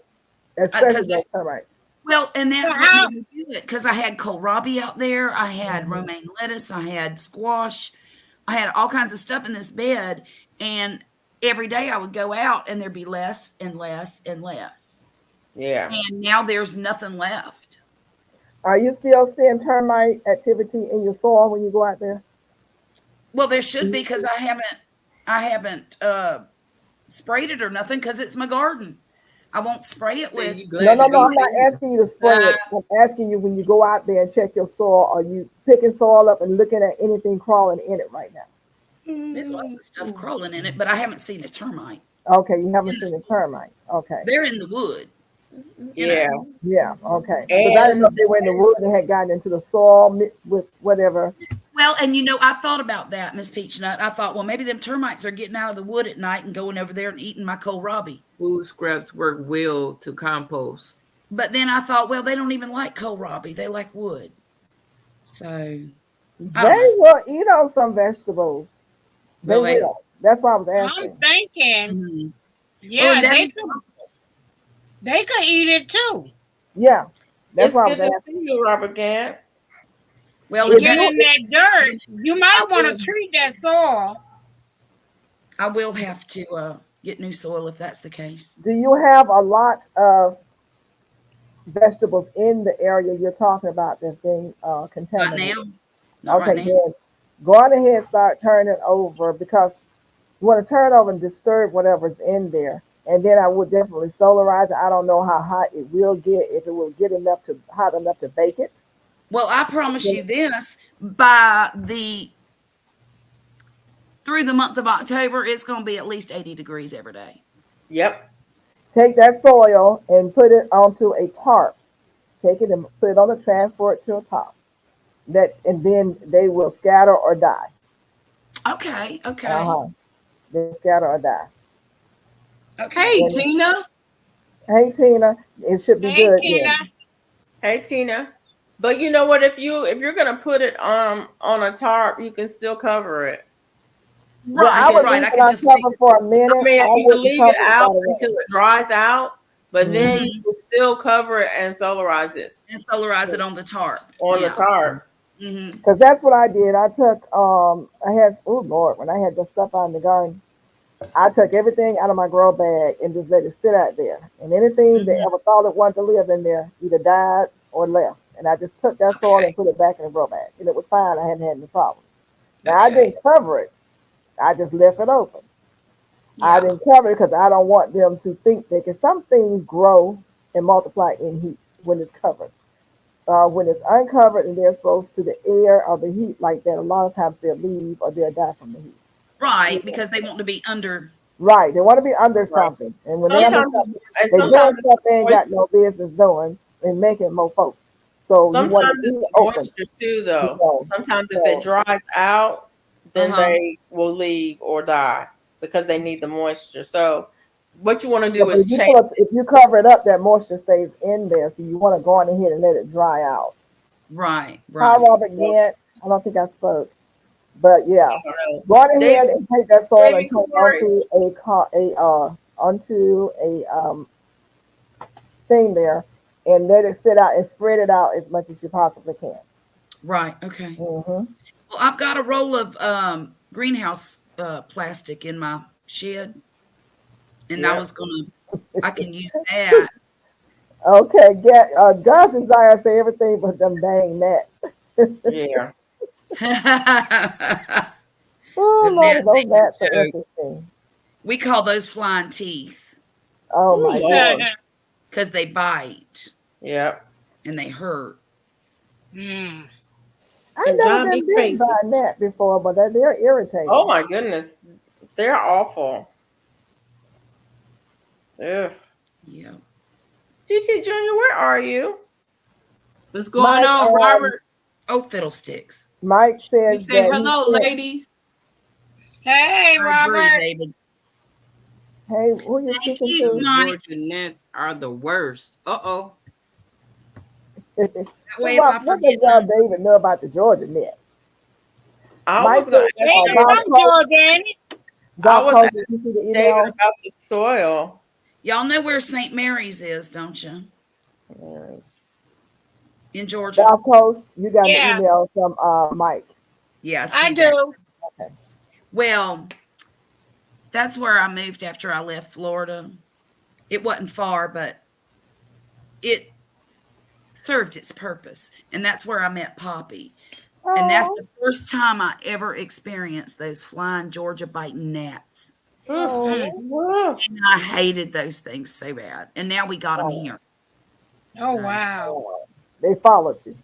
especially those termites. Well, and So that's what how? made me do it because I had kohlrabi out there. I had romaine lettuce. I had squash. I had all kinds of stuff in this bed. And every day I would go out and there'd be less and less and less. Yeah. And now there's nothing left. Are you still seeing termite activity in your soil when you go out there? Well, there should be because I haven't sprayed it or nothing because it's my garden. I won't spray it So with. you No, glad no, to no. be I'm not seeing. asking you to spray it. I'm asking you when you go out there and check your soil. Are you picking soil up and looking at anything crawling in it right now? There's lots of stuff crawling in it, but I haven't seen a termite. Okay, you haven't seen a termite. Okay. They're in the wood. Yeah. Yeah, okay. Because I didn't know And if they were in the wood and had gotten into the soil mixed with whatever. Well, and I thought about that, Miss Peachnut. I thought, well, maybe them termites are getting out of the wood at night and going over there and eating my kohlrabi. Food scraps work well to compost. But then I thought, well, they don't even like kohlrabi; they like wood. So I don't They know. will eat on some vegetables. They Will they? will. That's why I was I'm asking. thinking, Mhm. yeah, Well, and that they is could. They could eat it too. Yeah, that's it's why I good was to asking. see you, Robert Gant. well, If and Get that you, in that dirt. You might I want will. to treat that soil. I will have to get new soil if that's the case. do you have a lot of vegetables in the area you're talking about that's being Not contaminated? now. Not right Okay, now. then go on ahead and start turning over because you want to turn over and disturb whatever's in there. And then I would definitely solarize it. I don't know how hot it will get, if it will get enough to hot enough to bake it. Well, I promise you this: by the through the month of October, it's going to be at least 80 degrees every day. Yep. Take that soil and put it onto a tarp. Take it and put it on the transport to a top. That and then they will scatter or die. Okay. Okay. Uh-huh. They scatter or die. Okay. Hey, And Tina. hey Tina, it should be Hey, good Tina. then. Hey, Tina. But you know what? If you're gonna put it on a tarp, you can still cover it. Well, You I Right. can. would Right. leave I it could on just leave cover it. for a I minute. mean, I you can wouldn't leave it cover it out right away. until it dries out, but then Mhm. you Mhm. can still cover it and solarize it And solarize it on the tarp. on the Yeah. tarp. Hmm. Because that's what I did. I took I had oh Lord, when I had the stuff out in the garden, I took everything out of my grow bag and just let it sit out there. And anything that Hmm. ever thought it wanted to live in there either died or left. And I just took that soil Okay. and put it back in the grow bag. And it was fine. I hadn't had any problems. Now I Okay. didn't cover it. I just left it open. I Yeah. didn't cover it because I don't want them to think that because some things grow and multiply in heat when it's covered. When it's uncovered and they're exposed to the air or the heat like that, a lot of times they'll leave or they'll die from the heat. Right. Yeah. Because they want to be under. Right. They want to be under Right. something. And when they're under Sometimes, something, and they doing sometimes it's stuff the they ain't got moisture. no business doing and making more folks. So you want Sometimes to it's leave it the open, moisture too, you though. know. Sometimes if it So dries out, Uh then huh. they will leave or die because they need the moisture. So what you want to yeah, do but is change. if you cover it up, that moisture stays in there. So you want to go on ahead and let it dry out. Right. Hi, Right. Robert Gant. I don't think I spoke. But yeah, I don't know. go on ahead David, and take that soil and David turn it Corey. onto a thing there, and let it sit out and spread it out as much as you possibly can. Right. Okay. Hmm. Well, I've got a roll of greenhouse plastic in my shed, and I Yep. was gonna. I can use that. Okay, get God's desire say everything but them dang gnats. Yeah. Oh Them Lord, gnats those ain't no gnats are joke. interesting. We call those flying teeth Oh Oh my God. Lord. because they bite Yep. and they hurt. Mm. I've And never John be been bitten by crazy. a gnat before, but they're Oh irritating. my goodness. They're awful. Ugh. Yeah. GT Junior, where are you? What's going Mike on, Robert? Oh, fiddlesticks. Mike We says say that he hello, sent. ladies. Hey, I agree, Robert. David. Hey, who you Thank speaking you, to? The Mike. Georgia Nets are the worst. Uh-oh. That way, if I What forget does them, David know about the Georgia Nets? I Mike was gonna says, ask David David. Doc from Coach, Georgia, ain't he? I Doc was Coach, asking did you see the David email? about the soil. y'all know where St. Mary's is, don't you? Yes. in Georgia. South Coast, you got an Yeah, email from Mike. Yeah, I I see that. do. Okay. Well, that's where I moved after I left Florida. It wasn't far, but it served its purpose. And that's where I met Poppy. And that's Oh, the first time I ever experienced those flying Georgia biting gnats. Oof. Mm. And Woo. I hated those things so bad. And now we got them oh, here. Oh, So, wow. oh. They followed you.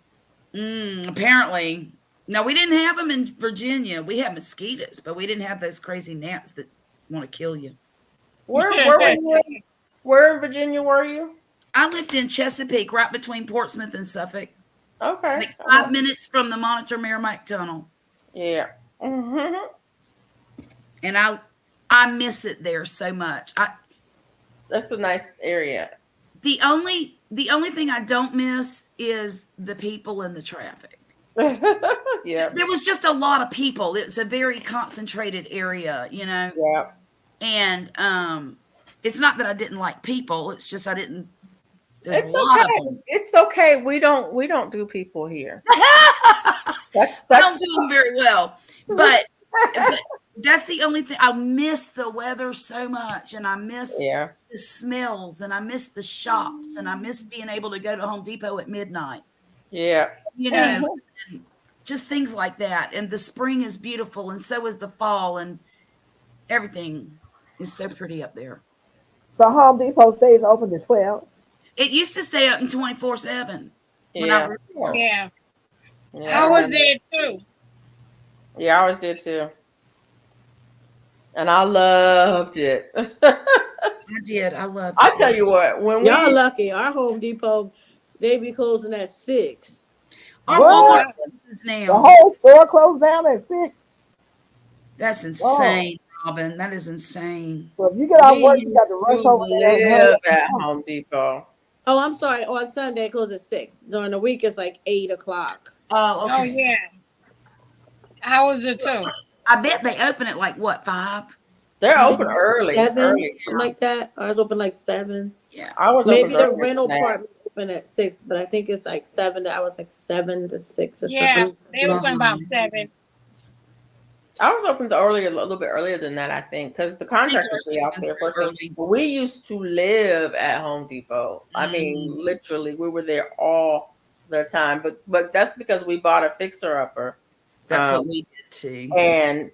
apparently, no, we didn't have them in Virginia. We had mosquitoes, but we didn't have those crazy gnats that want to kill you. Where were you in? Where in Virginia were you? I lived in Chesapeake, right between Portsmouth and Suffolk, Okay. like 5 minutes from the Monitor Merrimack Tunnel. Yeah. Hmm. And I miss it there so much. That's a nice area. The only thing I don't miss is the people and the traffic. Yeah. There was just a lot of people. It's a very concentrated area, Yeah. and it's not that I didn't like people. It's just I didn't. There's a It's lot of okay. them. It's okay. We don't do people here. I don't That's do them very well, but that's the only thing. I miss the weather so much, and I miss yeah. the smells, and I miss the shops, and I miss being able to go to Home Depot at midnight. Yeah. You know, and just things like that. And the spring is beautiful, and so is the fall, and everything is so pretty up there. So Home Depot stays open to 12. It used to stay open 24/7 when I Yeah. lived there. Yeah, Yeah. I I was remember. there too. Yeah, I always did too. And I loved it. I did. I loved I'll it. tell you what, when Y'all we lucky. Our Home Depot, they be closing at 6. Our Oh, Walmart What? wow. closes The now. whole store closed down at 6. That's Wow. insane, Robin. That is insane. So if you get we off work, you used got to rush to over there and hurry live up and at come. Home Depot. Oh, I'm sorry. On Sunday, it closes at 6. During the week, it's like 8 o'clock. Oh, Oh, okay. yeah. I was there too. I bet they open at like what, 5? They're open Maybe early, 7, early. something like that. Ours open like 7. Yeah. Ours opens Maybe the earlier rental than that. part open at 6, but I think it's like 7. I was like 7 to 6 or Yeah, something. they open about 7. Ours opens earlier, a little bit earlier than that, I think, because the I think contractors ours be out opens there real first thing. early. We used to live at Home Depot. I mean, Mhm. literally, we were there all the time. But that's because we bought a fixer upper, That's what we did too. and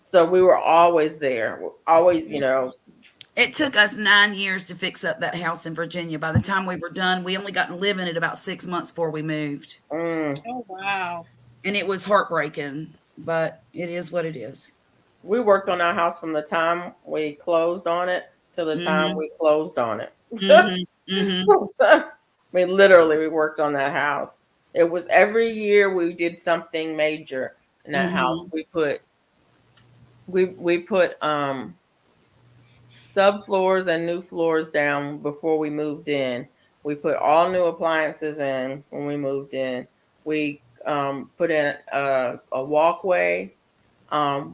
so we were always there. Always, It took us 9 years to fix up that house in Virginia. By the time we were done, we only got to live in it about 6 months before we moved. Oh, wow. And it was heartbreaking, but it is what it is. we worked on our house from the time we closed on it to the time Mhm. we closed on it. Mhm. Mhm. I mean, literally, we worked on that house. It was every year we did something major in that house. Mhm. We put subfloors and new floors down before we moved in. We put all new appliances in when we moved in. We put in a walkway.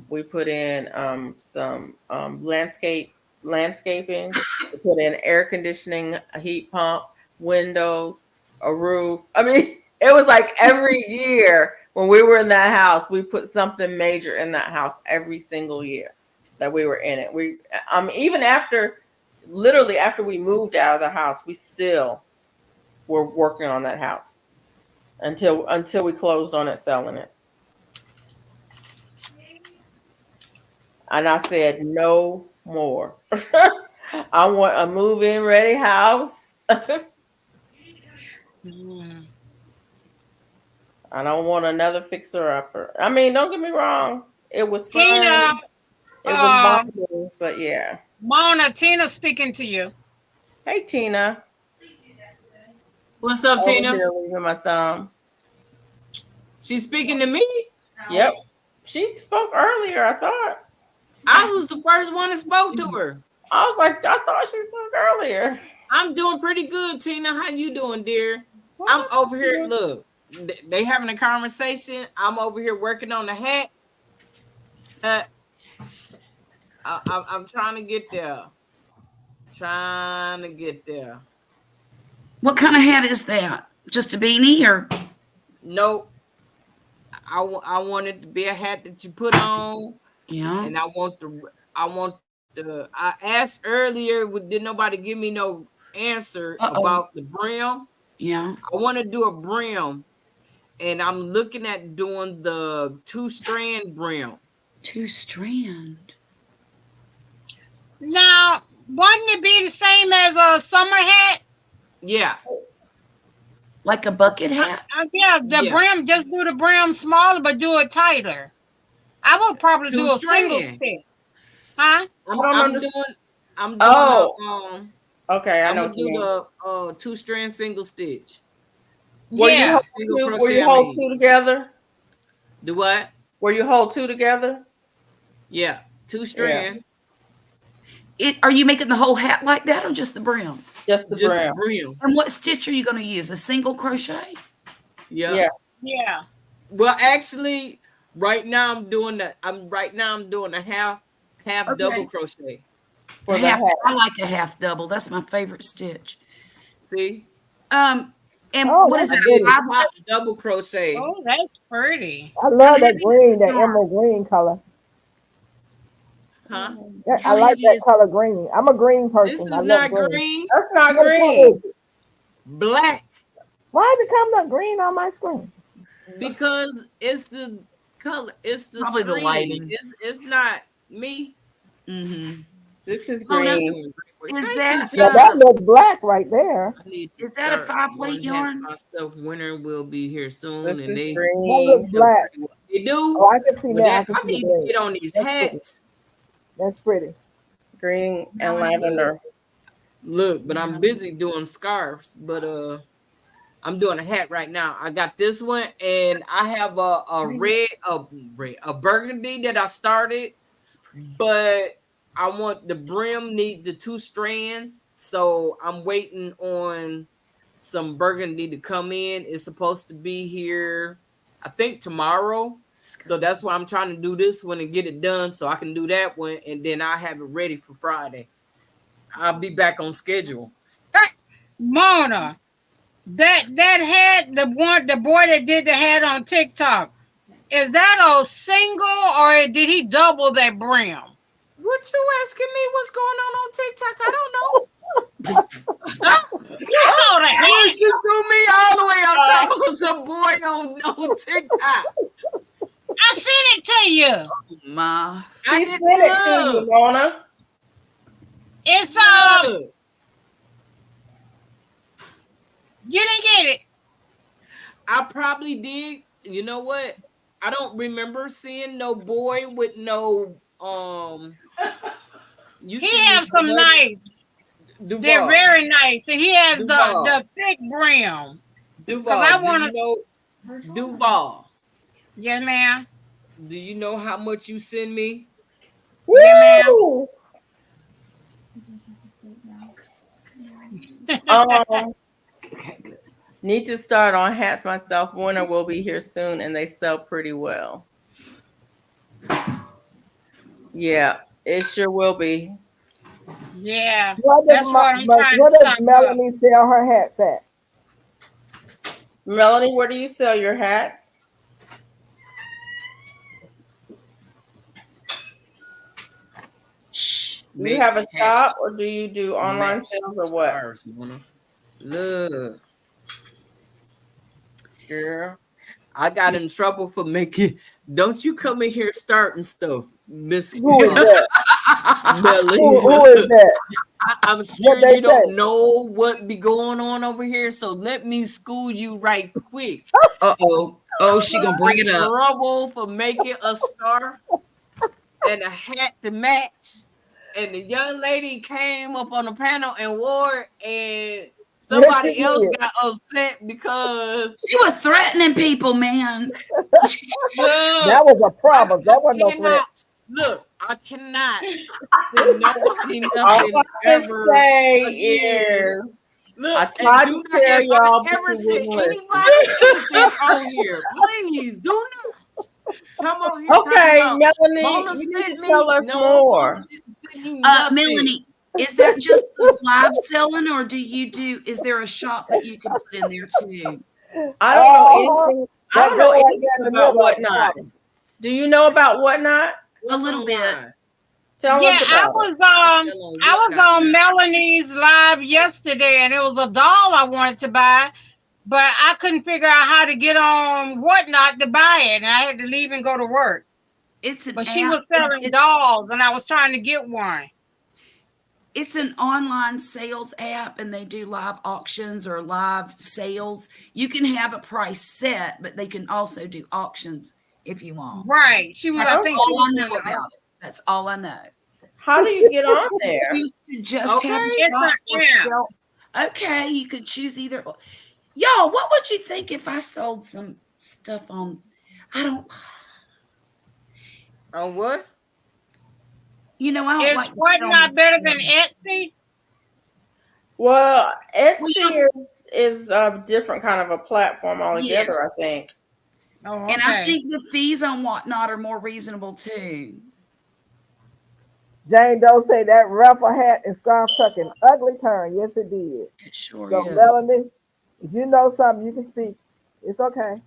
We put in some landscaping. We put in air conditioning, a heat pump, windows, a roof. I mean, it was like every year when we were in that house, we put something major in that house every single year that we were in it. We even literally after we moved out of the house, we still were working on that house until we closed on it, selling it. And I said, no more. I want a move-in ready house. Mm. I don't want another fixer-upper. I mean, don't get me wrong. It was Tina, fun. It was bonding, but yeah. Mona, Tina speaking to you. Hey, Tina. What's up, Over Tina? here leaving my thumb. She's speaking to me. Yep. She spoke earlier, I thought. I was the first one that spoke to her. I was like, I thought she spoke earlier. I'm doing pretty good, Tina. How you doing, dear? I'm over here. Look, they having a conversation. I'm over here working on the hat. I'm trying to get there. Trying to get there. What kind of hat is that? Just a beanie or? Nope. I want it to be a hat that you put on. Yeah. And I want the. I asked earlier, did nobody give me no answer about the brim? Yeah. I want to do a brim, and I'm looking at doing the 2-strand brim. 2-strand. Now, wouldn't it be the same as a summer hat? Yeah. Like a bucket hat? Yeah, the brim, just do the brim smaller, but do it tighter. I would probably do a single stitch. Huh? I'm doing okay, I I'm know gonna do the 2-strand single stitch. Where you hold two together? Do what? Where you hold two together? Yeah, 2 strands. Are you making the whole hat like that or just the brim? Just the brim. And what stitch are you going to use? A single crochet? Yeah. Yeah. Well, actually, right now I'm doing a half double crochet. For the hat. I like a half double. That's my favorite stitch. See? And what is that? Half double crochet. Oh, that's pretty. I love that green, that emerald green color. Huh? I like that color green. I'm a green person. This is I love not green. That's not green. Black. Why is it coming up green on my screen? Because it's the color. It's the probably screen. The lighting. It's not me. Mm-hmm. This is green. Is that? Yeah, that looks black right there. Is that a 5-weight yarn? Myself, winter will be here soon, this and is they green. That looks black. They do. Oh, I can see that. I need to get on these hats. That's pretty. Green and lavender. Look, but I'm busy doing scarves. But I'm doing a hat right now. I got this one, and I have a burgundy that I started, but I want the brim need the 2 strands, so I'm waiting on some burgundy to come in. It's supposed to be here, I think tomorrow. So that's why I'm trying to do this one and get it done so I can do that one, and then I'll have it ready for Friday. I'll be back on schedule. Mona, that hat, the boy that did the hat on TikTok, is that a single or did he double that brim? What you asking me? What's going on TikTok? I don't know. She threw me all the way on top of some boy on TikTok. I sent it to you. She sent it to you, Mona. It's you didn't get it. I probably did. You know what? I don't remember seeing no boy with no He has some nice. Duval. They're very nice, and he has the thick brim. Duval, I want to know Duval. Yes, ma'am. Do you know how much you send me? Yeah, ma'am. Need to start on hats myself. Winter will be here soon, and they sell pretty well. Yeah, it sure will be. Yeah. What does Melanie sell her hats at? Melanie, where do you sell your hats? Do you have a shop, or do you do online sales, or what? Look, girl, I got in trouble for making. Don't you come in here starting stuff, Miss? Who is that? Who is that? I'm sure you don't know what be going on over here, so let me school you right quick. Oh, she gonna bring it up. Trouble for making a scarf and a hat to match. And the young lady came up on the panel and wore it, and somebody else got upset because she was threatening people, man. That was a problem. That wasn't no threat. Look, I cannot nobody nothing all I can ever say is look, I tried to tell y'all ever said anybody on here. Please do not come on here. Okay, Melanie, you need to tell us more. Melanie, Is that just the live selling, or is there a shop that you can put in there too? I don't know anything. I That don't know girl right anything there in the about middle of Whatnot. Do you know about Whatnot? A little bit. Tell Yeah, us I about it. was on Melanie's live yesterday, and it was a doll I wanted to buy, but I couldn't figure out how to get on Whatnot to buy it, and I had to leave and go to work. It's an But app. she was selling dolls, and I was trying to get one. It's an online sales app, and they do live auctions or live sales. You can have a price set, but they can also do auctions if you want. Right. She was. That's I think all she I was know doing about it. That's all I know. How do you get on there? Choose to just have a It's shop an or app. sell. Okay, you could choose either. Y'all, what would you think if I sold some stuff on? I don't. On what? You know, I don't Is like to sell Whatnot better than myself. Etsy? Well, Etsy is a different kind of a platform altogether, Yeah. I think. Oh, And I okay. think the fees on Whatnot are more reasonable too. Jane Doe say that ruffle hat and scarf took an ugly turn. Yes, it did. It sure So, is. Melanie, if you know something, you can speak. It's okay.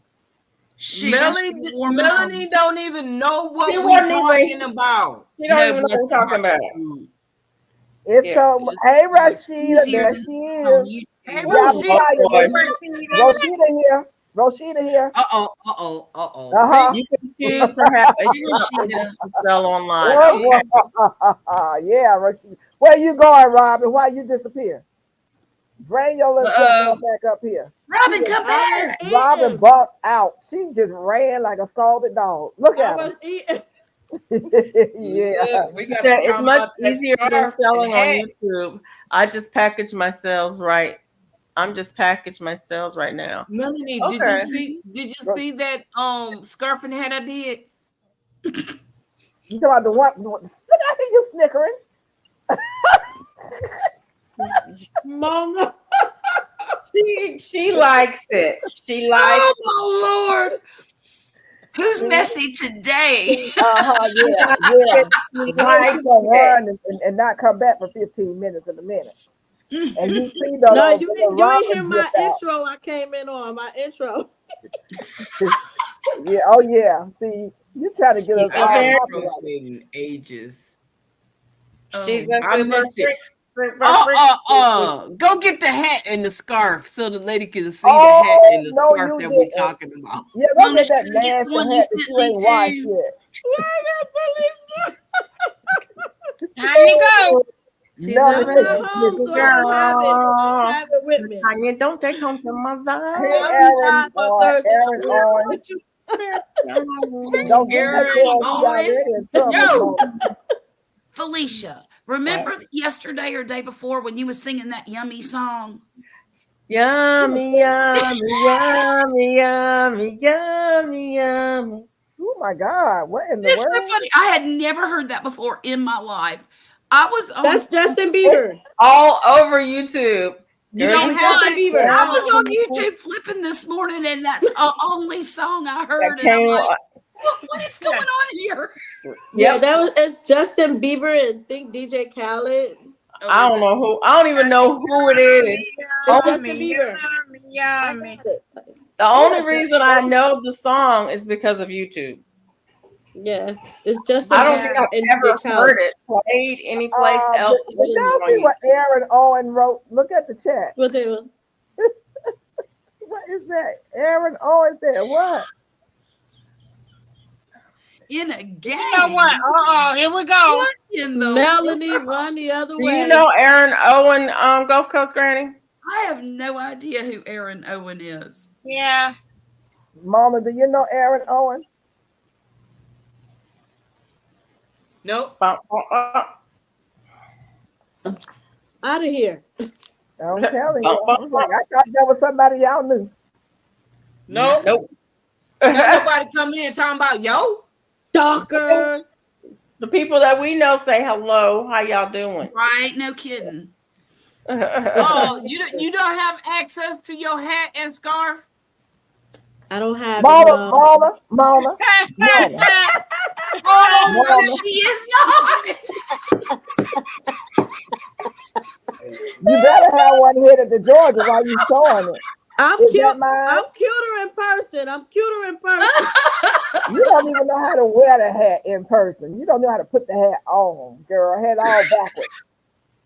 Shoot, I should Melanie, have worn Melanie don't even know what She we wasn't talking even- about. You don't even know what we're talking about. It's Yeah. so. Hey, Rashida, easier there to she on is. YouTube. Hey, Ooh, Y'all be Rashida. quiet. Lord. Rashida here. Rashida here. Uh-oh. Uh-huh. You can choose to have a Rashida. sell online. Oh, Okay. boy. Yeah, Rashida. Where you going, Robin? Why you disappear? Bring your little self back up here. Robin, come back. Robin bucked out. She just ran like a scalded dog. Look I at her. was eating. Yeah. We got Yeah, to it's talk much about that easier than scarf selling and on hat. YouTube. I just package my sales right. I'm just packaging my sales right now. Melanie, Okay. did you see that scarf and hat I did? You talking about the one? Look, I hear you snickering. Mama. She likes it. She likes it. Oh, my Lord. Who's messy today? Yeah. She Then likes she gonna it. run and not come back for 15 minutes in a minute. And you see No, those you little didn't hear Robin my dip out. intro. I came in on my intro. Yeah, oh yeah. See, you trying to get us She's a all very copyrighted. In ages. She's Oh, a I super missed it. freak. Go get the hat and the scarf so the lady can see Oh, the hat and the no, scarf you that we didn't. talking about. Yeah, go Mona, get that should I get the one nasty you hat that sent you me ain't washed to? yet. Time to go. She's No, a I'm very not home, good so I don't have it. girl. Have it with me. Tanya, don't take home to mother. Hey, I'll be Aaron, live on Thursday. Aaron Owen. Don't get that Aaron girl. She Owen. already in trouble. Yo, Felicia, remember yesterday or day before when you was singing that yummy song? Yummy, yummy, yummy, yummy, yummy, yummy. Oh my God! What in the It's so world? funny. I had never heard that before in my life. I was on. That's Justin Bieber. All over YouTube. you Girl, don't you have Justin it. Bieber. I was on YouTube flipping this morning, and that's the only song I heard. And I'm like, what is going on here? Yeah, it's Justin Bieber and think DJ Khaled. I don't know who. I don't even know who it is. It's Justin Bieber. Yummy. The only reason I know the song is because of YouTube. Yeah, it's Justin I don't Bieber think I've and ever DJ Khaled. heard it played anyplace else. Did y'all see what Aaron Owen wrote? Look at the chat. What they was? What is that? Aaron Owen said what? In a game. You know what? Here we go. What in the Melanie run the other Do way. you know Aaron Owen, Gulf Coast Granny? I have no idea who Aaron Owen is. Yeah. Mama, do you know Aaron Owen? Nope. Out of here. I'm telling you. I was like, I thought that was somebody y'all knew. Nope. Nope. Nobody come in talking about yo. Stalker. The people that we know say hello. How y'all doing? Right? No kidding. Oh, you don't have access to your hat and scarf? I don't have Mama. Oh, she is not. You better have one headed to Georgia while you showing it. I'm Is cute. that mine? I'm cuter in person. I'm cuter in person. You don't even know how to wear the hat in person. You don't know how to put the hat on, girl. Head all backwards.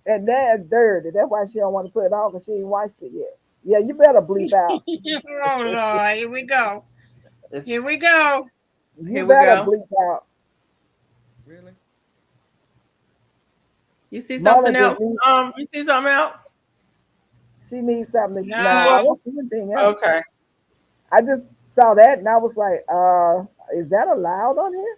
And that's dirty. That's why she don't want to put it on because she ain't washed it yet. Yeah, you better bleep out. Oh Lord, here we go. Here we It's, go. You here we better go. bleep out. Really? You see Mama something just else? needs, You see something else? she needs something. To, no, I No. don't see anything else. Okay. I just saw that and I was like, is that allowed on here?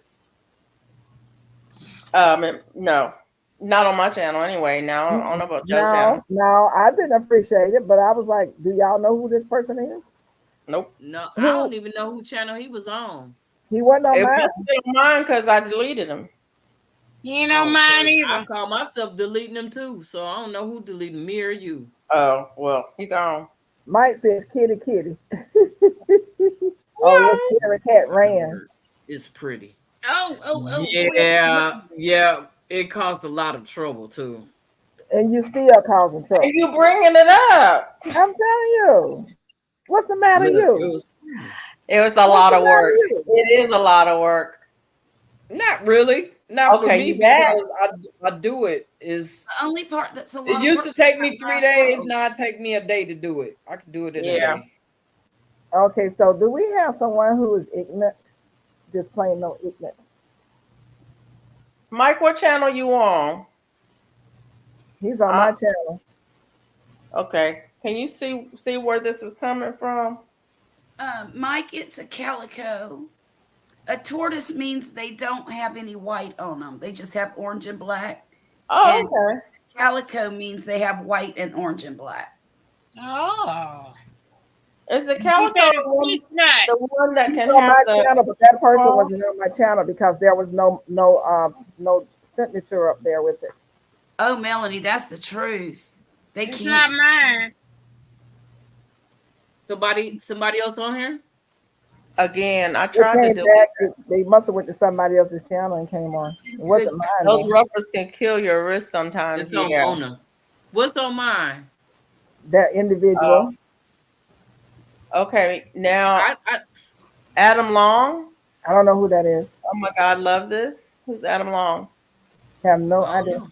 No, not on my channel anyway. Now I don't know about your channel. No, I didn't appreciate it, but I was like, do y'all know who this person is? Nope. No, I Who? don't even know who channel he was on. He wasn't on It mine. must be on mine because I deleted him. He ain't on Oh, mine 'cause I either. call myself deleting them too, so I don't know who deleted me or you. Oh well, he gone. Mike says kitty kitty. Oh, your No. scary cat ran. It's pretty. Quick. Yeah. It caused a lot of trouble too. And you still causing Are trouble. you bringing it up? I'm telling you. What's the matter Look, you? It was a What's lot the of matter work. you? It is a lot of work. not really. Not for Okay, me you back? because I do it. Is The only part that's a it lot of used work to is take me that 3 last days, row. now it take me a day to do it. I can do it in a Yeah. day. Okay, so do we have someone who is ignorant? Just plain no ignorant. Mike, what channel you on? He's on my Uh, channel. okay. Can you see where this is coming from? Mike, it's a calico. A tortoise means they don't have any white on them. They just have orange and black. Oh, And okay. calico means they have white and orange and black. Oh. Is the And she calico said the a one, Peachnut. the one that He's can on have my the channel, but that person claw? wasn't on my channel because there was no signature up there with it. Oh, Melanie, that's the truth. They It's can't. not mine. Somebody else on here? Again, I It tried to came delete back. it. They must have went to somebody else's channel and came on. It wasn't mine Those though. rubbers can kill your wrist sometimes. It's on Yeah. Mona. What's on mine? That Oh, individual. okay. Now, I Adam Long. I don't know who that is. Oh my God, love this. Who's Adam Long? Have no don't idea. know.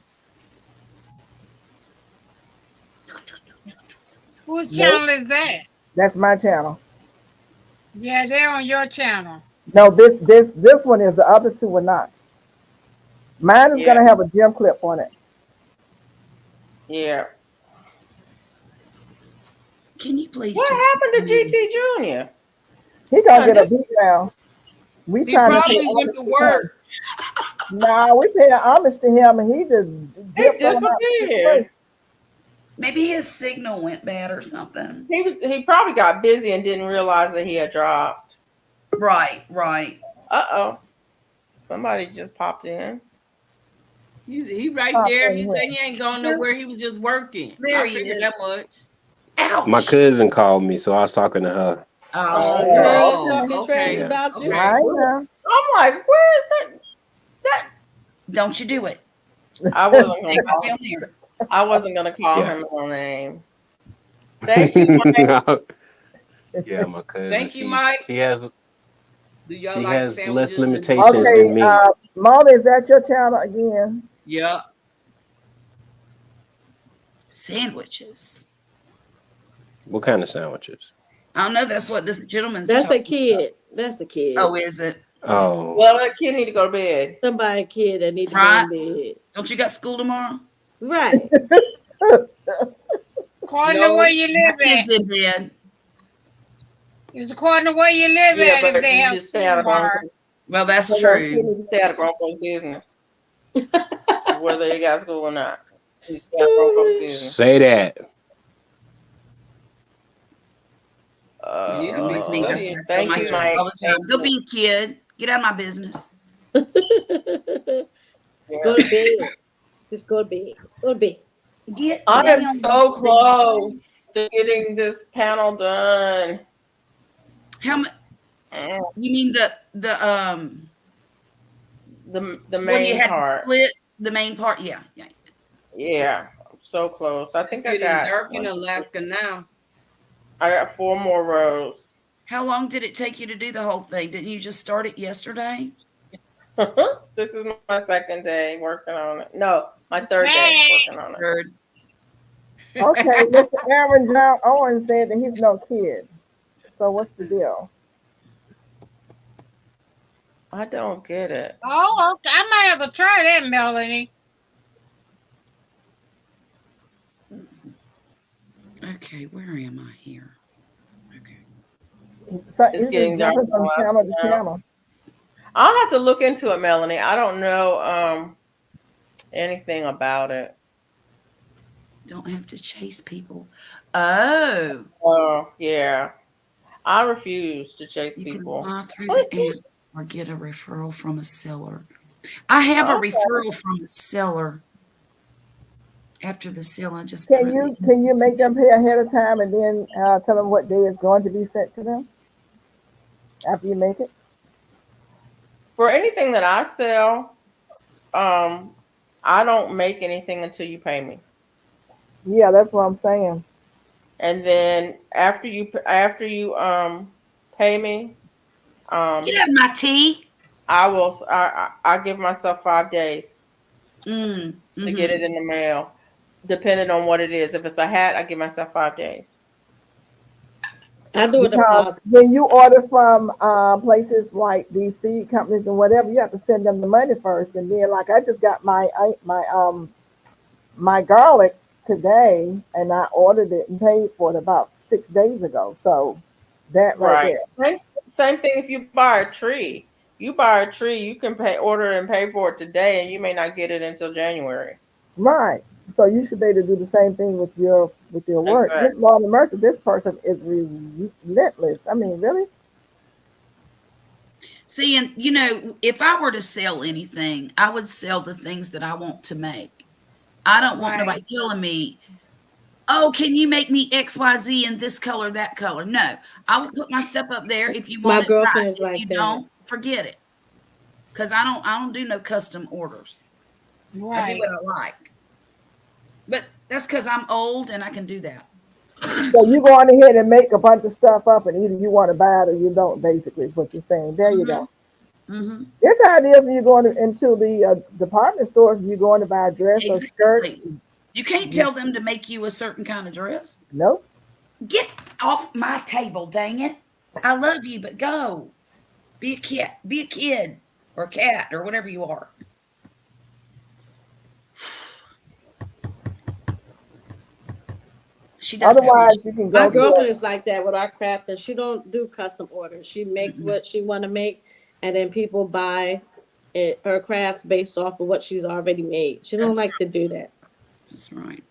Whose Nope. channel is that? That's my channel. Yeah, they're on your channel. No, this one is. The other two were not. Mine is Yeah, gonna have a gem clip on it. yeah. Can you please What just happened to keep GT Junior? He gonna get a This beat down. We He trying to pay probably went homage to to him. work. Nah, we paying homage to him, and he just he dipped on out this disappeared. place. maybe his signal went bad or something? He probably got busy and didn't realize that he had dropped. Right. Uh-oh. Somebody just popped in. He right Pop there. in He here. said he ain't going nowhere. He was just working. There I he figured is. that much. Ouch. My cousin called me, so I was talking to her. Oh, You heard Oh, us talking trash Okay. Yeah. about you. Okay. I know. I'm like, where is that? don't you do it. I wasn't Stay gonna right call. down there. I wasn't gonna call Yeah. him no name. Thank you, Mike. Yeah, my cousin. Thank you, Mike. She has Do y'all she like has less sandwiches and limitations desserts? than Okay, me. Mona, is that your channel again? Yeah. Sandwiches. What kind of sandwiches? I don't know. That's what this gentleman's That's a talking kid. That's a kid. about. Oh, is it? Oh, Well, that kid need to go to bed. Somebody kid that need to Right. go in bed. Don't you got school tomorrow? Right. According to No. where you My live kid's at. in bed. It's according to where you live Yeah, at if but they you have just stay school out of grown. tomorrow. Well, that's Kid true. need to stay out of grown folks' business, whether they got school or not. You stay out of grown folks' business. say that. Used to Yeah, make me. That's what I tell Thank my you, kids Mike. all the time. Go be a kid. Get out of my business. Go Yeah. to bed. Just go to bed. Go to bed. Get I am down. so close to getting this panel done. How much? Mm, You mean the The when you main had to part. split the main part? Yeah. Yeah. I'm So close. I It's think I getting got dark in one. Alaska now. I got 4 more rows. How long did it take you to do the whole thing? Didn't you just start it yesterday? This is my second day working on it. No, my third day Hey, working on it. Heard. Okay, Mr. Aaron John Owen said that he's no kid. So what's the deal? I don't get it. oh, okay. I might have to try that, Melanie. Okay, where am I here? Okay. So It's he's just getting dark jumping in from Alaska channel to now. channel. I'll have to look into it, Melanie. I don't know anything about it. Don't have to chase people. Oh, Oh, yeah. I refuse to chase you can people. apply through the app or get a referral from a seller. I have a Okay. referral from a seller. After the sale, I just Can put the you make them pay ahead of time and then tell them what day it's going to be sent to them after you make it? For anything that I sell, um, I don't make anything until you pay me. Yeah, that's what I'm saying. And then after you pay me, get um out of my tea. I give myself 5 days to get Mm-hmm. it in the mail, depending on what it is. If it's a hat, I give myself 5 days. I do a Because deposit. when you order from places like these seed companies and whatever, you have to send them the money first, and then like I just got my garlic today, and I ordered it and paid for it about 6 days ago. So that right Right. there. Same thing if you buy a tree. You buy a tree, you can order it and pay for it today, and you may not get it until January. Right. So you should be able to do the same thing with your work. Good Exactly. Lord of mercy, this person is relentless. I mean, really? See, and you know, if I were to sell anything, I would sell the things that I want to make. I don't want Right. nobody telling me, oh, can you make me XYZ in this color, that color? No, I will put my stuff up there. If you My want it, right. girlfriend is If like you that. don't, forget it. Because I don't do no custom orders. I do Right. what I like. But that's because I'm old and I can do that. So you go on ahead and make a bunch of stuff up, and either you want to buy it or you don't. Basically, is what you're saying. There you Mm-hmm. go. Mm-hmm. This how it is when you go into the department stores. When you going to buy a dress or skirt. Exactly. You can't tell them to make you a certain kind of dress. Nope. Get off my table, dang it. I love you, but go. Be a kid. Be a kid or a cat or whatever you are. She does that when Otherwise, you can My go to girlfriend is like that with our craft, and she don't do custom orders. She makes what she want to make, and then people buy her crafts based off of what she's already made. She don't that's like to do that. that's right.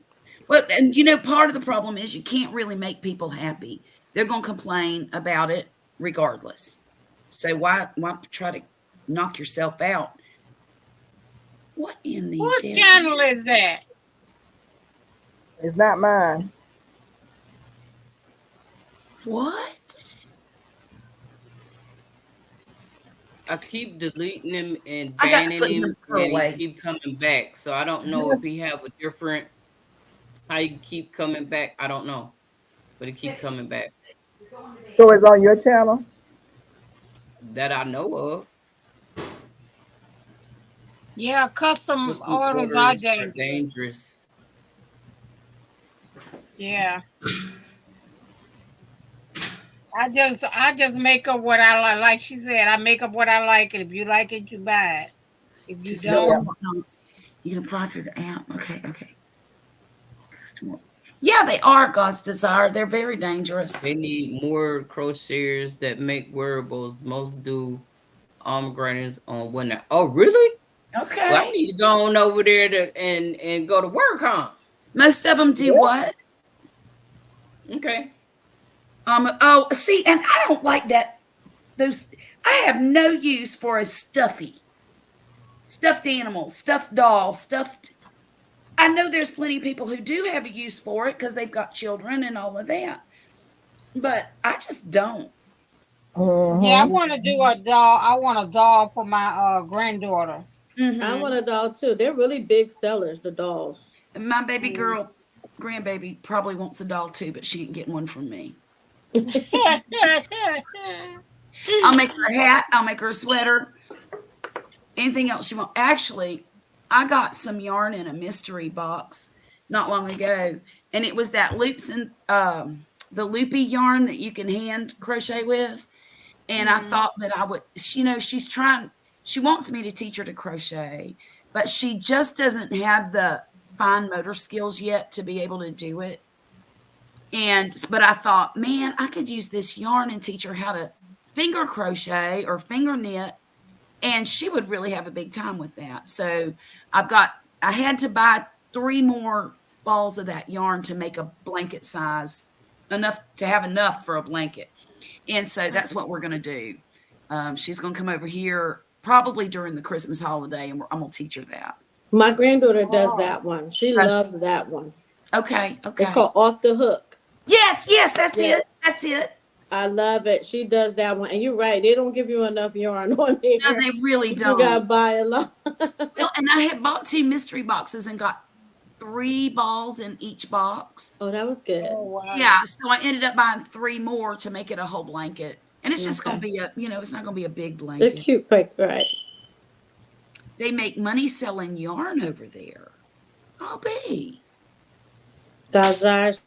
Well, and you know, part of the problem is you can't really make people happy. They're gonna complain about it regardless. So why try to knock yourself out? What in the Whose devil? channel is that? It's not mine. What? I keep deleting him and I got to banning put him, him and he away. keep coming back. So I don't know if he have a different how you keep coming back. I don't know, but he keep coming back So it's on your channel. that I know of. Yeah, custom Custom orders are orders are dangerous. dangerous. Yeah. I just make up what I like. Like she said, I make up what I like, and if you like it, you buy it. If To you sell Yeah. don't, them, you can apply for the app. Okay, okay. Yeah, they are God's desire. They're very dangerous. They need more crocheters that make wearables. Most do grannies on one. Oh, really? Well, I Okay. need to go on over there to and go to work, huh? Most of them do Yeah. what? Okay. Oh, see, and I don't like that. Those I have no use for a stuffed animal, stuffed doll, stuffed. I know there's plenty of people who do have a use for it because they've got children and all of that, but I just don't. yeah, I Hmm. want to do a doll. I want a doll for my granddaughter. I want Mm-hmm. a doll too. They're really big sellers, the dolls. My baby girl, grandbaby, probably wants a doll too, but she ain't getting one from me. I'll make her a hat. I'll make her a sweater. Anything else you want. Actually, I got some yarn in a mystery box not long ago, and it was that loops and the loopy yarn that you can hand crochet with. And I thought that I would, she's trying, she wants me to teach her to crochet, but she just doesn't have the fine motor skills yet to be able to do it. But I thought, man, I could use this yarn and teach her how to finger crochet or finger knit, and she would really have a big time with that. So I had to buy 3 more balls of that yarn to make a blanket size, enough to have enough for a blanket. And so that's what we're going to do. She's going to come over here probably during the Christmas holiday, and I'm going to teach her that. My granddaughter does that one. She loves that one. Okay. It's called Off the Hook. Yes, that's it. That's it. I love it. She does that one. And you're right. They don't give you enough yarn on there. No, they really don't. You got to buy a lot. Well, and I had bought 2 mystery boxes and got 3 balls in each box. Oh, that was good. Oh, wow. Yeah, so I ended up buying 3 more to make it a whole blanket. And it's just going to be it's not going to be a big blanket. They're cute, right? They make money selling yarn over there. I'll be. Bazaars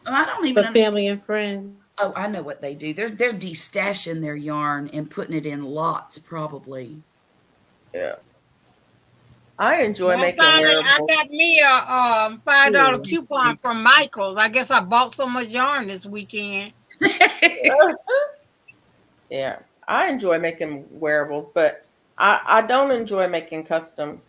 I don't even for understand. family and friends. Oh, I know what they do. They're destashing their yarn and putting it in lots, probably. Yeah. I enjoy I making I wearables. got me a $5 coupon from Michael's. I guess I bought so much yarn this weekend. Yeah. I enjoy making wearables, but I don't enjoy making custom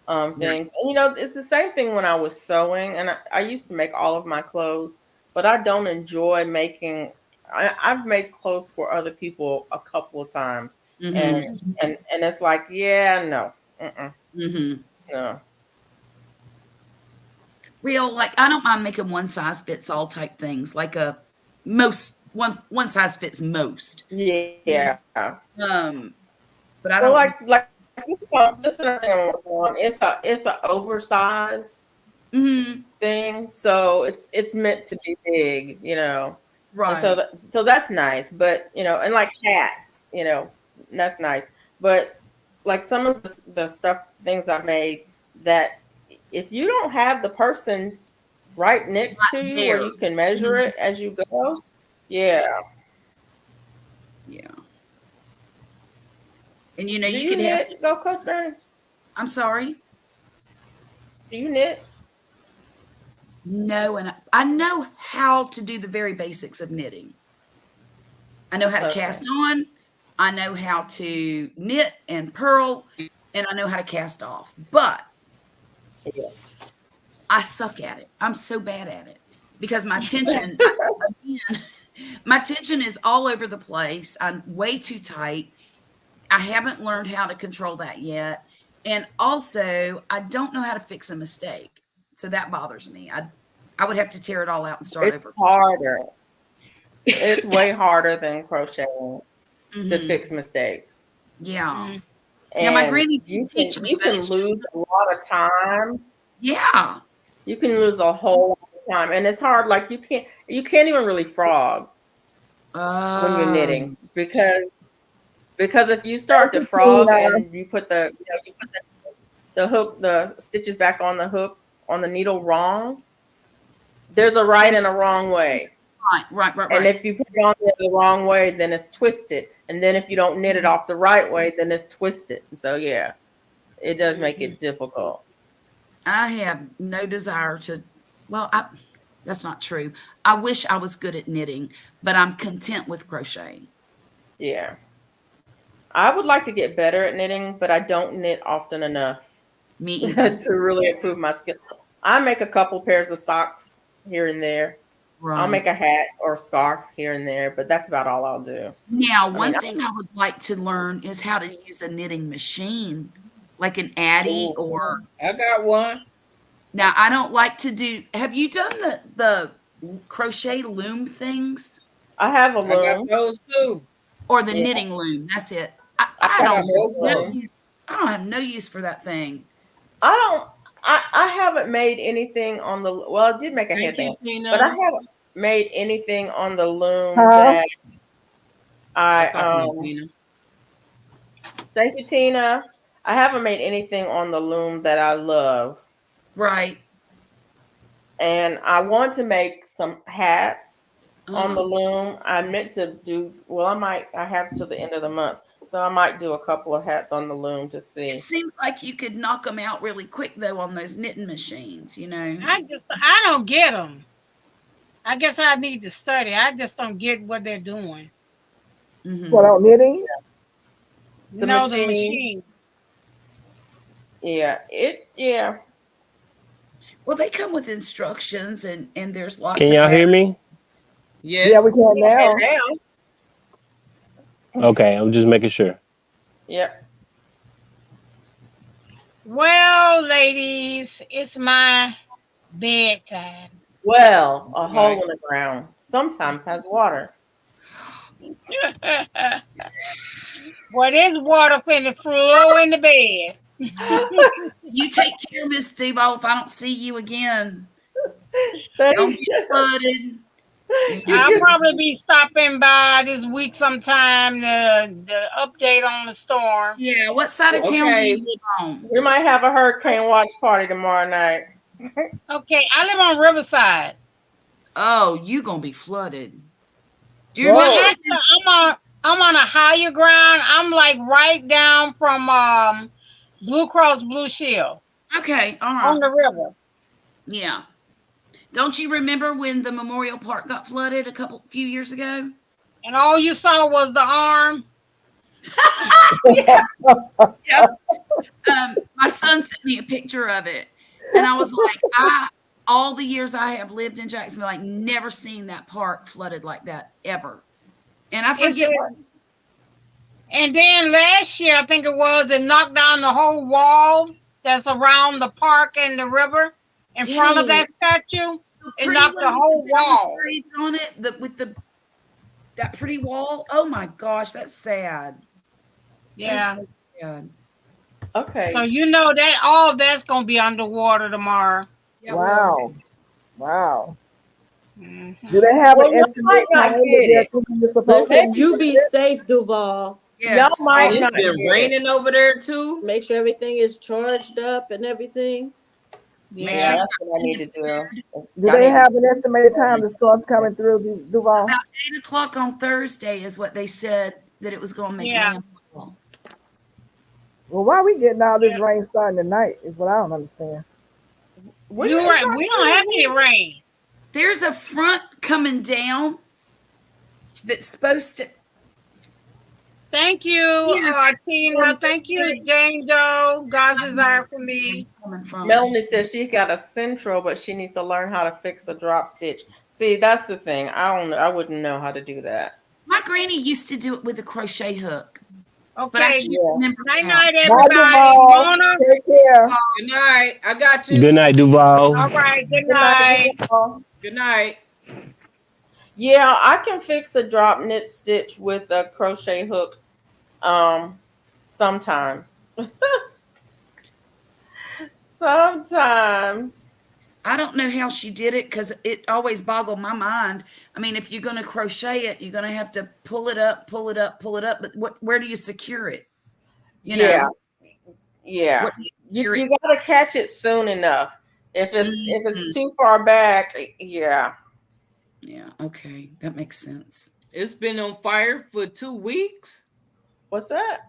things. And it's the same thing when I was sewing, and I used to make all of my clothes, but I don't enjoy making. I've made clothes for other people a couple of times, and it's like, yeah, no, no. Well, like I don't mind making one size fits all type things, like a one size fits most. Yeah. But I Well, don't like this thing I'm working on. It's a oversized thing, so it's meant to be big, right. And so that's nice, but and like hats, that's nice. But like some of the things I've made, that if you don't have the person right next to you where you can measure it as you go, yeah. And you Do you could knit, Go Coast Guard? I'm sorry. Do you knit? No, and I know how to do the very basics of knitting. I know how to cast on. I know how to knit and purl, and I know how to cast off. But I suck at it. I'm so bad at it because my tension, my tension is all over the place. I'm way too tight. I haven't learned how to control that yet. And also, I don't know how to fix a mistake. So that bothers me. I would have to tear it all out and start over. Harder. It's way harder than crocheting to fix mistakes. Yeah. And my granny you teach me, you can lose a lot of time. Yeah. You can lose a whole lot of time. And it's hard. Like you can't even really frog when you're knitting because if you start to frog and you put the hook, the stitches back on the hook on the needle wrong, there's a right and a wrong way. Right. And if you put it on the wrong way, then it's twisted. And then if you don't knit it off the right way, then it's twisted. So yeah, it does make it difficult. I have no desire to. Well, that's not true. I wish I was good at knitting, but I'm content with crocheting. Yeah. I would like to get better at knitting, but I don't knit often enough Me either. to really improve my skill. I make a couple pairs of socks here and there. Right. I'll make a hat or scarf here and there, but that's about all I'll do. Now, one thing I would like to learn is how to use a knitting machine, like an Addy or. I got one. Now, I don't like to do. Have you done the crochet loom things? I have a loom. I got those too. Or the knitting loom. That's it. I don't have no use for that thing. I I haven't made anything on the well. I did make a Thank you, headband, but I Tina. haven't made anything on the loom Huh? that I I was talking to Tina. Thank you, Tina. I haven't made anything on the loom that I love, Right. and I want to make some hats on the Uh-huh. loom. I meant to do well. I have till the end of the month, so I might do a couple of hats on the loom to It see. seems like you could knock them out really quick though on those knitting machines, you know. I don't get them. I guess I need to study. I just don't get what they're doing. What Hmm. on knitting? The No, the machines, machine. yeah. Well, they come with instructions and there's lots Can of y'all pat. hear me? Yeah, Yes. we can And now. now, Okay, I'm just making sure. yep. Well, ladies, it's my bedtime. Well, a hole Right. in the ground sometimes has water. Well, there's water finna flow in the bed. You take care, Miss Duval, if I don't see you again. Don't Thank get flooded. You you know. I'll can probably be stopping by this week sometime to update on the storm. Yeah, what side of town do Okay. you live on? We might have a hurricane watch party tomorrow night. Okay, I live on Riverside. Oh, you gonna be flooded. Do you Well, remember? Whoa. actually, I'm on a higher ground. I'm like right down from Blue Cross Blue Shield Okay, all on right. the river. Yeah. Don't you remember when the Memorial Park got flooded few years ago? And all you saw was the arm. Yeah, yeah. My son sent me a picture of it, and I was like, all the years I have lived in Jacksonville, I never seen that park flooded like that ever. And I It's forget what. And then last year, I think it was, it knocked down the whole wall that's around the park and the river in front of Dang, that statue. the It pretty knocked one the with the whole wall. balustrades on it, with the that pretty wall. Oh my gosh, that's sad. That is Yeah. so sad. So Okay. you know that all that's gonna be underwater tomorrow. Yeah, we are. Wow. Wow. Do Hmm. they have an Well, y'all might estimate not time get that they're it. thinking you're supposed to Maybe Listen, be you doing be it? safe, Duval. y'all Yes. might And it's not been get it. raining over there too. Make sure everything is charged up and everything. Make Yeah, sure Yeah. you that's got what I need to plenty of do. food. Do I they need to. have an estimated time the storm's coming through, Duval? About 8 o'clock on Thursday is what they said that it was going to make Yeah. landfall. Well, why we getting all this rain starting tonight is what I don't understand. You're It's right. not We don't have any raining. rain. There's a front coming down that's supposed to. Thank you, Here, Tina. Thank you, Jane Doe. God's desire for me. coming from. Melanie says she got a central, but she needs to learn how to fix a drop stitch. See, that's the thing. I don't know. I wouldn't know how to do that. My granny used to do it with a crochet hook, but I Okay. can't Yeah. remember Night how. night, Bye, everybody. Duval. Mona. Take care. Good night. I got Good you. night, Duval. All right. Good Good night, night. Duval. Good night. Yeah, I can fix a drop knit stitch with a crochet hook. Sometimes. Sometimes. I don't know how she did it because it always boggled my mind. I mean, if you're going to crochet it, you're going to have to pull it up, pull it up, pull it up. But where do you secure it? You Yeah, know, yeah. what do you You secure it? you gotta catch it soon enough. If it's Mhm. too far back, yeah. Yeah, okay. That makes sense. It's been on fire for 2 weeks. What's that?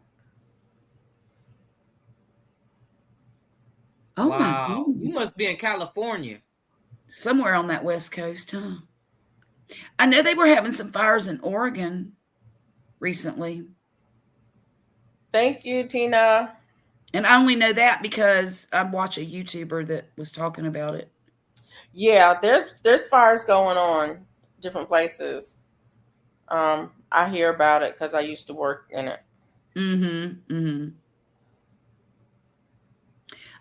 Oh my Wow. You goodness. must be in California. Somewhere on that West Coast, huh? I know they were having some fires in Oregon recently. Thank you, Tina. And I only know that because I watch a YouTuber that was talking about it. Yeah, there's fires going on different places. I hear about it because I used to work in it. Mm-hmm. Mm-hmm.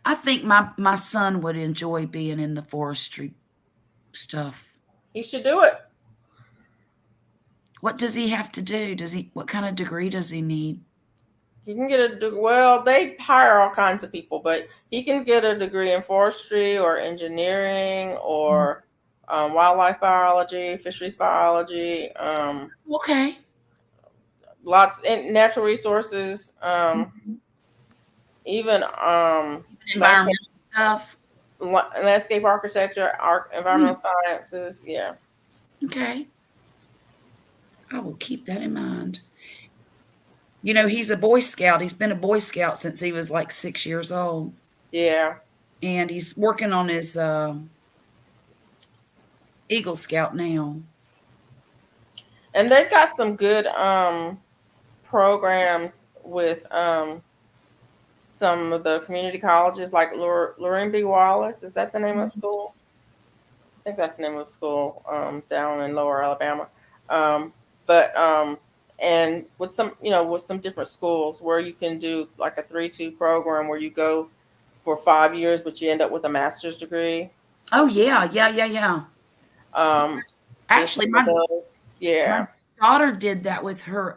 I think my son would enjoy being in the forestry stuff. He should do it. What does he have to do? What kind of degree does he need? He can get well, they hire all kinds of people, but he can get a degree in forestry or engineering or wildlife biology, fisheries biology, Okay. lots in natural resources, even landscape Environmental stuff. landscape architecture, Hmm. environmental sciences. Yeah, Okay. I will keep that in mind. You know, he's a Boy Scout. He's been a Boy Scout since he was like 6 years old. yeah, And he's working on his Eagle Scout now. and they've got some good programs with some of the community colleges, like Lorraine B. Wallace. Is that the name of the school? I think that's the name of the school down in Lower Alabama. Um, but and with some, with some different schools where you can do like a 3-2 program where you go for 5 years, but you end up with a master's degree. Oh yeah, yeah, yeah, yeah. Um, there's Actually, some of those. my Yeah. daughter did that with her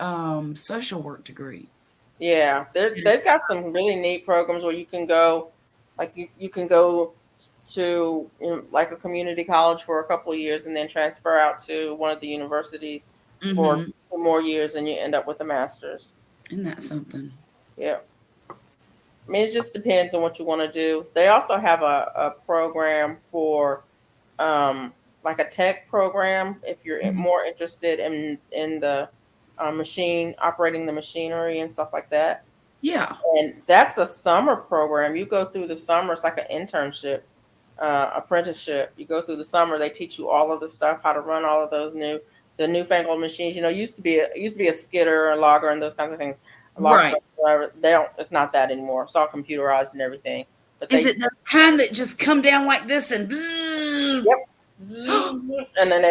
social work degree. Yeah, they've got some really neat programs where you can go, like you can go to like a community college for a couple of years and then transfer out to one of the universities for Mm-hmm. 2 more years and you end up with a master's. Isn't that something? Yeah. I mean, it just depends on what you want to do. They also have a program for like a tech program if you're Mhm. more interested in the machine operating the machinery and stuff like that. Yeah. And that's a summer program. You go through the summer. It's like an internship, apprenticeship. You go through the summer. They teach you all of the stuff, how to run all of the newfangled machines. Used to be a skidder, a logger, and those kinds of things. A log Right. truck driver. They don't. It's not that anymore. It's all computerized and everything. But Is they, it the kind that just come down like this and bzzz? yep, I and then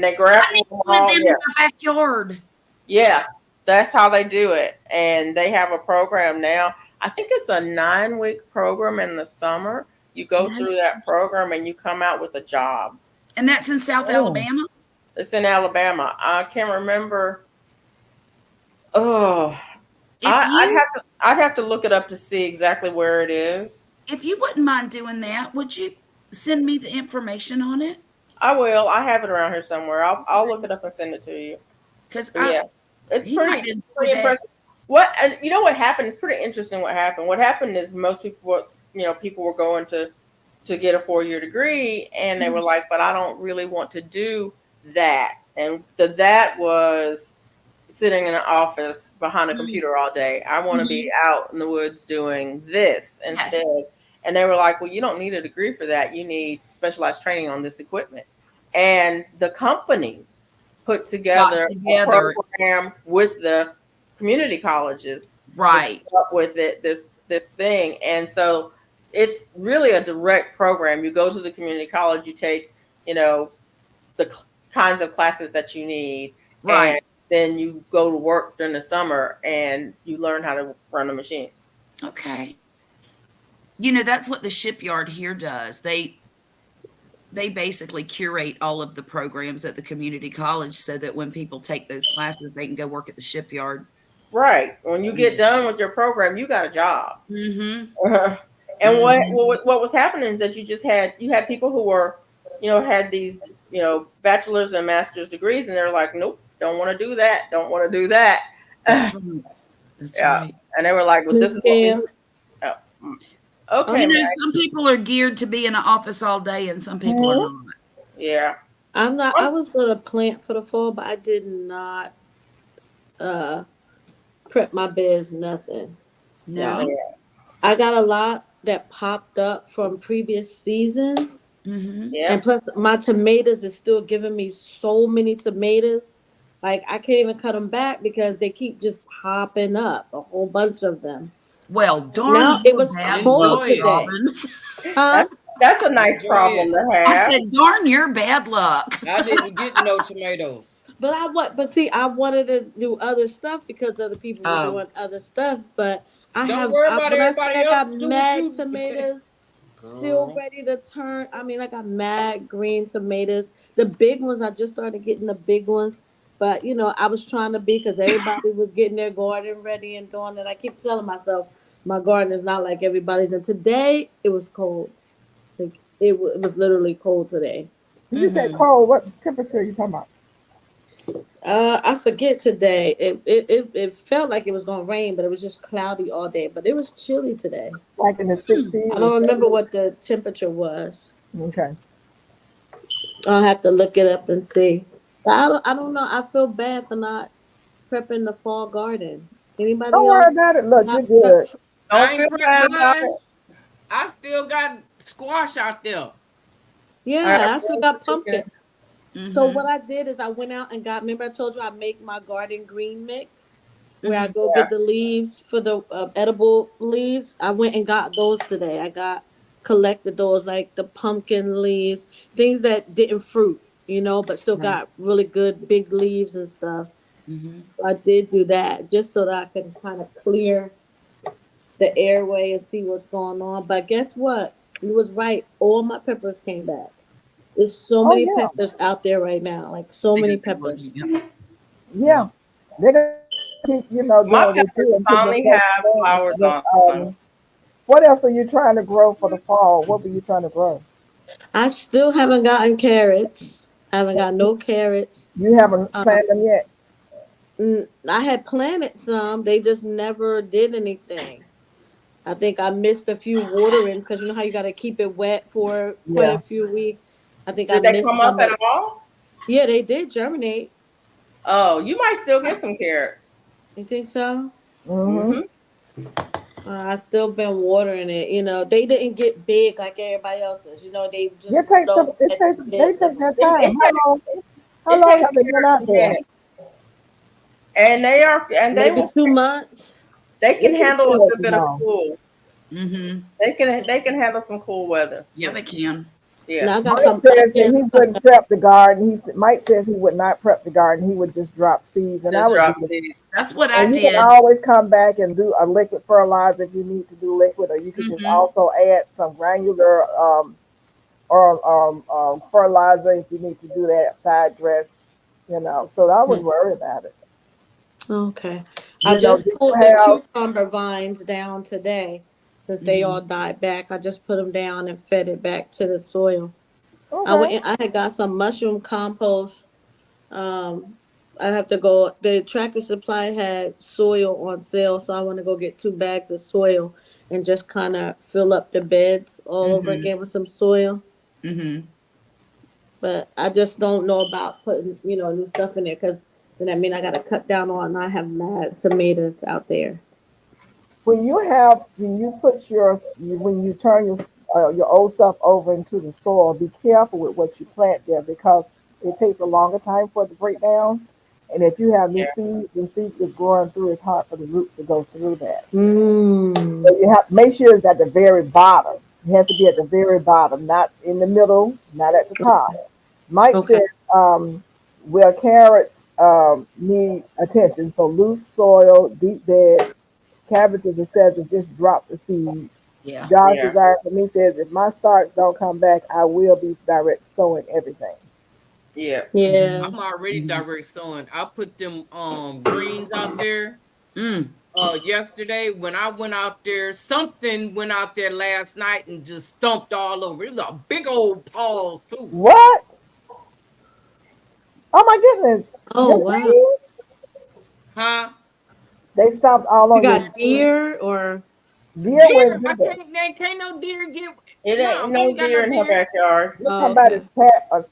they grapple need them one of all. them in Yeah, my backyard. yeah. That's how they do it. And they have a program now. I think it's a 9-week program in the summer. You go through Nice. that program and you come out with a job. And that's in South Oh, Alabama? It's in Alabama. I can't remember. Oh, If you I'd have to look it up to see exactly where it is. if you wouldn't mind doing that, would you send me the information on it? I will. I have it around here somewhere. I'll look it up and send it to you. Because But yeah, he might it's enjoy pretty that. impressive. What and you know what happened? It's pretty interesting what happened. What happened is most people people were going to get a 4-year degree and they were Mhm. like, but I don't really want to do that. And that was sitting in an office behind a Mhm. computer all day. I want to be Mhm. out in the woods doing this Yes. instead. And they were like, well, you don't need a degree for that. You need specialized training on this equipment. And the companies put Got together a together. program with the community colleges to come Right. up with this thing. And so it's really a direct program. You go to the community college, you take, the kinds of classes that you need, and Right. then you go to work during the summer and you learn how to run the machines. Okay. You know, that's what the shipyard here does. They basically curate all of the programs at the community college so that when people take those classes, they can go work at the shipyard. Right. When you get done with your program, you got a job. Mm-hmm. And Mm-hmm. what was happening is that you had people who were, had these, bachelor's and master's degrees, and they're like, nope, don't want to do that, don't want to do that. That's right. That's Yeah, right. and they were like, well, this Miss is what we Gail. do. Oh, Oh, okay, You know, Mac. some people are geared to be in an office all day and some people are mhm. not. Yeah. I'm not. I was gonna plant for the fall, but I did not uh prep my beds. Nothing, No? y'all. Yeah. I got a lot that popped up from previous seasons, Mm-hmm. Yeah. and plus my tomatoes is still giving me so many tomatoes. Like I can't even cut them back because they keep just popping up, a whole bunch of them. Well, darn Now it your was bad cold luck, Enjoy it. today, Robin. huh? That's that's a nice Enjoy problem it. to I have. said, darn your bad luck. I didn't get no tomatoes. But but see, I wanted to do other stuff because other people were Oh, doing other stuff. But Don't worry about when I say everybody I else. got Do what mad you tomatoes, still girl. ready to turn. I mean, I got mad green tomatoes. The big ones, I just started getting the big ones. But I was trying to be because everybody was getting their garden ready and doing it. I keep telling myself my garden is not like everybody's. And today it was cold. Like it was literally cold today. You said cold. What temperature are you talking about? I forget today. It felt like it was gonna rain, but it was just cloudy all day. But it was chilly today. Like in the 60s I or don't remember 70s? what the temperature was. Okay. I'll have to look it up and see. But I don't know. I feel bad for not prepping the fall garden. Anybody Don't worry else about it. Look, you're not good. prep? I Don't ain't feel prep bad about mine. it. I still got squash out there. I have Yeah, I still roast got chicken. pumpkin. So what I did is I went out and got. Remember I told you I make my garden green mix, where I go Yeah. get the leaves for the edible leaves. I went and got those today. I got collected those like the pumpkin leaves, things that didn't fruit, but still got really good big leaves and stuff. So I did do that just so that I can kind of clear the airway and see what's going on. But guess what? You was right. All my peppers came back. There's so Oh many yeah, peppers out there right now, like so many peppers. yeah. They're gonna keep, doing My what they peppers do until the finally next have thing. flowers But, on them. what else are you trying to grow for the fall? What were you trying to grow? I still haven't gotten carrots. I haven't got no carrots. You haven't Um, planted them yet. I had planted some. They just never did anything. I think I missed a few waterings because you know how you got to keep it wet for quite a Yeah. few weeks. I think I Did they missed come up some at of. all? Yeah, they did germinate. Oh, you might still get some carrots. You think so? Mm-hmm. Mm-hmm. I still been watering it. They didn't get big like everybody else's. They It just takes some. don't It let takes. them They live. take their It time. How takes long? How it long takes have they been carrots out a there? minute, and they Maybe will 2 months. they can It just handle a feels good bit of long. cool. They can handle some cool weather Yeah, too. they can. Yeah. Now I got Mike some says that onions he coming wouldn't prep the garden. Mike says he would not prep the garden. He would just drop seeds, and I Just would do drop it. seeds. That's what I And you can did. always come back and do a liquid fertilizer if you need to do liquid, or you could just also add some granular or fertilizer if you need to do that side dress. So I in. wouldn't worry about it. Okay. I Do just you pulled the have? cucumber vines down today since they all died back. I just put them down and fed it back to the soil. I Okay. went. I had got some mushroom compost. Um, I have to go. The Tractor Supply had soil on sale, so I want to go get 2 bags of soil and just kind of fill up the beds all over again with some soil. But I just don't know about putting new stuff in there because then I mean I got to cut down on. I have mad tomatoes out there. When you put when you turn your old stuff over into the soil, be careful with what you plant there because it takes a longer time for it to break down. And if you have new Yeah. seeds, the seed is growing through, it's hard for the roots to go through that. Mm. So you have to make sure it's at the very bottom. It has to be at the very bottom, not in the middle, not at the top. Mike Okay. says where carrots need attention, so loose soil, deep beds, cabbages, etc. Just drop the seed. Yeah. Josh Yeah. is our for me says if my starts don't come back, I will be direct sowing everything. Yeah. Yeah. I'm already direct sowing. I put them greens out there yesterday when I went out there. Something went out there last night and just stumped all over. It was a big old pause too. What? Oh my goodness! Oh Your wow. greens? Huh? They stopped all You on your got deer or deer Deer, wouldn't do I that. can't no deer get. It No, ain't we no ain't got deer no in her deer. backyard. Look okay. somebody's pet or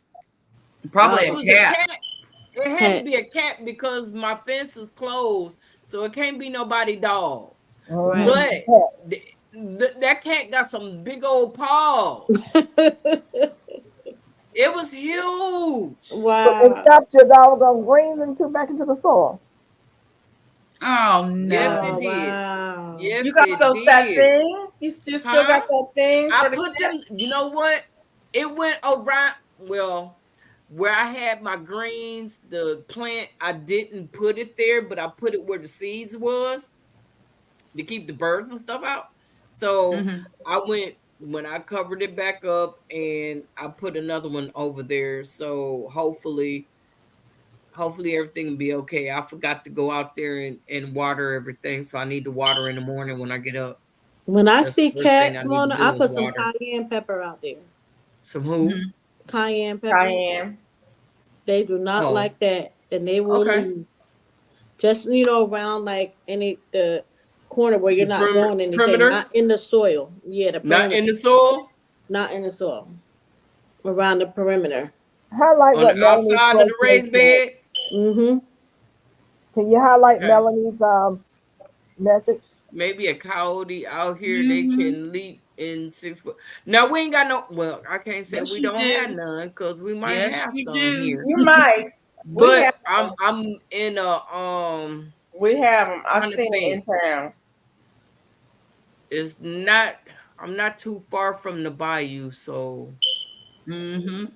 Probably It a Oh, was a cat. cat. It had to pet. be a cat because my fence is closed, so it can't be nobody dog. Right. But pet. that cat got some big old paws. It was huge. So it Wow. stopped your doggone greens back into the soil. Oh Yes, no. it Oh did. wow. Yes, You got it that did. thing? You still Huh? got that thing I for the put cat? them. You know what? It went around. Well, where I had my greens, the plant, I didn't put it there, but I put it where the seeds was to keep the birds and stuff out. So I went when I covered it back up and I put another one over there. So hopefully hopefully everything will be okay. I forgot to go out there and water everything, so I need to water in the morning when I get up. When I That's the see first thing I cats, need to Mona, I do is put some water. cayenne pepper out there. Some who? Mhm. Cayenne pepper. Cayenne. They do not Oh, like that, and they will okay. leave. Just around like any the corner where you're The not doing anything, perimeter, not in the soil. Yeah, the not perimeter, in the soil, not in the soil. Around the perimeter. Highlight on what the Melanie's outside of the question raised said. bed. Mm-hmm. Can you highlight Okay. Melanie's message? Maybe a coyote out here, they Mhm. can leap in 6 foot. Now we ain't got no. Well, I can't say Yes, we you don't have do. none because we might Yes, have you some do. here. You might. We But have I'm them. I'm in a We have them. I've trying to seen them in think. town. It's not. I'm not too far from the bayou, so Mhm.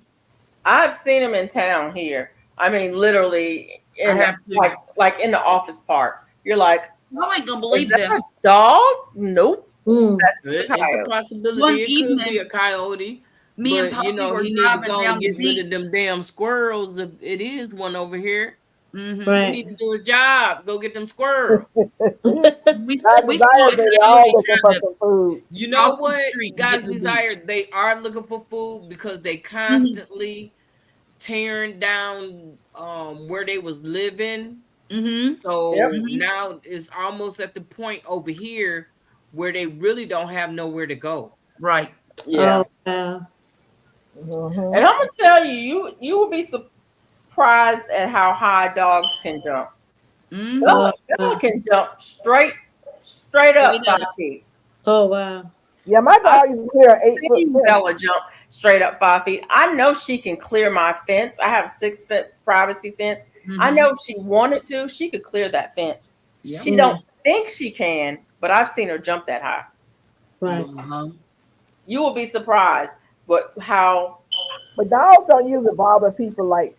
I've seen them in town here. I mean, literally I in have to. like in the office park. You're like, I ain't gonna is believe that a this. dog? Nope, Mm. that's a it's a coyote. One possibility. It could be evening, a coyote, me and but Poppy were he need to driving go and down the get rid of beach. them damn squirrels. If it is one over here, he Mhm. Right. need to do his job. Go get them squirrels. God We saw desire, a they're all coyote looking trying for to some food. You know cross the what, street to get guys in the beach. desire? They are looking for food because they Mhm. constantly tearing down where they was living. Mhm. Yep. So Mhm. now it's almost at the point over here where they really don't have nowhere to go. Right. Yeah. Oh wow. Hmm. And I'm gonna tell you, you will be surprised at how high dogs can jump. Mhm. Bella, Oh Bella wow. can jump straight up Straight 5 up. feet. Oh wow. Yeah, my I've dog is clear an 8 foot seen fence. Bella jump straight up 5 feet. I know she can clear my fence. I have a 6 foot privacy fence. I know Mhm. if she wanted to, she could clear that fence. Yep. She don't Mm. think she can, but I've seen her jump that high. Right. Uh-huh. You will be surprised, but how But dogs don't usually bother people like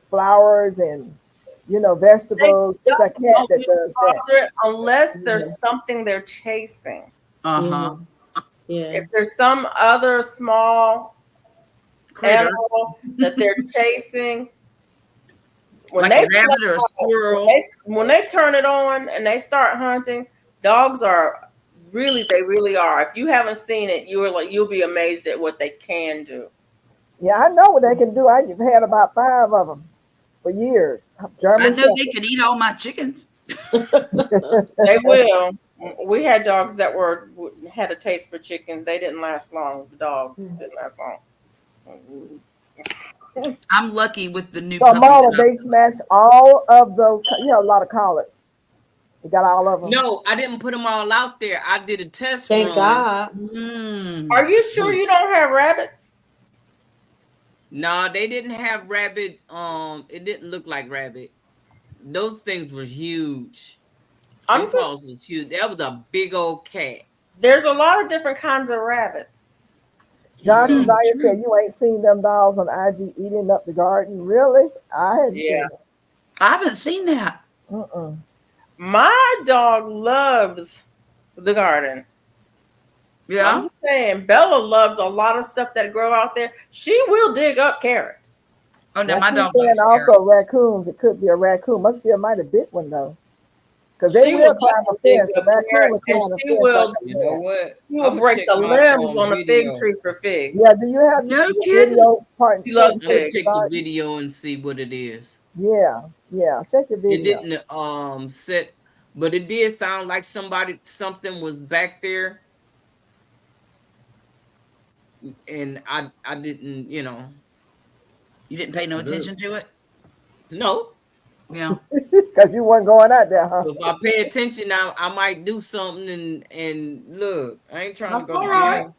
flowers and they vegetables. It's a don't cat that usually does that. bother it unless Yeah. there's something they're chasing. Uh-huh. Yeah. Yeah. If there's some other small Critter. animal that they're chasing, when Like a they rabbit or a squirrel. when they turn it on and they start hunting, dogs are they really are. If you haven't seen it, you'll be amazed at what they can do. Yeah, I know what they can do. I've had about 5 of them for years. I German know they Shepherd. could eat all my chickens. They will. We had dogs that had a taste for chickens. They didn't last long. The dogs didn't last long. I'm lucky with the new So, puppy Mama, that they smashed all of those. A lot of collets. You got all of them. No, I didn't put them all out there. I did a test Thank run. God. Are Mm. you sure you don't have rabbits? No, they didn't have rabbit. It didn't look like rabbit. Those things were huge. I'm Them paws just was huge. That was a big old cat. There's a lot of different kinds of rabbits. John Well, Desire True. said you ain't seen them dolls on IG eating up the garden. Really? I hadn't Yeah. seen it. I haven't seen that. Mm-mm. My dog loves the garden. I'm Yeah. just saying, Bella loves a lot of stuff that grow out there. She will dig up carrots. Oh no, Now my she's dog saying likes carrots. also raccoons. It could be a raccoon. Must be a mighty big one though, because they She will will climb a definitely dig fence. A up raccoon carrots, will and climb a fence like a you know ant. what? she will I'm gonna break check the my limbs on a fig video. tree for Yeah. figs. Do you have No the kidding. video part She taking loves I'm gonna pictures figs. of the check the garden? video and see what it is. Yeah. Yeah. Check your It video. didn't set, but it did sound like something was back there, and I didn't, You didn't pay no look. attention to it? No. Yeah. Because you weren't going out there, huh? If I pay attention, I might do something and look. I ain't trying to That's go all to right. jail.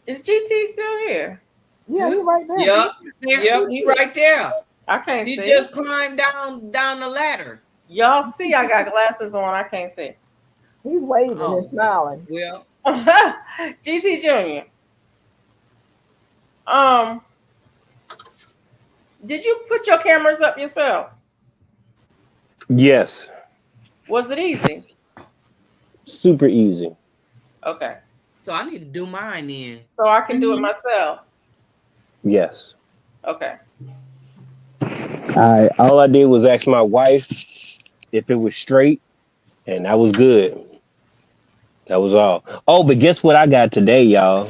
Is GT still here? Yeah, he Who? right there. Yep, He's there. yep, he right there. I can't He see. just climbed down the ladder. Y'all see, I got glasses on. I can't see. He's waving and Oh, smiling. well, GT Junior. Um, did you put your cameras up yourself? Yes, Was it easy? super easy. Okay, so I need to do mine then. so I can do it Mhm. myself. Yes. Okay. All I did was ask my wife if it was straight, and that was good. That was all. Oh, but guess what I got today, y'all?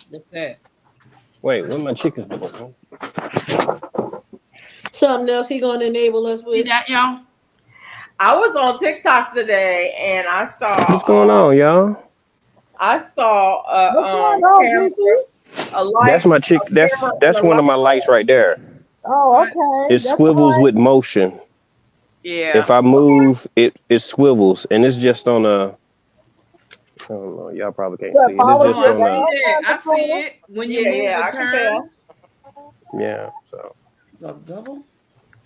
What's that? Wait, where my chickens going? Something else he gonna enable us See with. that, y'all? I was on TikTok today and I saw What's going on, y'all? I saw What's going a on, camera, Gigi? a light, That's my chick. a That's camera and that's a one light of my lights bulb. right there. Oh, okay. It That's all swivels right. with motion. Yeah. If I move, it swivels, and it's just on a. I don't know. Y'all probably can't So see it it. It's follows Oh, just I you on see a. around that. time I see controller? it. When you Yeah, move, yeah, it I can tell. turns. Yeah. So The double?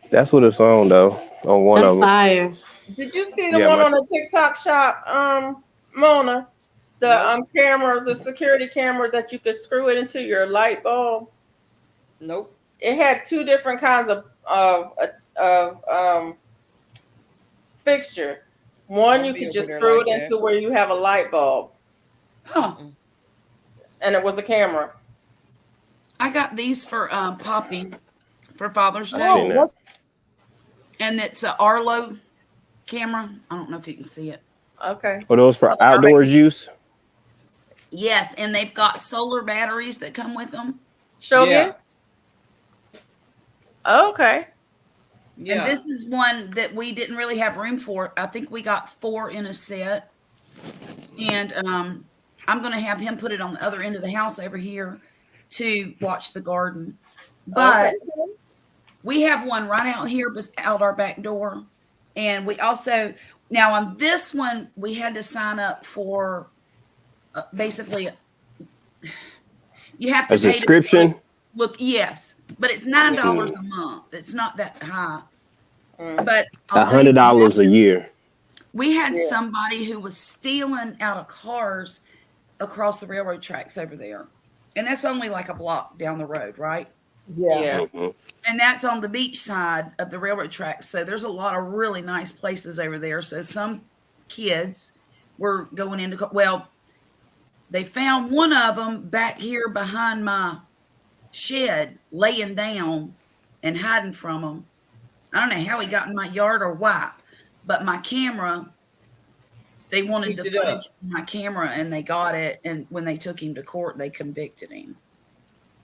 that's what it's on though. On one That's of them. fire. Did you see the Yeah, one my. on the TikTok shop, Mona? The Nope. camera, the security camera that you could screw it into your light bulb. Nope. It had two different kinds of fixture. I One don't you be could over just there screw like it that. into where you have a light bulb, Huh. Mm-mm. and it was a camera. I got these for Poppy for Father's I Day, Oh, seen that. what's and it's a Arlo camera. I don't know if you can see it. Okay. Are those for I'll make outdoors use? Yes, and they've got solar batteries that come with them. show Yeah. again. Okay. And Yeah. this is one that we didn't really have room for. I think we got 4 in a set. And I'm going to have him put it on the other end of the house over here to watch the garden. Okay. But we have one right out here out our back door. And we also, now on this one, we had to sign up for basically, you have A to pay to subscription? look, yes, but it's $9 Mm. a month. It's not that high. Mm. But I'll tell you what $100 a happened. year. We had Yeah. somebody who was stealing out of cars across the railroad tracks over there. And that's only like a block down the road, right? yeah. Yeah. hmm And that's on the beach side of the railroad tracks. So there's a lot of really nice places over there. So some kids were going into, well, they found one of them back here behind my shed, laying down and hiding from them. I don't know how he got in my yard or why, but my camera, they wanted the Picked it up. footage from my camera and they got it. And when they took him to court, they convicted him.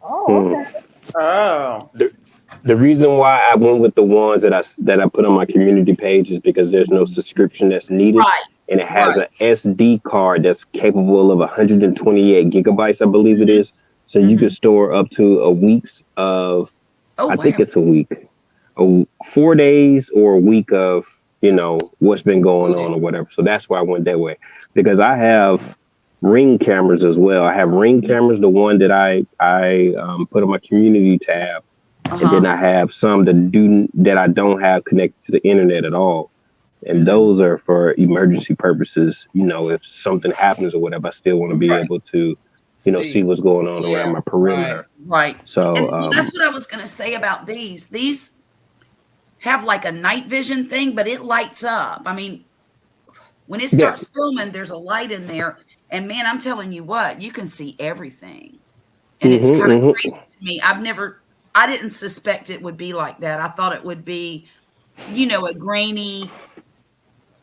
Oh, okay. Oh. The reason why I went with the ones that I put on my community page is because there's no subscription that's needed, Right, and it has right. an SD card that's capable of 128 gigabytes, I believe it is. So you can Mhm. store up to a week's of, Oh, I think wow. it's a week, 4 days or a week of what's been going on or whatever. So that's why I went that way, because I have Ring cameras as well. I have Ring cameras, the one that I put on my community tab, and then Uh-huh. I have some that I don't have connected to the internet at all. And Mhm. those are for emergency purposes. If something happens or whatever, I still want to be Right, able to, see See. what's going on around Yeah. my Right. perimeter. right. So, And well, that's what I was going to say about these. These have like a night vision thing, but it lights up. I mean, when it yeah. starts filming, there's a light in there. And man, I'm telling you what, you can see everything. And it's kind of hmm crazy to me. I didn't suspect it would be like that. I thought it would be, a grainy,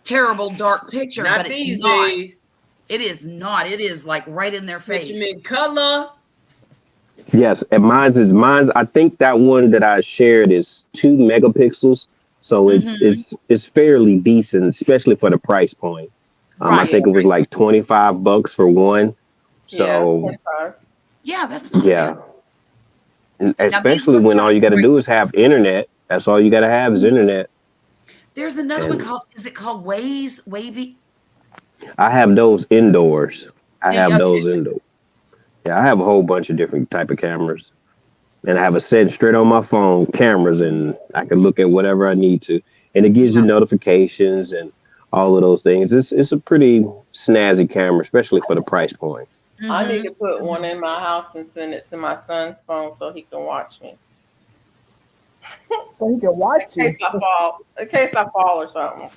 terrible, dark picture, Not but it's these not. days. It is not. It is like right in their Put you face. in color. Yes, and mine's. I think that one that I shared is 2 megapixels, so it's Hmm. it's it's fairly decent, especially for the price point. I Right. Yeah. think it was like $25 for one. Yeah. It's So 25. Yeah, that's not a yeah, bad. and Now these especially ones when all aren't you got to do crazy. is have internet. That's all you got to have is internet. There's another one And called, is it called Waze? Wavy? I have those indoors. I Do you? have Okay. those indoors. Yeah, I have a whole bunch of different type of cameras, and I have a set straight on my phone cameras, and I can look at whatever I need to, and it gives you Yeah. notifications and all of those things. It's a pretty snazzy camera, especially for the price point. I need Hmm. to put one Hmm. in my house and send it to my son's phone so he can watch me. So he can In watch case you. I fall. In case I fall or something.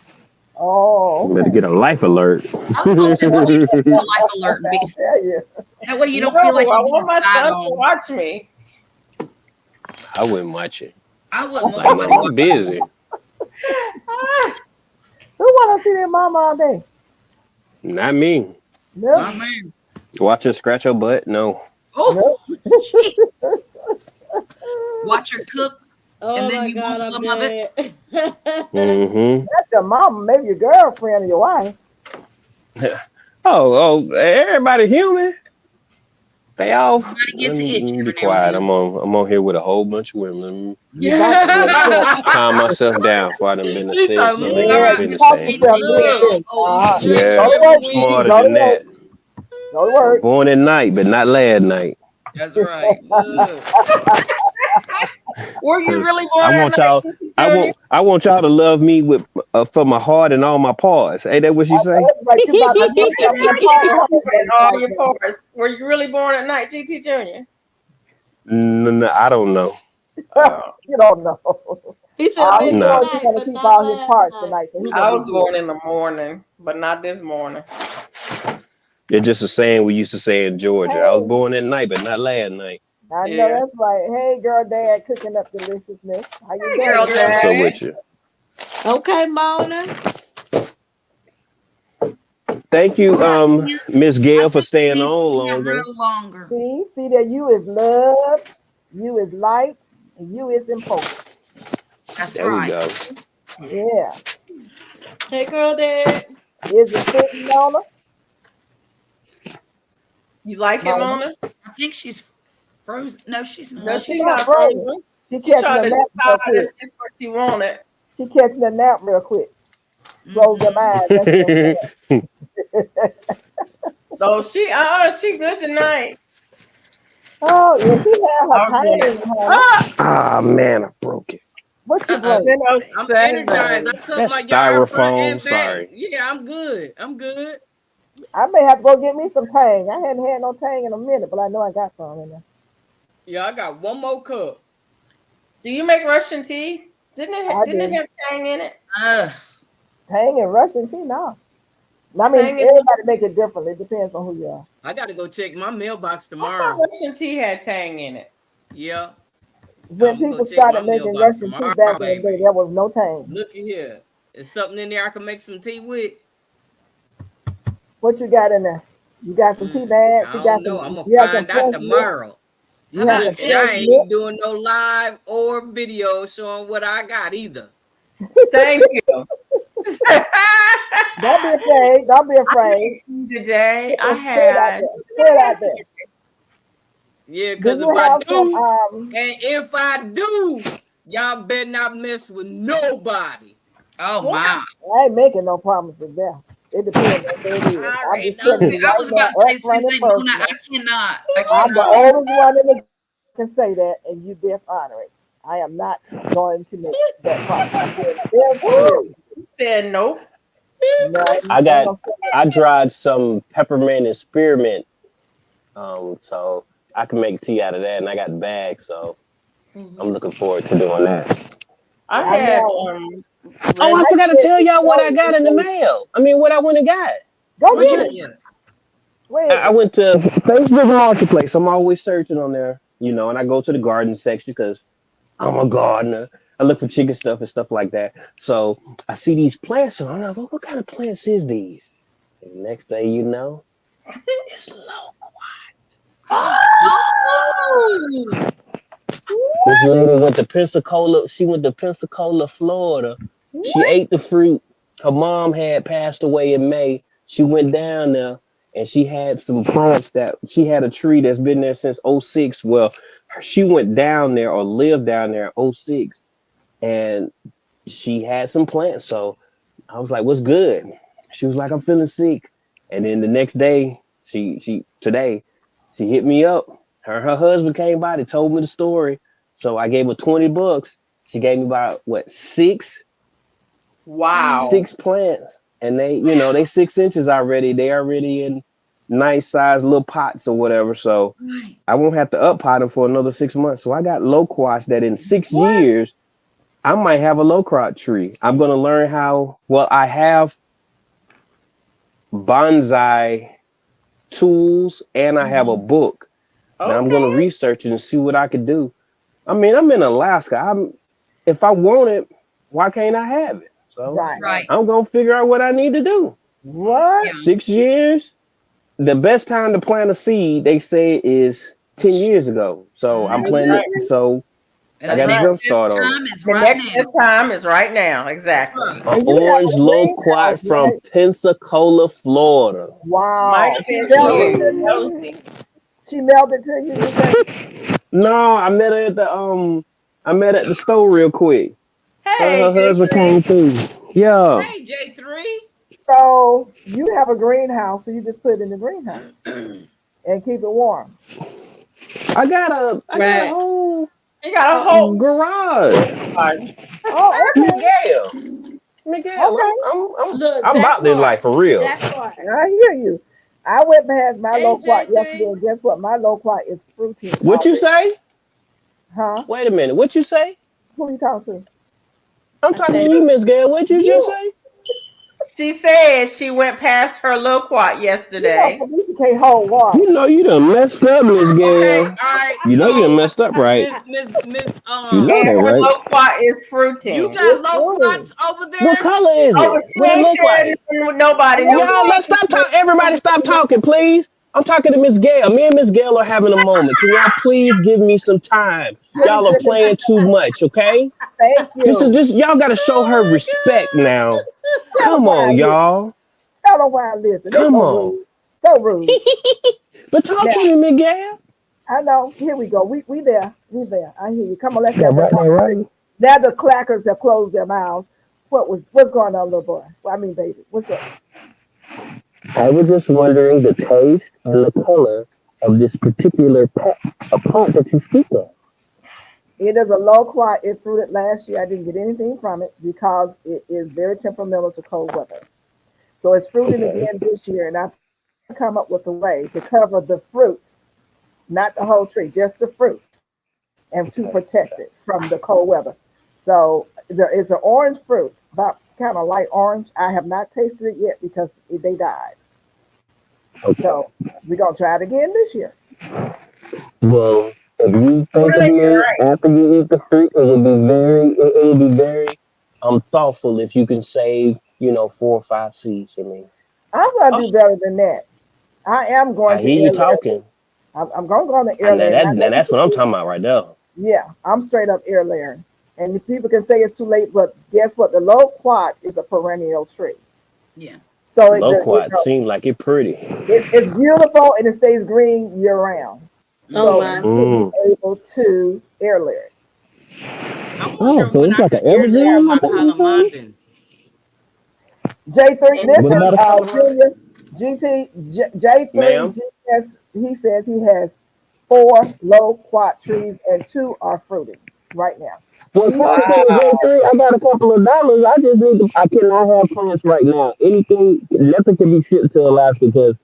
Oh, You better okay. get a life alert. I was going to say, why don't you just get a life alert and be, I tell you. that way you No, don't feel like I you're want being my spied son to on. watch me. I wouldn't watch it. I wouldn't want Like, nobody mom, I'm watching. busy. Who want to see their mama all day? Not me. Nope. My man. Watch her scratch her butt. No. Oh, Nope. jeez. Watch her cook, and Oh then my you want God, I'm some of it. dead. Mm-hmm. That's your mama, maybe your girlfriend or your wife. Everybody human. They all. Everybody Let gets me, an let itch me be every now and quiet. then. I'm on here with a whole bunch of women. You about to get upset. Calm myself down before I done been a He's so sense. All So they got Yeah, to right, you finish Mr. talk paying yourself attention. good good. sense. Oh, You you ain't Go ain't to never work, never Gigi. win. Smarter Go to than work. that. Go to work. Born at night, but not last night. That's right. Look. Were you Cause really I born at want night, y'all. Junior? I want y'all to love me with for my heart and all my parts. Ain't that what you I know say? it's like you about to get something apart with her And today, all like your that. parts. Were you really born at night, GT Junior? No, I don't know. You don't know. He said All he midnight Nah. knows he's night, gonna but keep not all his last parts night. tonight, so he's I gonna be was good. born in the morning, but not this morning. It's just a saying we used to say in Georgia. I was Hey, born at night, but not last night. I know Yeah. that's right. Hey, girl, dad, cooking up deliciousness. How you Hey, Hey, doing? girl, girl, What's dad. up Dad. with you? Okay, Mona. Thank you, All right, Kim. Miss I Gail, for think you staying need to on stay longer. around longer. See that you is love, you is light, and you is important. That's There we right. go. Yeah. Hey, girl, dad. Is it fitting, Nona? You like it, Mona? Mona? I think she's frozen. No, she's No, not. No, she's she's not not frozen. frozen. She She catching tried a to nap real decide quick. if that's what she wanted. She catching a nap real quick. Close them Mm-hmm. eyes. That's what I'm saying. So she good tonight. Oh, yeah, she had her I was doing it. time, honey. Ah, Ah man, I broke it. What you Uh-oh. break? been I'm 07. energized. I cut That's my yard front styrofoam. and back. Sorry. Yeah, I'm good. I'm good. I may have to go get me some Tang. I hadn't had no Tang in a minute, but I know I got some in there. Yeah, I got one more cup. Do you make Russian tea? I Didn't it do. have tang in it? Ugh. Tang and Russian tea, no. I mean, Tang is everybody make it differently. It depends on who you are. I got to go check my mailbox I thought tomorrow. Russian tea had tang in it. Yeah, When I'm gonna go people check my started making mailbox Russian tea tomorrow, back in the day, baby. there was no Tang. Look at here. Is something in there I can make some tea with? What you got in there? You got some tea bags. I You got don't some. know. I'm gonna You have some find out fresh milk. tomorrow. How You have about some Look, and fresh I tea? ain't milk. doing no live or video showing what I got either. Thank you. Don't be afraid. Don't be I afraid. made tea today. I Just put it out had there. what did Put it I out have there. today? Yeah, Do because if you I have some? do, and if I do, y'all better not mess with nobody. Oh Well, my. I ain't making no promises there. It depends on what it is. I I'm already just I was, telling know. you I right was now, about to say up the same front and thing, Mona. personal. I cannot. I I'm the cannot. oldest one in the can say that, and you best honor it. I am not going to make that promise. I'm being very clear. Woo! Said nope. No, I I ain't got gonna say that. I dried some peppermint and spearmint. So I can make tea out of that, and I got the bag, so I'm looking forward to doing that. I I had know. Oh, red I My forgot to kids tell is y'all what I young got in the before. mail. I mean, what I went and got. Go What you get it. get? Where is I it? went to Facebook Marketplace. I'm always searching on there, and I go to the garden section because I'm a gardener. I look for chicken stuff and stuff like that. So I see these plants, and I'm like, well, what kind of plants is these? And the next thing you know, it's low. Oh, This lady went to Pensacola. She went to Pensacola, Florida. She What? ate the fruit. Her mom had passed away in May. She went down there and she had some plants that she had a tree that's been there since '06. Well, she went down there or lived down there in '06, and she had some plants. So I was like, "What's good?" She was like, "I'm feeling sick." And then the next day, today, she hit me up. Her husband came by. They told me the story. So I gave her $20. She gave me about what Wow. six plants, and they 6 inches already. They already in nice sized little pots or whatever. So right. I won't have to up pot them for another 6 months. So I got loquats that in six What? years I might have a loquat tree. I'm gonna learn how. Well, I have bonsai tools and I have a Mm-hmm. book. Now I'm gonna Okay. research it and see what I could do. I mean, I'm in Alaska. if I want it, why can't I have it? So Right. Right. I'm gonna figure out what I need to do. What? Yeah. 6 years. The best time to plant a seed, they say, is 10 years ago. So I'm That's Mm-hmm. planting right. it. So And I the That's got a right. next jump best start on it. time is The right next now. best time is right now. That's Exactly. right. An And you have orange a greenhouse, loquat from right? Pensacola, Florida. Mike Wow. She says she mailed it is to Ooh. you? nosy. She mailed it to you, you say? No, I met her at the I met her at the store real quick. Her and Hey, her husband J3. came through. Yeah. Hey, J3. So you have a greenhouse, so you just put it in the greenhouse and keep it warm. I got a Right. whole You got a whole garage. garage. Oh, okay. Miguel. Miguel, Okay. Look, I'm that about this life part. for real. That part. I hear you. I went past my Hey, loquat yesterday, J3. and guess what? My loquat is fruiting What you already. say? Huh? Wait a minute. What you say? Who you talking to? I'm I talking to said, you, Miss Gail. What you just You. say? She said she went past her loquat You know, yesterday. Felicia can't hold You water. know you done messed up, Miss Okay, Gail. all right. You know you done So, messed up, right? Miss, You know And that, her right? loquat is you fruiting. got It's fruiting. loquats over What there? color is Oh, but it? she What it ain't look sharing like? it with nobody. No Y'all, let's secrets. stop talking. Everybody stop talking, please. I'm talking to Miss Gail. Me and Miss Gail are having a moment. Can y'all please give me some time? Please Y'all are give me some playing too time. much, okay? Thank you. Just y'all gotta show her oh respect now. Tell them Come why I on, listen. y'all. Tell them why I listen. They're Come so on. rude. So rude. But talk to Now, me, Miguel. I know. Here we go. We there. We there. I hear you. Come on, let's That have that right, that conversation. right. Now the clackers have closed their mouths. What's going on, little boy? Well, I mean, baby. What's up? I was just wondering the taste and the color of this particular pot that you speak of. It is a low quality. It fruited last year. I didn't get anything from it because it is very temperamental to cold weather. So it's fruiting Okay. again this year, and I've come up with a way to cover the fruit, not the whole tree, just the fruit, and to protect it from the cold weather. So there is an orange fruit, about kind of light orange. I have not tasted it yet because they died. Okay. So we're gonna try it again this year. Well, if you think of Really? me after you eat the fruit, it will be very thoughtful if you can save, 4 or 5 seeds for me. I'm gonna Oh, do better than that. I am going I to hear you air layer talking. this. I'm gonna go on the air And layer. And I know that's what I'm talking about right there. yeah, I'm straight up air layering. And the people can say it's too late, but guess what? The low quad is a perennial tree. Yeah. So Loquat seem like it pretty. it's beautiful and it stays green year round. oh So Mm-hmm. my. you should be Mm. able to air layer it. I'm Oh, wondering so when it's I like could an air layer evergreen my like that you saying? calamondin. J3, and What listen, about a color, Junior, J3, ma'am? he says he has 4 low quad trees and 2 are fruiting right now. Well, He talk says, to me, wow. J3. I got a couple of dollars. I cannot have plants right now. Nothing can be shipped to Alaska because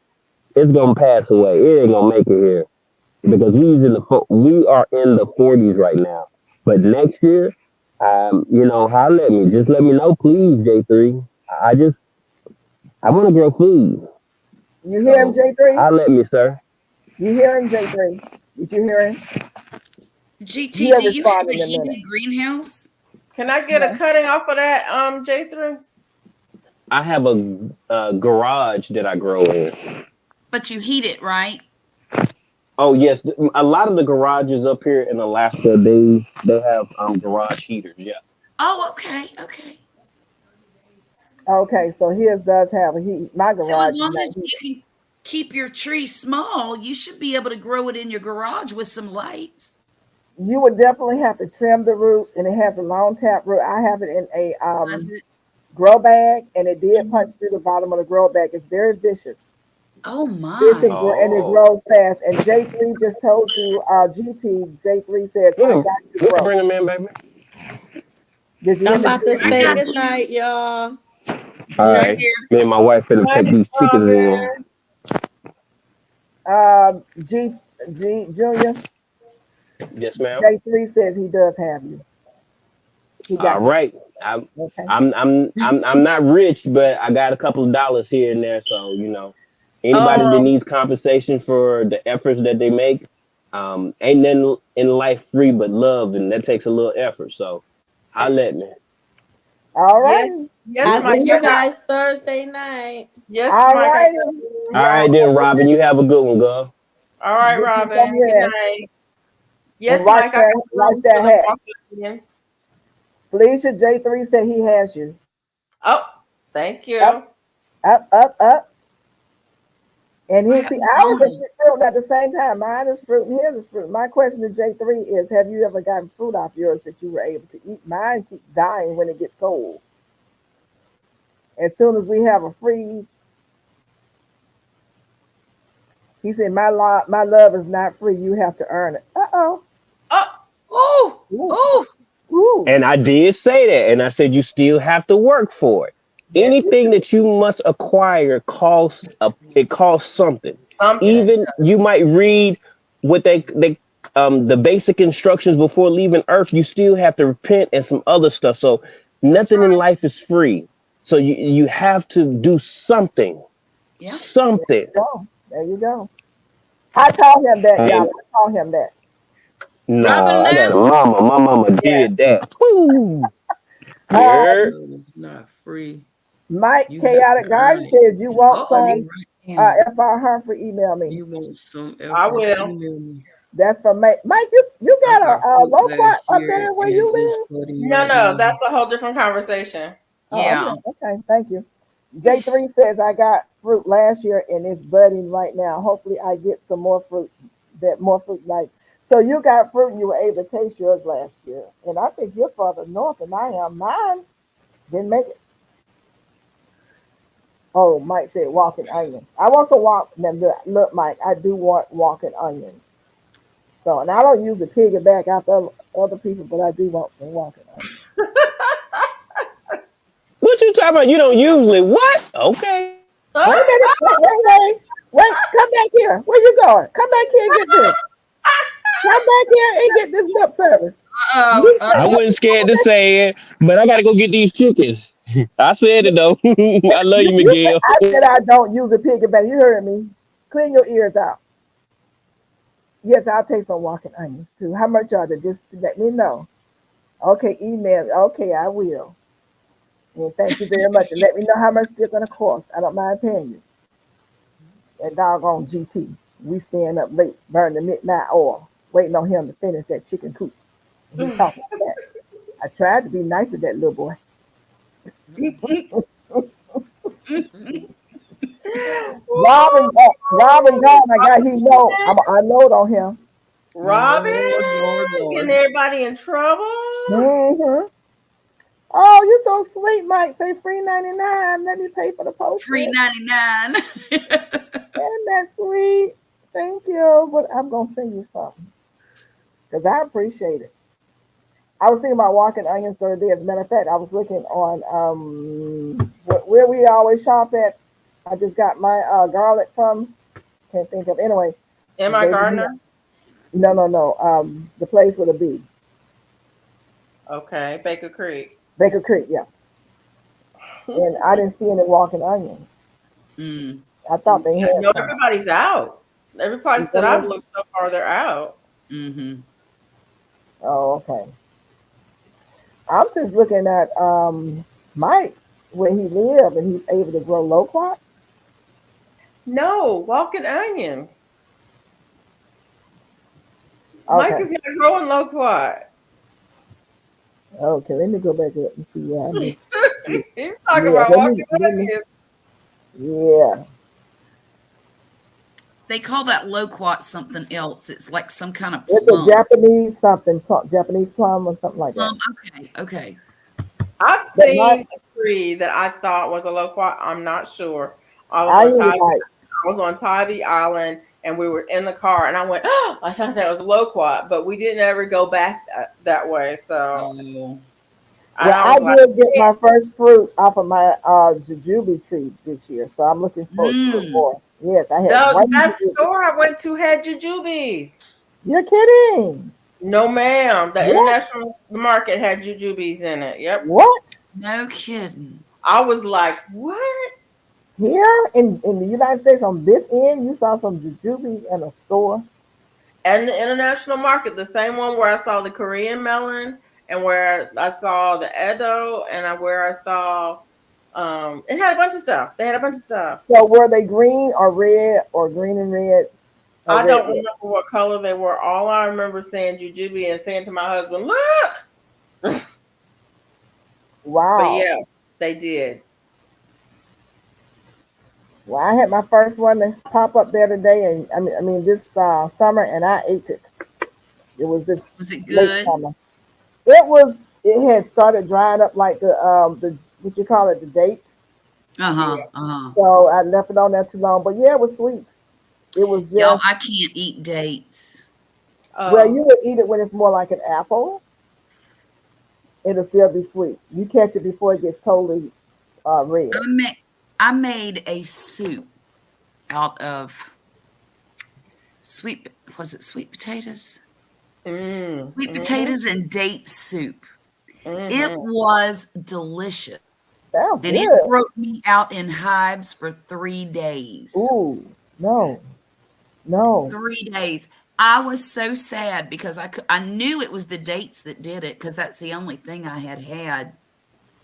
it's gonna pass away. It ain't gonna make it here because we are in the 40s right now. But next year, holler at me. Just let me know, please, J3. I want to grow food. you hear him, So J3? holler at me, sir. You hear him, J3? Did you hear him? GT, He'll do you have respond a in a minute. heated greenhouse? Can I get a Yeah. cutting off of that, J3? I have a garage that I grow in. But you heat it, right? Oh yes, a lot of the garages up here in Alaska, they have garage heaters. Yeah. Oh, okay, okay. Okay, so his does have a heat. My So as garage is long not as heat. you can keep your tree small, you should be able to grow it in your garage with some lights. You would definitely have to trim the roots, and it has a long tap root. I have it in a Does it? grow bag, and it did Mhm. punch through the bottom of the grow bag. It's very vicious, Oh my. and it Oh. grows fast. And J3 just told you, GT J3 says, Get "I him. got you, Get him. bro." Bring him in, baby. Did you hear I'm me? about to I say got Mhm. good you. night, y'all. All Right right. here. Me and my wife finna Night, take these chickens in. Robin. G Junior Yes, ma'am. J3 says he does have you. He All got you. right. I'm Okay. I'm not rich, but I got a couple of dollars here and there. So anybody that Um, needs compensation for the efforts that they make, ain't nothing in life free but love, and that takes a little effort. So I'll let me. All Yes, right. yes, I'll Mike. see I you got guys Thursday night. yes, All Mike. I righty. got you. All right then, Robin. You have a good one, girl. All right, Get you Robin. some Good rest night. and Yes, Mike. I got wash room for that the hat. walking audience. Felicia J3 said he has you. Oh, thank Up, you. up, up, up. And I he see haven't ours gone. is fruit at the same time. Mine is fruit and his is fruit. My question to J3 is, have you ever gotten fruit off yours that you were able to eat? Mine keep dying when it gets cold. As soon as we have a freeze, he said, my love is not free. You have to earn it. Uh-oh. Oh, Oh, Ooh. oh, Ooh. And I did say that, and I said you still have to work for it. yes, Anything that you must acquire costs it costs something. something. Even you might read what they the basic instructions before leaving Earth. You still have to repent and some other stuff. So That's nothing in right. life is free. So you have to do something, yeah. something. Go. There you go. I taught him that, y'all. And I taught him that. Robin no, I got a left. mama. My mama Yes. did that. Woo. Uh, Yeah. It's not free. Mike You have to Chaotic earn Garden it. says, you want Free some? Right now. FR Humphrey, email me. You want some I effort? will. Email me. That's from Mike. Mike, you I got got a fruit low quat last up year there where and you it's live? flooding No, right no, now. that's a whole different conversation. Oh, Yeah. okay. Thank you. J3 says, I got fruit last year and it's budding right now. Hopefully I get some more fruits, more fruit like. So you got fruit and you were able to taste yours last year. And I think you're further north than I am. Mine didn't make it. Oh, Mike said walking onions. I want some now look, Mike, I do want walking onions. So, and I don't use a piggyback after other people, but I do want some walking onions. What you talking about? You don't usually what? Okay. Wait a minute. Wait. Come back here. Where you going? Come back here and get this. Come back here and get this lip service. You said, I wasn't scared to say it, but I gotta go get these chickens. I said it though. I love you, you said, Miguel. I said I don't use a piggyback. You heard me. Clean your ears out. Yes, I'll take some walking onions too. How much are they? Just let me know. Okay, email. Okay, I will. And thank you very much. And let me know how much they're going to cost. I don't mind paying you. That doggone GT. We staying up late, burning the midnight oil, waiting on him to finish that chicken coop. He talking back. I tried to be nice to that little boy. Robin gone. I got he know. I load on him. Robin Lord, Lord, getting Lord. everybody in trouble. Mm-hmm. Oh, you're so sweet, Mike. Say free 99. Let me pay for the Free postage. 99. Isn't that sweet? Thank you. But I'm gonna send you something because I appreciate it. I was thinking about walking onions the other day. As a matter of fact, I was looking on where we always shop at. I just got my garlic from. Can't think of anyway. Am I Baby, Gardner? no. The place with a B, Okay, Baker Creek. Baker Creek. Yeah, and I didn't see any walking onions. Mm. I thought they had No, some. everybody's out. Every place that I've looked so far, they're out. Mm-hmm. Oh, okay. I'm just looking at Mike where he lives and he's able to grow loquat. No, walking onions. Mike Okay. is not growing loquat. Okay, let me go back up and see where I missed. He's talking Yeah, about walking onions. yeah. They call that loquat something else. It's like some kind of It's a plum. Japanese something, Japanese plum or something like that. Okay. I've But my, seen a tree that I thought was a loquat. I'm not sure. I was I on ain't Tybee, like, I was on Tybee Island, and we were in the car, and I went, "Oh, I thought that was a loquat," but we didn't ever go back that way. So, Oh. and well, I I was like, did get my first fruit off of my jujube tree this year, so I'm looking forward to Mm. more. Yes, I had "No, one that jujube. store I went to had jujubes." You're kidding. No, ma'am. The What? international market had jujubes in it. Yep. What? No kidding. I was like, "What?" Here in the United States on this end, you saw some jujubes in a store. And the international market, the same one where I saw the Korean melon and where I saw the Edo, and where I saw it had a bunch of stuff. They had a bunch of stuff. So were they green or red or green and red or I red? don't remember what color they were. All I remember saying jujube and saying to my husband, "Look." Wow. But yeah, they did. Well, I had my first one to pop up there today, and I mean this summer, and I ate it. It was this Was it late good? summer. It was. It had started drying up like the what you call it, the date. Uh-huh. Yeah. Uh-huh. So I left it on there too long. But yeah, it was sweet. It was Y'all, just I can't eat dates. well, you would eat it when it's more like an apple. It'll still be sweet. You catch it before it gets totally red. I made a soup out of was it sweet potatoes? Sweet potatoes and date soup. It was delicious. Sounds And it good. broke me out in hives for 3 days. Ooh, no, no. 3 days. I was so sad because I knew it was the dates that did it because that's the only thing I had.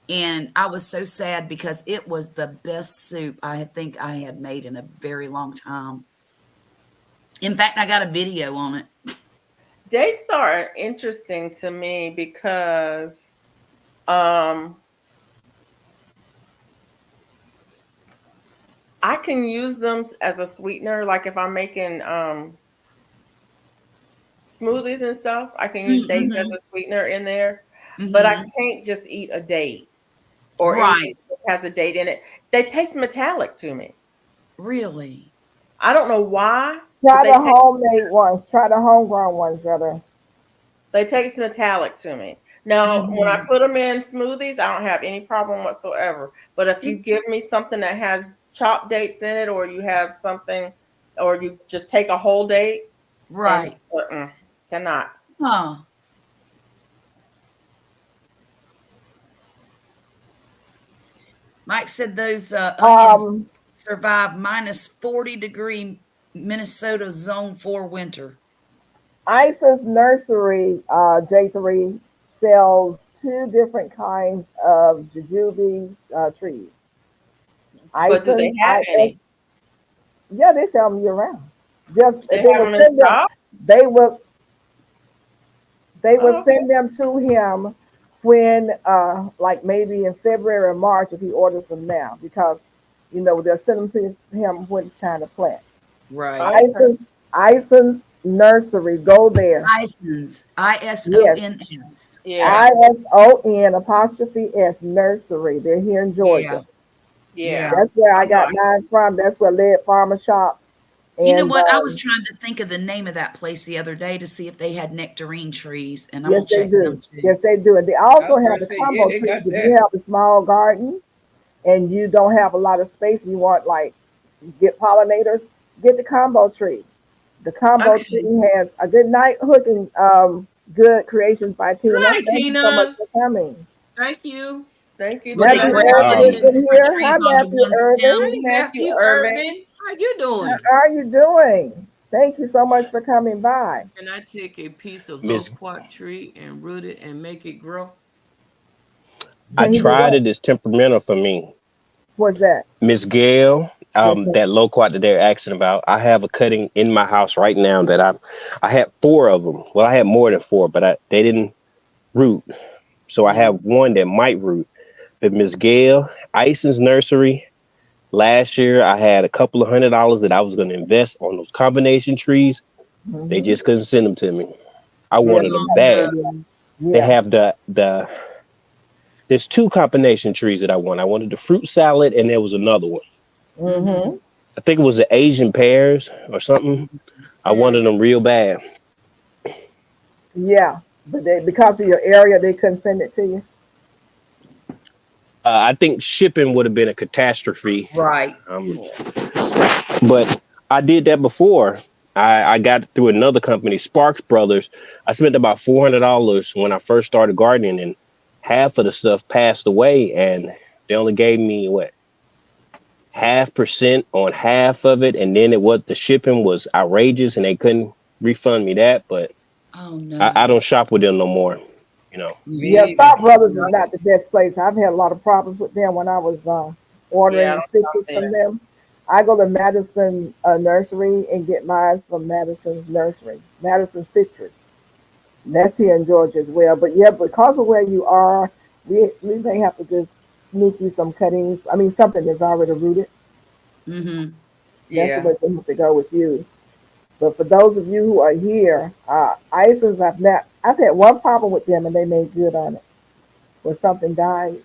And I was so sad because it was the best soup think I had made in a very long time. In fact, I got a video on it. Dates are interesting to me because I can use them as a sweetener. Like if I'm making smoothies and stuff, I can use dates as a sweetener in there. But I can't just eat a date or anything Right. that has the date in it. They taste metallic to me. Really? I don't know why, but Try the homemade ones. Try the homegrown ones, brother. they taste metallic to me. Now, when I put them in smoothies, I don't have any problem whatsoever. But if you give me something that has chopped dates in it, or you have something, or you just take a whole date, Right. and cannot. Huh. Mike said those onions survive minus 40-degree Minnesota zone 4 winter. Isis Nursery J3 sells 2 different kinds of jujube trees. But do they have any? Yeah, they sell them year round. Just They if they have would them in send them, stock? they would Oh, send them to him when like maybe in February or March if he orders them now, because they'll send them to him when it's time to plant. Right. Ison's Nursery. Go there. Isons. ISONS. Yeah. ISON''S Nursery. They're here in Georgia. Yeah. That's where I got mine from. That's where Lead Farmer shops. You know And what? I was trying to think of the name of that place the other day to see if they had nectarine trees, and I'm yes, gonna they check do. them too. Yes, they do. And they also I was have gonna the say, combo they trees. got If that. you have a small garden and you don't have a lot of space, you want like get pollinators, get the combo tree. The combo Okay. tree has a good night hooking. Good creations by Tina. Hi, Thank you so much Tina. for coming. Thank you. Thank you, So they Matthew grow Tina. Irvin is millions of in different here. Hi, trees onto Matthew one Irvin. stem. Hi, Hey, Matthew Matthew Irvin. Irvin. How you doing? How are you doing? Thank you so much for coming by. Can I take a piece of Miss, loquat tree and root it and make it grow? I Can you do tried what? it. It's temperamental for me. What's that? Miss Gail, Yes, sir. that loquat that they're asking about, I have a cutting in my house right now that I had 4 of them. Well, I had more than 4, but they didn't root. So I have one that might root. But Miss Gail, Ison's Nursery, last year I had a couple of $100 that I was going to invest on those combination trees. They Hmm. just couldn't send them to me. I Yeah, wanted they them Oh come no. bad. to you. They Yeah. have there's 2 combination trees that I want. I wanted the fruit salad and there was another one. Hmm. I think it was the Asian pears or something. I wanted them real bad. Yeah. But because of your area, they couldn't send it to you. I think shipping would have been a catastrophe. Right. But I did that before. I got through another company, Sparks Brothers. I spent about $400 when I first started gardening, and half of the stuff passed away, and they only gave me what 0.5% on half of it, and then the shipping was outrageous, and they couldn't refund me that. But Oh I no. don't shop with them no more. You know. Yeah, Me either. Star Brothers is not the best place. I've had a lot of problems with them when I was Yeah, I ordering don't shop citrus from there. them. I go to Madison Nursery and get mine from Madison's Nursery, Madison Citrus. That's here in Georgia as well. But yeah, because of where you are, we may have to just sneak you some cuttings. I mean, something that's already rooted. Mm-hmm. That's the Yeah. way they have to go with you. But for those of you who are here, Isons, I've had one problem with them, and they made good on it. Where something died,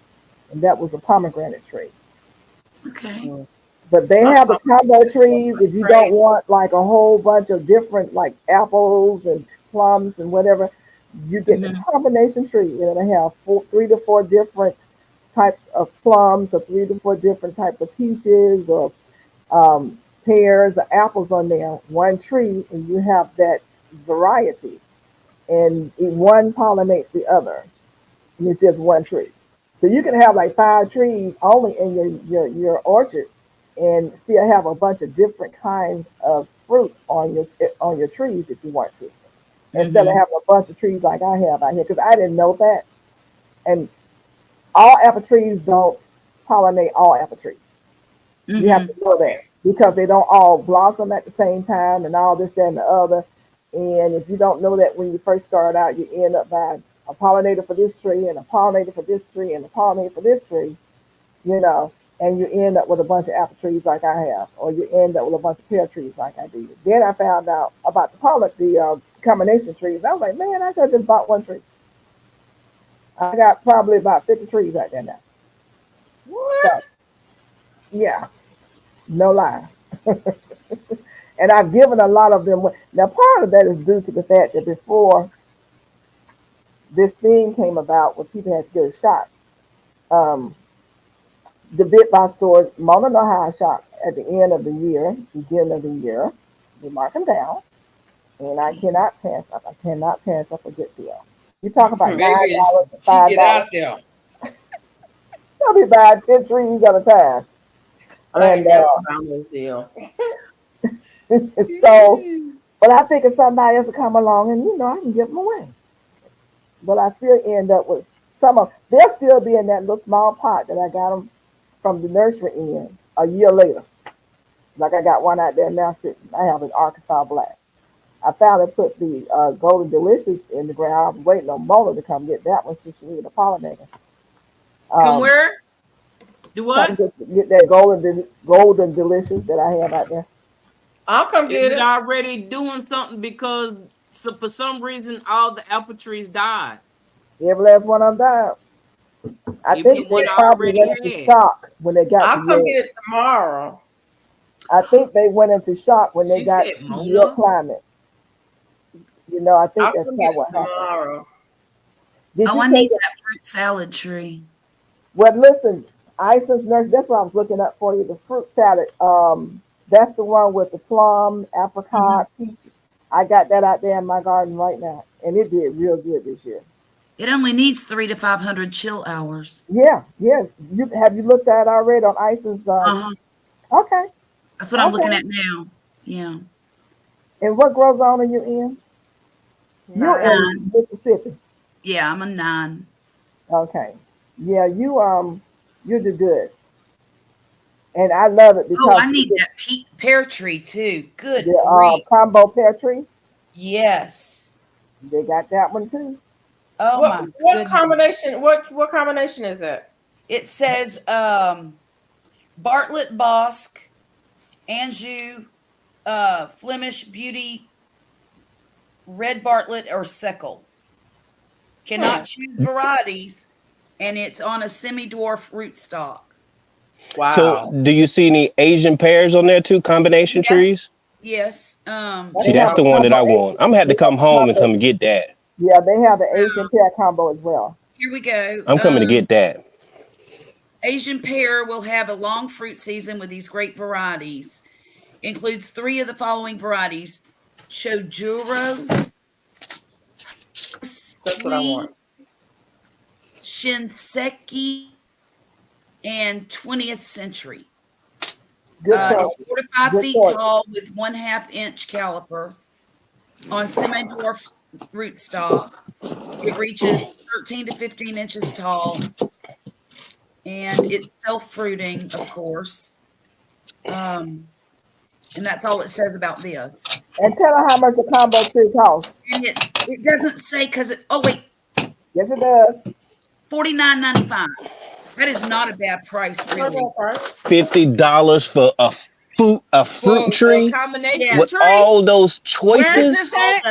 and that was a pomegranate tree. Okay. Mm. But they My have the pomegranate combo was trees. If you don't crazy. want like a whole bunch of different like apples and plums and whatever, you get the Mm-hmm. combination tree. It'll have 3 to 4 different types of plums, or 3 to 4 different types of peaches, or pears, or apples on there. One tree, and you have that variety, and one pollinates the other. And it's just one tree. So you can have like 5 trees only in your orchard, and still have a bunch of different kinds of fruit on your trees if you want to. Instead of Mm-hmm. having a bunch of trees like I have out here, because I didn't know that. And all apple trees don't pollinate all apple trees. You have Mm-hmm. to know that because they don't all blossom at the same time and all this, that, and the other. And if you don't know that when you first start out, you end up buying a pollinator for this tree and a pollinator for this tree and a pollinator for this tree, you know, and you end up with a bunch of apple trees like I have, or you end up with a bunch of pear trees like I did. Then I found out about the combination trees. I was like, man, I could have just bought one tree. I got probably about 50 trees out there now. So What? yeah, no lie. And I've given a lot of them. Now, part of that is due to the fact that before this thing came about, where people had to get a shot, um, the bit by stores, Mona know how I shop at the end of the year, beginning of the year. We mark them down, and I cannot pass up. I cannot pass up a good deal. You talk about nine Baby, dollars and she get $5. out there. I'll be buying 10 trees at a time, I and ain't never found those deals. so. But I figured somebody else will come along, and I can give them away. But I still end up with some of. They'll still be in that little small pot that I got them from the nursery in a year later. Like I got one out there now sitting. I have an Arkansas black. I finally put the Golden Delicious in the ground. I'm waiting on Mola to come get that one since she needed a pollinator. Come Um, where? Do come what? get that Golden Delicious that I have out there. I'll come Is get it it. already doing something because for some reason all the apple trees died? Every last one of them died. I Even the think one they I probably already went into had. shock when they got to I'll come your. get it tomorrow. I think they went into shock when they She got said to your Mona. climate. I think I'll that's come get probably it what happened. tomorrow. Did Oh, you I take need it? that fruit salad tree. Well, listen, Ison's nurse. That's what I was looking up for you. The fruit salad. That's the one with the plum, Mm-hmm. apricot, peach. I got that out there in my garden right now, and it did real good this year. It only needs 3 to 500 chill hours. Yeah, yes. You looked at it already on Ison's? Uh-huh. Okay, That's what I'm looking okay. at now. Yeah. And what grow zone are you in? You in 9. 9. Mississippi? Yeah, I'm a 9. Okay. Yeah, you do good, and I love it Oh, because I need that pear tree too. Good the grief. combo pear tree, Yes. they got that one too. Oh What my what goodness. combination? What combination is that? It says Bartlett Bosque, Anjou, Flemish Beauty, Red Bartlett, or Seckel. Hmm. Cannot choose varieties, and it's on a semi-dwarf rootstock. So, Wow. do you see any Asian pears on there too? Combination Yes, trees? yes. They See, That's what that's I have the the was one looking that combo. I want. I'm gonna have They to have come the home and combo. come get that. Yeah, they have the Asian pear combo as well. Here we go. I'm coming to get that. Asian pear will have a long fruit season with these great varieties. Includes 3 of the following varieties: Chojuro, That's what I want. Sui, Shinseki, and 20th century. Good choice. It's 4 to 5 Good feet choice. tall with 1/2 inch caliper on semi-dwarf rootstock. It reaches 13 to 15 inches tall, and it's self-fruiting, of course. And that's all it says about this. And tell her how much the combo tree costs. And it doesn't say because oh wait, Yes, it does. $49.95. That is not a bad price, really. $50 for a fruit Well, tree combination Yeah. with tree. all those Where's choices. this at?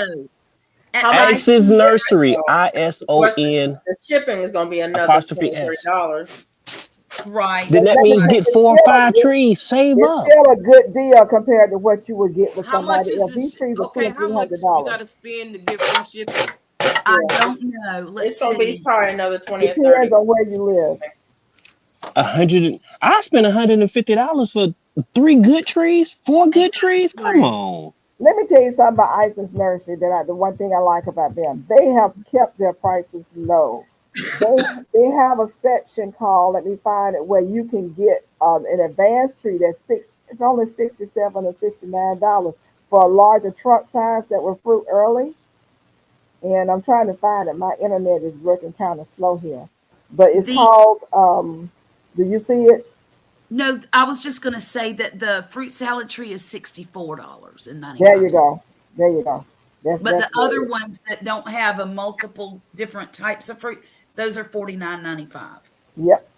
At Isis Nursery, What's ISON The shipping is going to be another apostrophe $23. Right. Then that Let me means say, get 4 or 5 trees. Save it's up. still a good deal compared to what you would get with How much somebody is else. These this? trees are Okay, how much you $200-$300. got to spend to get free shipping? I don't know. Let's It's going to be see. probably another 20 or 30. Depends on where you live. I spent $150 for 3 good trees, 4 good trees. Come on. Let me tell you something about Isis Nursery. The one thing I like about them, they have kept their prices low. They have a section called, let me find it, where you can get an advanced tree that's it's only $67 or $69 for a larger trunk size that will fruit early. And I'm trying to find it. My internet is working kind of slow here, but it's called. Do you see it? No, I was just going to say that the fruit salad tree is $64.95. There you go. There you go. But the other ones that don't have a multiple different types of fruit, those are $49.95. Yep.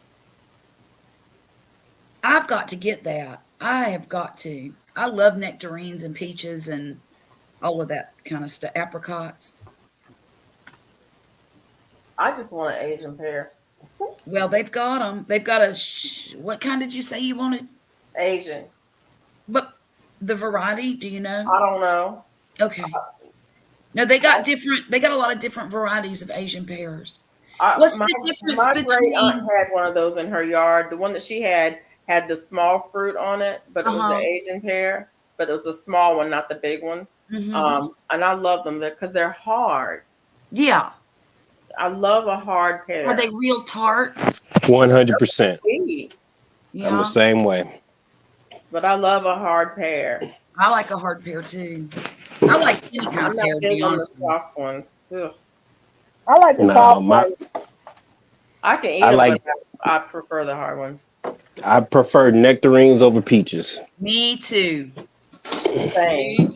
I've got to get that. I have got to. I love nectarines and peaches and all of that kind of stuff. Apricots. I just want an Asian pear. Well, they've got them. They've got what kind did you say you wanted? Asian. But the variety, do you know? I don't know. Okay. No, they got a lot of different varieties of Asian pears. What's the difference my between? great aunt had one of those in her yard. The one that she had the small fruit on it, but it was the Asian pear. But it was the small one, not the big ones. And I love them because they're hard. Yeah. I love a hard pear. Are they real tart? 100%. Yeah. I'm the same way. But I love a hard pear. I like a hard pear too. I like any kind of pear, to be honest. The soft ones. Ugh. I like the soft ones. I can eat them, but I prefer the hard ones. I prefer nectarines over peaches. Me too. Same.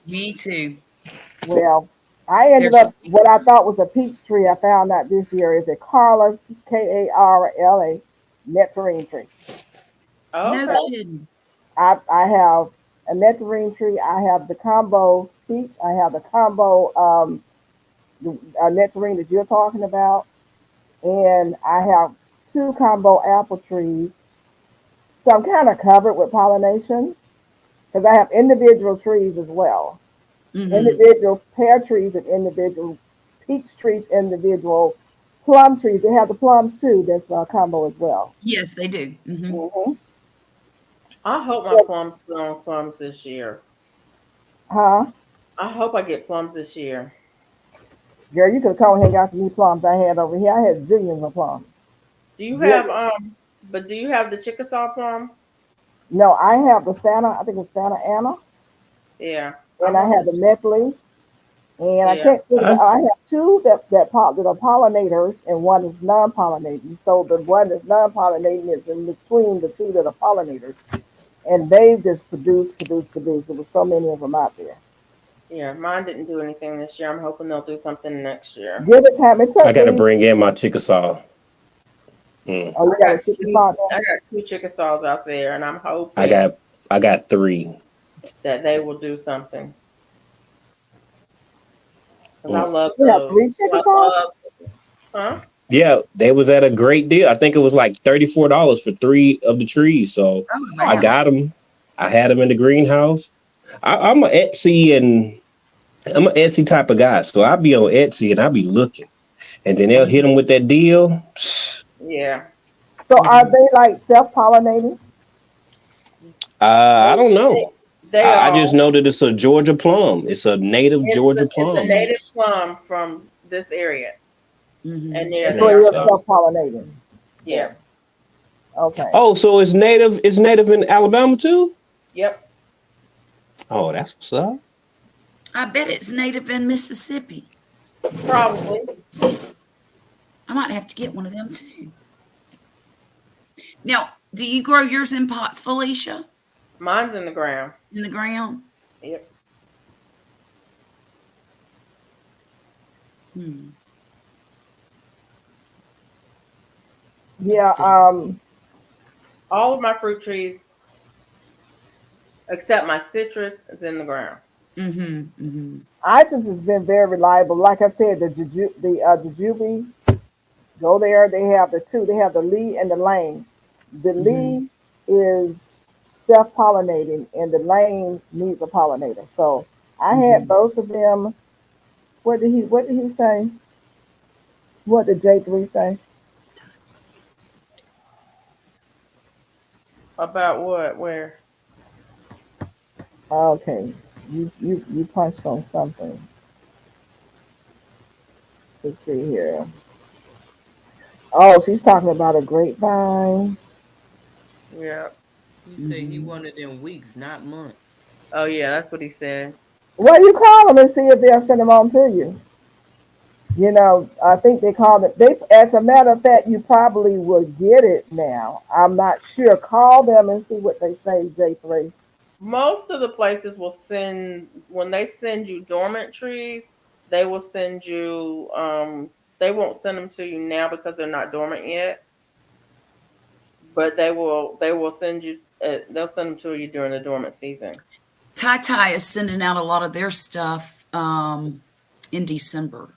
Me too. Well, I ended up what I thought was a peach tree. I found out this year is a Carla's Karla nectarine tree. Oh, no kidding. I have a nectarine tree. I have the combo peach. I have the combo nectarine that you're talking about, and I have 2 combo apple trees. So I'm kind of covered with pollination because I have individual trees as well. Individual pear trees and individual peach trees, individual plum trees. They have the plums too. That's a combo as well. Yes, they do. I hope my plums put on plums this year. Huh? I hope I get plums this year. Girl, you could have come here and got some new plums I had over here. I had zillions of plums. Do you have but do you have the Chickasaw plum? No, I have the Santa, I think it's Santa Ana. Yeah. And I have the Methley. And I can't think of, I have 2 that are pollinators and one is non-pollinating. So the one that's non-pollinating is in between the 2 that are pollinators. And they just produce. There was so many of them out there. Yeah, mine didn't do anything this year. I'm hoping they'll do something next year. Give it time. I got to bring in my Chickasaw. Oh, you got a Chickasaw? I got 2 Chickasaws out there, and I'm hoping I got 3 that they will do something. Because I love those. You have 3 Chickasaws? Huh? Yeah, they was at a great deal. I think it was like $34 for 3 of the trees. So I got them. I had them in the greenhouse. I'm an Etsy type of guy. So I'll be on Etsy and I'll be looking. And then they'll hit them with that deal. Yeah. So are they like self-pollinating? I don't know. I just know that it's a Georgia plum. It's a native Georgia plum. It's a native plum from this area. And so they're self-pollinating. Yeah. Okay. Oh, so it's native. It's native in Alabama too. Yep. Oh, that's what's up. I bet it's native in Mississippi. Probably. I might have to get one of them too. Now, do you grow yours in pots, Felicia? Mine's in the ground. In the ground? Yep. Hmm. Yeah. All of my fruit trees, except my citrus, is in the ground. Mm-hmm. Mm-hmm. Ison's has been very reliable. Like I said, the Jujube, go there. They have the two. They have the Lee and the Lane. The Mm-hmm. Lee is self-pollinating, and the Lane needs a pollinator. So I had Mm-hmm. both of them. What did he say? What did J3 say? About what? Where? Okay, you punched on something. Let's see here. Oh, she's talking about a grapevine. Yeah. He said he Mm-hmm. wanted them weeks, not months. Oh yeah, that's what he said. Well, you call them and see if they'll send them on to you. You know, I think they call it. They, as a matter of fact, you probably will get it now. I'm not sure. Call them and see what they say, J3. Most of the places will send when they send you dormant trees, they will send you they won't send them to you now because they're not dormant yet, but they will send you they'll send them to you during the dormant season. Tai is sending out a lot of their stuff in December.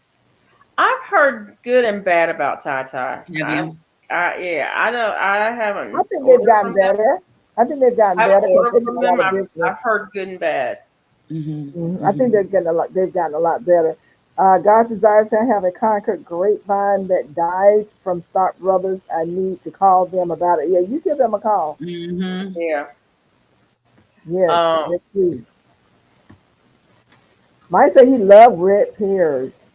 I've heard good and bad about Tai Tai. Have you? Yeah, I know I I haven't think they've ordered gotten from them. better. I think they've gotten I haven't better because ordered they from get a them. lot of business. I've heard good and bad. Mm-hmm. I think Mm-hmm. they're getting a lot. They've gotten a lot better. God's desire said, I have a Concord grapevine that died from Stock Brothers. I need to call them about it. Yeah, you give them a call. Mm-hmm. Yeah. Yes, Um, yes, please. Mike said he loved red pears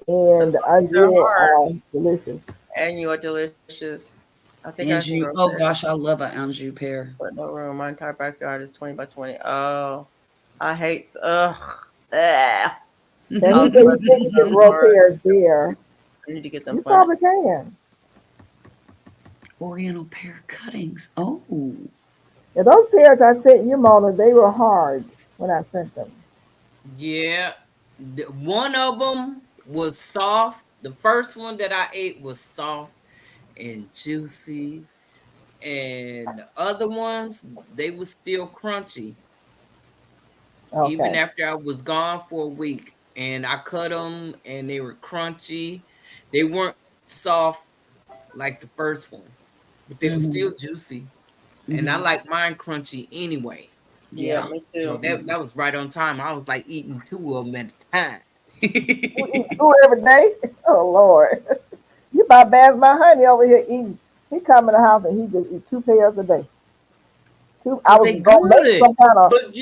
and as the long as they're Andrea hard are delicious. and you are delicious. I think I can Anjou. grow Oh pears. gosh, I love an Anjou pear. But no room. My entire backyard is 20 by 20. Oh, I hate. Ugh. Ugh. And I he was said about he to said say you no can grow more. pears there. I need to get them You planted. probably can. Oriental pear cuttings. Oh. Yeah, those pears I sent you, Mona, they were hard when I sent them. Yeah. One of them was soft. The first one that I ate was soft and juicy. And the other ones, they were still crunchy. Even Okay. after I was gone for a week. And I cut them and they were crunchy. They weren't soft like the first one, but they were Mm-hmm. still juicy. And I Mm-hmm. like mine crunchy anyway. Yeah, Yeah. me So too. that was right on time. I was like eating two of them at a time. You eat two every day? Oh Lord. You about bad as my honey over here eating. He come in the house and he just eat two pears a day. Two I Cause was they gonna make good. some kind of But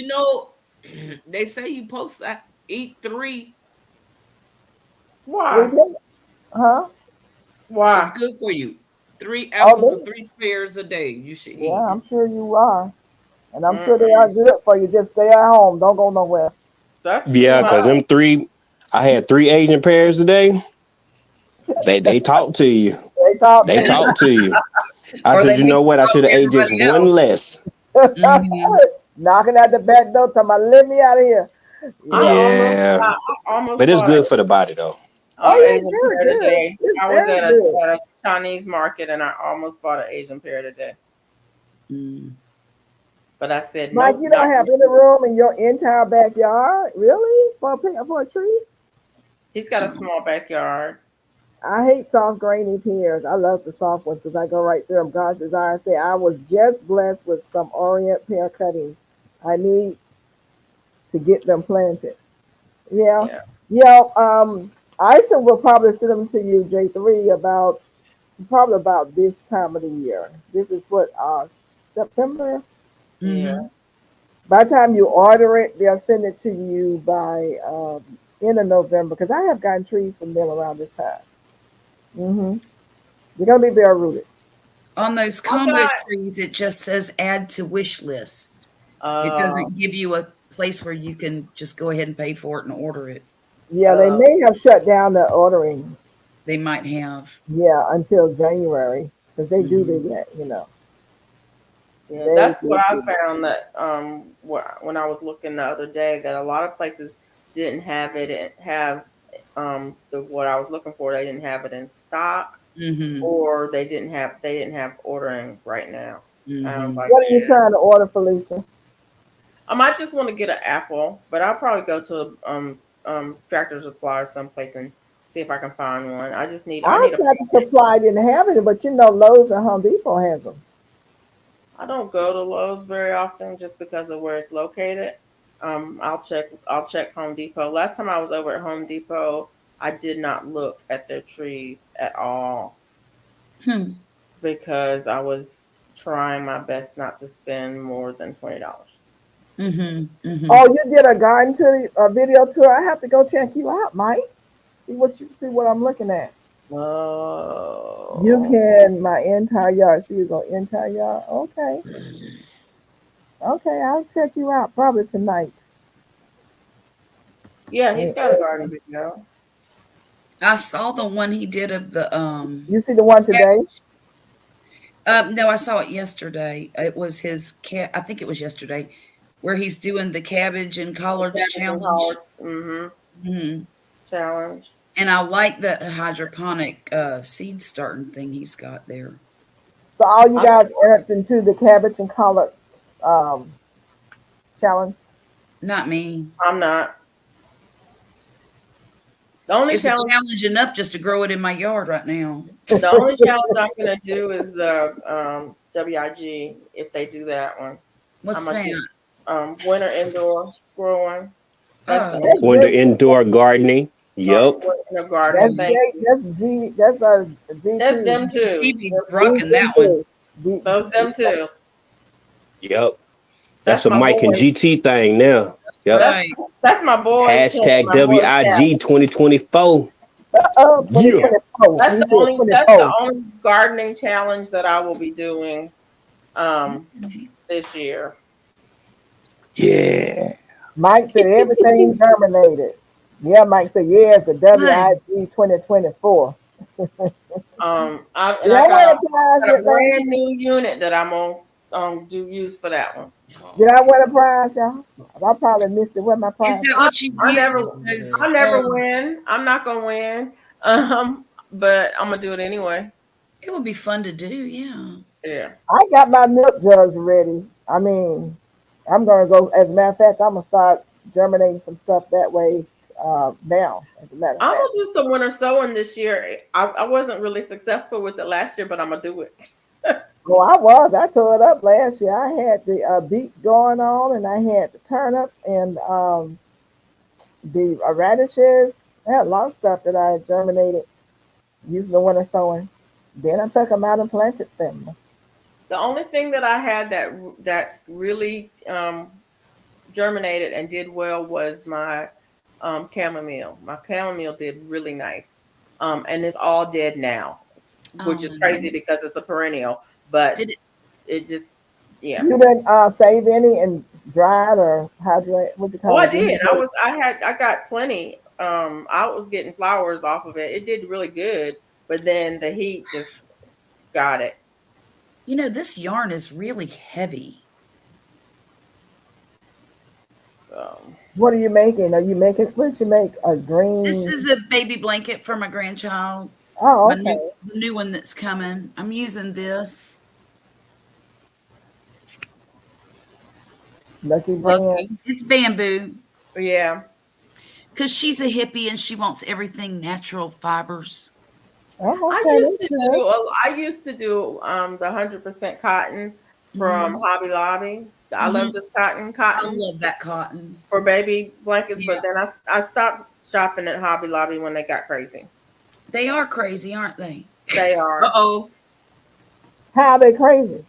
they say you supposed to eat three. three Why? pears. Huh? It's Why? good for you. Three Oh apples or they, three pears a day you should yeah, eat. I'm sure you are. And I'm sure they are Mm-mm. good for you. Just stay at home. Don't go nowhere. That's too Yeah, much. cause them three, I had three Asian pears today. They talk to you. They talk They to talk to you. I Or they said, you make know you what? I talk should to have ate just everybody one else. less. you. Mm-hmm. Knocking at the back door, talking about let me out of here. I Yeah. almost, Yeah, I almost but it's bought good for the body though. Oh a yeah, Asian very pear good. today. It's I was very at good. a Chinese market and I almost bought an Asian pear today. Mm. But I said Mike, nope, you don't not have this any year. room in your entire backyard, really, for a tree? He's got a small backyard. I hate soft grainy pears. I love the soft ones because I go right through them. God's desire. I say I was just blessed with some Orient pear cuttings. I need to get them planted. Yeah, Yeah. yeah. Ison will probably send them to you, J3, about probably about this time of the year. This is what September. Yeah. Mm-hmm. By the time you order it, they'll send it to you by end of November because I have gotten trees from them around this time. They're gonna be bare rooted. On those I combo thought trees, it just says add to wish list. It uh doesn't give you a place where you can just go ahead and pay for it and order it. Yeah, they uh may have shut down the ordering. They might have. Yeah, until January, because they do Mhm. that, Yeah, they that's what do I do that. found that when I was looking the other day that a lot of places didn't have it have the what I was looking for, they didn't have it in stock, Mhm. or they didn't have ordering right now. And I was Mhm. like, What are you trying to order, Felicia? I might just want to get an apple, but I'll probably go to Tractor Supply someplace and see if I can find one. I Our need a Tractor pocket. Supply didn't have it, but Lowe's and Home Depot has them. I don't go to Lowe's very often just because of where it's located. I'll check Home Depot. Last time I was over at Home Depot, I did not look at their trees at all Hmm. because I was trying my best not to spend more than $20. Mhm. Mhm. Oh, you did a garden tour, a video tour. I have to go check you out, Mike. See what I'm looking at. You Oh, can my entire yard. See you go entire yard. Okay, okay. I'll check you out probably tonight. yeah, he's Mm. got a garden video. I saw the one he did of the You see the one today? no, I saw it yesterday. It was his cat. I think it was yesterday, where he's doing the cabbage and The collards cabbage and collard challenge. Hmm. challenge. And I like that hydroponic seed starting thing he's got there. So all you I'm, guys entered into the cabbage and collard um, challenge. Not me. I'm not. The only It's a challenge challenge enough just to grow it in my yard right now. The only challenge I'm gonna do is the WIG if they do that one. I'm What's gonna that? do winter indoor growing. That's the Oh, only That's Winter just indoor gardening. Yep. winter gardening. Thank you. That's G. That's a G That's two. them too. he be rocking that G one. two. D, Those them too. Yep. That's That's a my Mike and boys. GT thing now. That's Yep. That's right. that's my boys. Hashtag My boys WIG challenge. 2024. Oh, Yeah. 2024. That's He the said only that's the 24. only gardening challenge that I will be doing um Okay. this year. Yeah. Mike said everything germinated. Yeah, Mike said, yeah, it's the Good. WIG 2024. And Did I I got win a a prize got a yet, ladies? brand new unit that I'm gonna do use for that one. Did I win a prize, y'all? I probably missed it. What my Is prize? that I, what you I use? never Is those? I never win. I'm not gonna win. But I'm gonna do it anyway. It would be fun to do. Yeah. Yeah. I got my milk jugs ready. I mean, I'm gonna go. As a matter of fact, I'm gonna start germinating some stuff that way now. As a matter of I'm fact, gonna do some winter sowing this year. I wasn't really successful with it last year, but I'm gonna do it. well, I was. I tore it up last year. I had the beets going on, and I had the turnips and the radishes. I had a lot of stuff that I germinated using the winter sowing. Then I took them out and planted them. The only thing that I had that really germinated and did well was my chamomile. My chamomile did really nice. And it's all dead now, which is Um, crazy because it's a perennial. But did it? it just yeah. You didn't save any and dried or hydrate. What you Oh, call I it? did. I got plenty. I was getting flowers off of it. It did really good, but then the heat just got it. This yarn is really heavy. So What are you making? Are you making? What you make? A This green? is a baby blanket for my grandchild. Oh, My okay. new one that's coming. I'm using this. Lucky brand. lucky. It's bamboo Yeah. because she's a hippie and she wants everything natural fibers. Oh, I okay. used That's to good. do the 100% cotton from Hmm. Hobby Lobby. I love Hmm. this I cotton love that cotton. for baby blankets, Yeah, but then I stopped shopping at Hobby Lobby when they got crazy. they are crazy, aren't they? They Uh are. oh. How they crazy?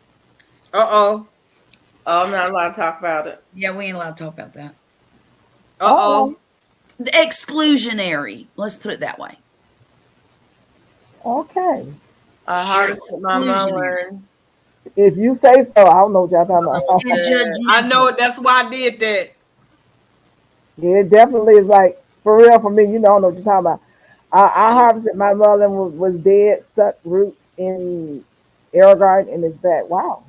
Uh oh. Oh, I'm not allowed to talk about it. Yeah, we ain't allowed to talk about that. Uh Oh, oh. Exclusionary. Let's put it that way. okay. How to put my Exclusionary mother in. If you say so, I don't know what y'all talking about. and I know judgmental. it. That's why I did that. Yeah, it definitely is like for real for me. I don't know what you're talking about. I harvested my mullein was dead, stuck roots in air garden in his back. Wow.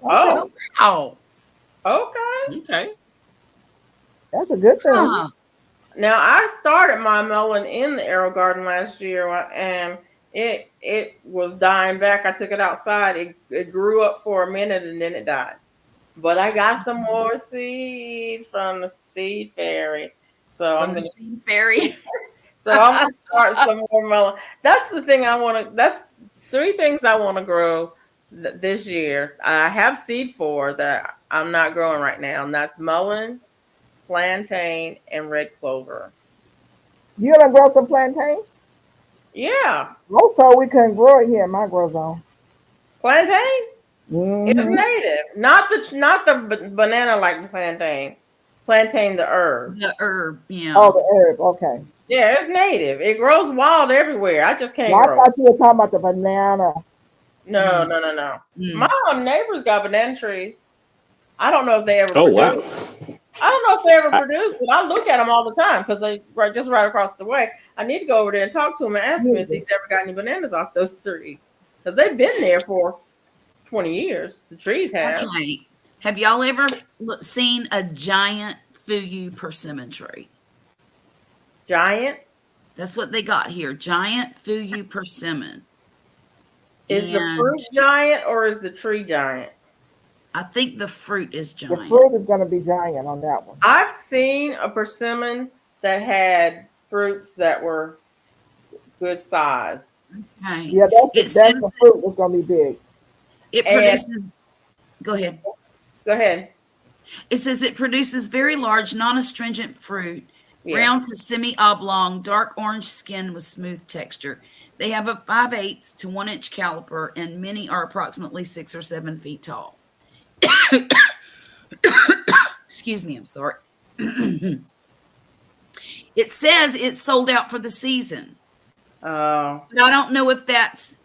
Okay, Oh, Oh, wow. okay. Okay. that's a good thing. Huh. Now I started my melon in the arrow garden last year, and it was dying back. I took it outside. It grew up for a minute and then it died. But I got some more seeds from the seed fairy, so I'm From the gonna seed fairy. start some more melon. That's the thing I want to. That's three things I want to grow this year. I have seed for that I'm not growing right now, and that's melon, plantain, and red clover. You gonna grow some plantain? Yeah, Most told we couldn't grow it here in my grow zone. plantain is Hmm. native, not the banana like plantain. Plantain, the herb. The herb, Oh, yeah. the herb. Okay. Yeah, it's native. It grows wild everywhere. I just can't Now I grow it. thought you were talking about the banana. No, Mm, no, no, no. My mm. neighbors got banana trees. I don't know if they ever Oh produce. wow. I don't know if they ever I, produce, but I look at them all the time because they right across the way. I need to go over there and talk to them and ask them if Beautiful. they've ever got any bananas off those trees because they've been there for 20 years. The trees have. Okay. Have y'all ever seen a giant Fuyu persimmon tree? Giant. That's what they got here. Giant Fuyu persimmon. Is the And fruit giant or is the tree giant? I think the fruit is The giant. fruit is gonna be giant on that one. I've seen a persimmon that had fruits that were good size. Okay. Yeah, It that's says the fruit that's gonna be big. it And produces, go ahead. go ahead. It says it produces very large, non-astringent fruit, Yeah. round to semi-oblong, dark orange skin with smooth texture. They have a 5/8 to 1 inch caliper, and many are approximately 6 or 7 feet tall. Excuse me, I'm sorry. It says it's sold out for the season. Oh. But I don't know if that's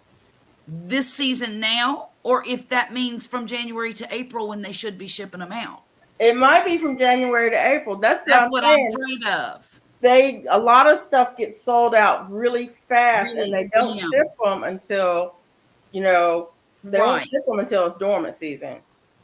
this season now or if that means from January to April when they should be shipping them out. It might be from January to April. That's what That's I'm what I'm saying. afraid of. A lot of stuff gets sold out really fast, and Really, they don't yeah, ship them until you know they won't right. ship them until it's dormant season.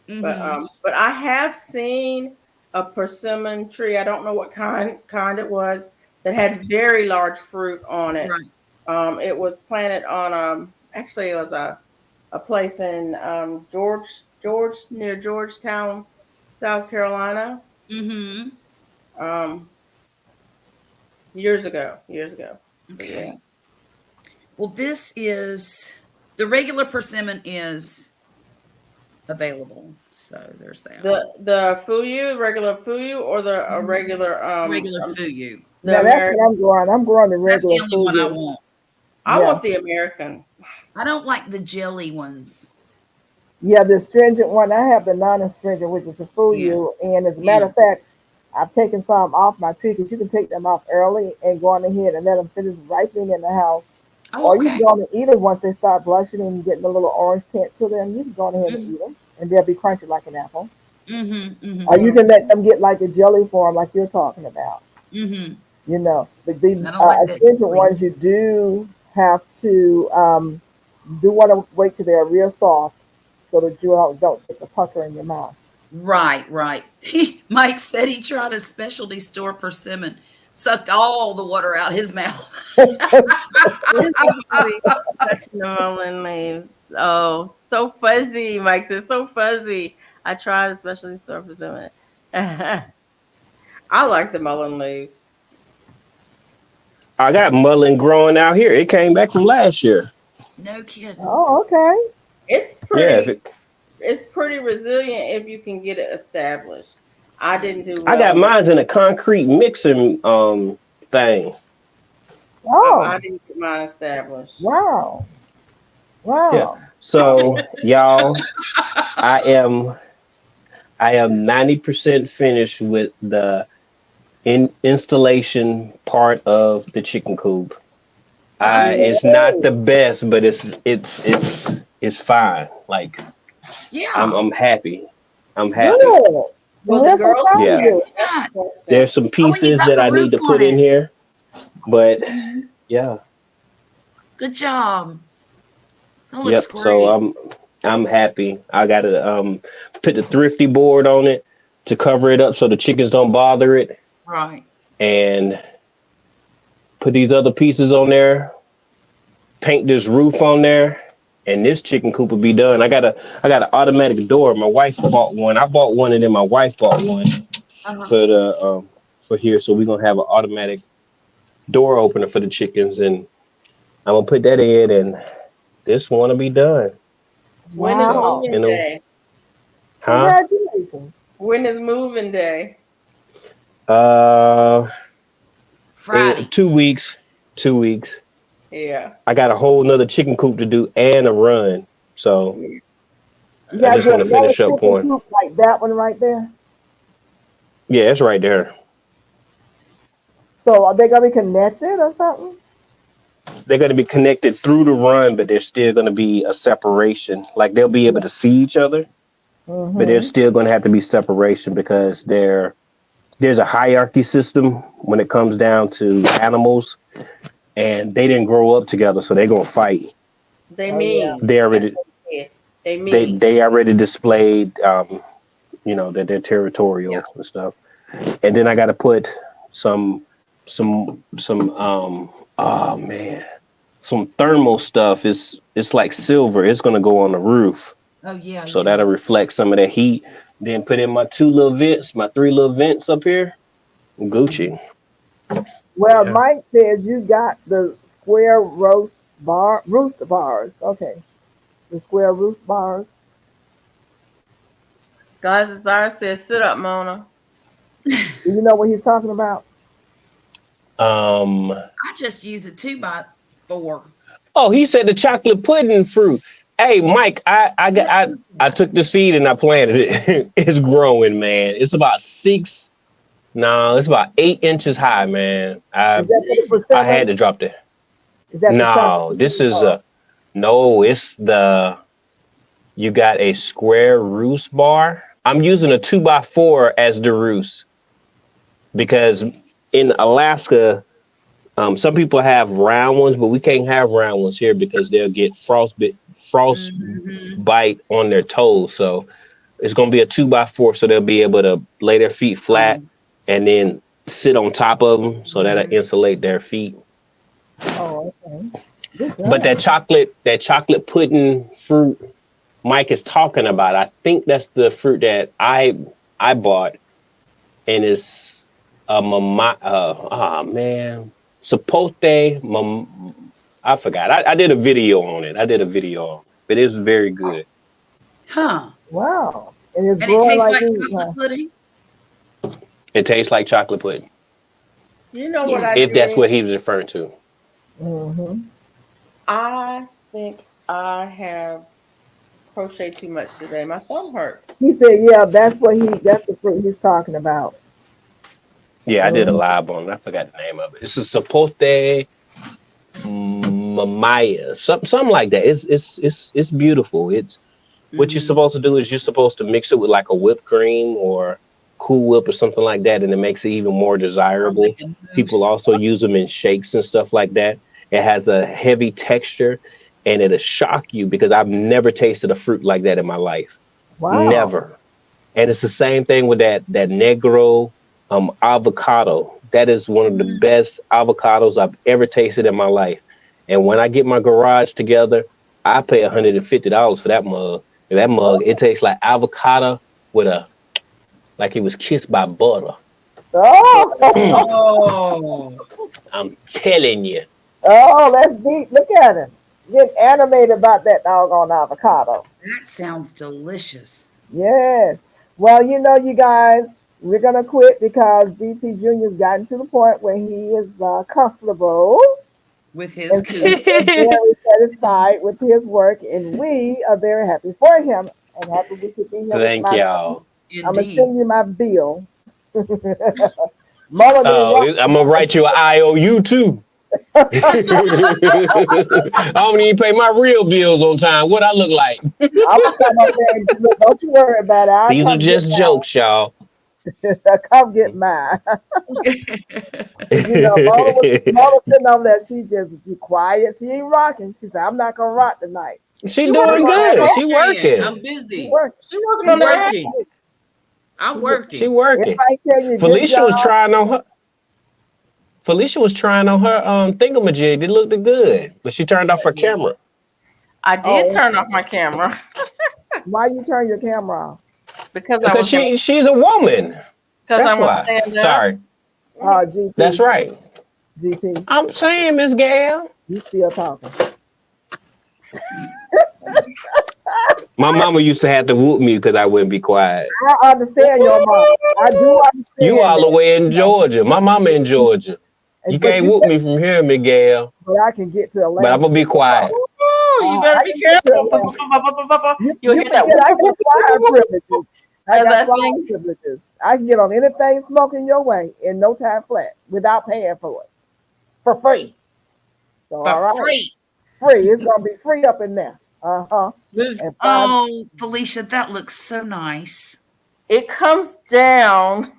Mm-hmm. But I have seen a persimmon tree. I don't know what kind it was that had very large fruit on it. Right. It was planted on actually it was a place in George near Georgetown, South Carolina. Mm-hmm. Um, years ago. But yeah. Okay. Well, this is the regular persimmon is available. So there's that. The fuyu, regular fuyu, or the regular Regular Fuyu. the Now that's American. what I'm growing. I'm growing the That's the regular only one I food. want. I Yeah. want the American. I don't like the jelly ones. Yeah, the astringent one. I have the non-astringent, which is a Yeah. fuyu. And as a matter Yeah. of fact, I've taken some off my tree because you can take them off early and go on ahead and let them finish ripening in the house. Oh, Or you can okay. go on and eat them once they start blushing and getting a little orange tint to them. You can go on ahead and Mm-hmm. eat them, and they'll be crunchy like an apple. Mm-hmm. Or Mm-hmm. you can let them get like a jelly form, like you're talking about. Mm-hmm. You know, but the I don't like that astringent jelly. ones you do have to do want to wait till they're real soft so that you don't get the pucker in your mouth. Right, right. Mike said he tried a specialty store persimmon, sucked all the water out his mouth. This is a funny collection of mullein leaves. Oh, so fuzzy. Mike says so fuzzy. I tried especially store persimmon. I like the mullein leaves. I got mullein growing out here. It came back from last year. No kidding. Oh, okay. It's Yeah, pretty it's pretty resilient if you can get it established. I didn't do I well got in it. mine in a concrete mixing thing. Oh, I didn't get mine established. wow. Yeah. Wow. So y'all, I am I am 90% finished with the installation part of the chicken coop. That's It's not the best, but it's fine. Like Yeah. I'm happy. I'm happy. Good. well, Well, the we're so girls proud can of Yeah. have you. to ask Yeah. a question. There's some Oh, and you pieces got that the I need roof to on put in it. here, but Mhm. Yeah. Good job. That looks Yep. So great. I'm happy. I gotta put the thrifty board on it to cover it up so the chickens don't bother it, Right. and put these other pieces on there. Paint this roof on there, and this chicken coop will be done. I got an automatic door. My wife bought one. I bought one, and then my wife bought one Uh-huh. for the for here. So we're gonna have an automatic door opener for the chickens, and I'm gonna put that in, and this one will be done. When is So Wow. moving you know, day? huh? Congratulations. When is moving day? Uh, Friday. 2 weeks. 2 weeks. Yeah. I got a whole nother chicken coop to do and a run. So You I gotta just do want to another finish up chicken one. coop like that one right there. Yeah, it's right there. So are they gonna be connected or something? They're going to be connected through the run, but there's still going to be a separation. Like they'll be able to see each other, but there's Mm-hmm. still going to have to be separation because there's a hierarchy system when it comes down to animals, and they didn't grow up together, so they're going to fight. They Oh yeah. mean. They That's already what they said. They they mean. they already displayed, that they're Yeah. territorial and stuff. And then I got to put some oh man, some thermal stuff. It's like silver. It's gonna go on the roof, Oh yeah, so yeah. that'll reflect some of that heat. Then put in my two little vents, my three little vents up here. Gucci. Well, Yeah. Mike says you got the square roost bars. Okay, the square roost bars. God's desire says, sit up, Mona. Do you know what he's talking about? Um. I just use a 2x4. Oh, he said the chocolate pudding fruit. Hey, Mike, I took the seed and I planted it. It's growing, man. It's about six. No, it's about 8 inches high, man. Is I that for the I had persimmon? to drop that. Is that the chocolate? No, this is Oh, a no. It's the you got a square roost bar. I'm using a 2x4 as the roost because in Alaska, some people have round ones, but we can't have round ones here because they'll get frost Mm-hmm. bite on their toes. So it's gonna be a 2x4, so they'll be able to lay their feet flat and then sit on top of them, so that'll Mm-hmm. insulate their feet. oh, okay. Good But job. that chocolate pudding fruit Mike is talking about, I think that's the fruit that I bought, and it's a mama. Man, sapote. I forgot. I did a video on it. But it's very good. Huh. Wow. And it's And it growing tastes like like these, huh? chocolate pudding? It tastes like chocolate pudding, You know what Yeah. I if that's did? what he was referring to. Mm-hmm. I think I have crocheted too much today. My thumb hurts. He said, yeah, that's the fruit he's talking about. Yeah, I did a Mhm. live on it. I forgot the name of it. It's a sapote mamaya, something like that. It's beautiful. It's what you're Mm-hmm. supposed to do is you're supposed to mix it with like a whipped cream or Cool Whip or something like that, and it makes it even more Or desirable. like a People mousse. also use them in shakes and stuff like that. It has a heavy texture, and it'll shock you because I've never tasted a fruit like that in my life. Wow. Never. And it's the same thing with that negro avocado. That is one of the Mm. best avocados I've ever tasted in my life. And when I get my garage together, I pay $150 for that mug. And that mug, it tastes like avocado with a like it was kissed by butter. Oh, Oh, I'm telling you. oh, that's deep. Look at him. Get animated about that doggone avocado. that sounds delicious Yes. Well, you guys, we're gonna quit because DT Junior's gotten to the point where he is comfortable with his and, coop. and very satisfied with his work, and we are very happy for him and happy we could be here with Thank my son. y'all. I'm gonna Indeed. send you my bill. Mama didn't Oh, want I'm gonna write you an IOU too. I don't even pay my real bills on time. What I look like? I'm gonna come up there and look, don't you worry about it. I'll These are come get just mine. jokes, y'all. Come get mine. Mona sitting over there. She quiet. She ain't rocking. She said, "I'm not gonna rock tonight." She You working doing on that good. hat? She I'm working. She busy. working. She working She on that hat? Working. I'm She working. working. Everybody tell you good Felicia was job. trying on her. Felicia was trying on her thingamajig. It looked good, but she turned Yeah, off her yeah. camera I did Oh, turn off my camera why you turn your camera off? because I because was gonna she's a woman. because That's I'm gonna why. stand up. Sorry. That's GT, right. GT, I'm saying, Miss Gail. you still talking? My mama used to have to whoop me because I wouldn't be quiet. I understand your mom. I do You understand all the that, way in Georgia. My mama in Georgia. You but can't whoop me from here, Miguel. but I can get to But I'm Atlanta. gonna be quiet. Ooh, you better I be can get to careful. Atlanta. You'll You hear that forget I got flyer privileges. I as got that flyer thing. privileges. I can get on anything smoking your way in no time flat without paying for it for free. So all For right, free. free. It's gonna be free up in there. Miss And five. Oh, Felicia, that looks so nice. It comes down.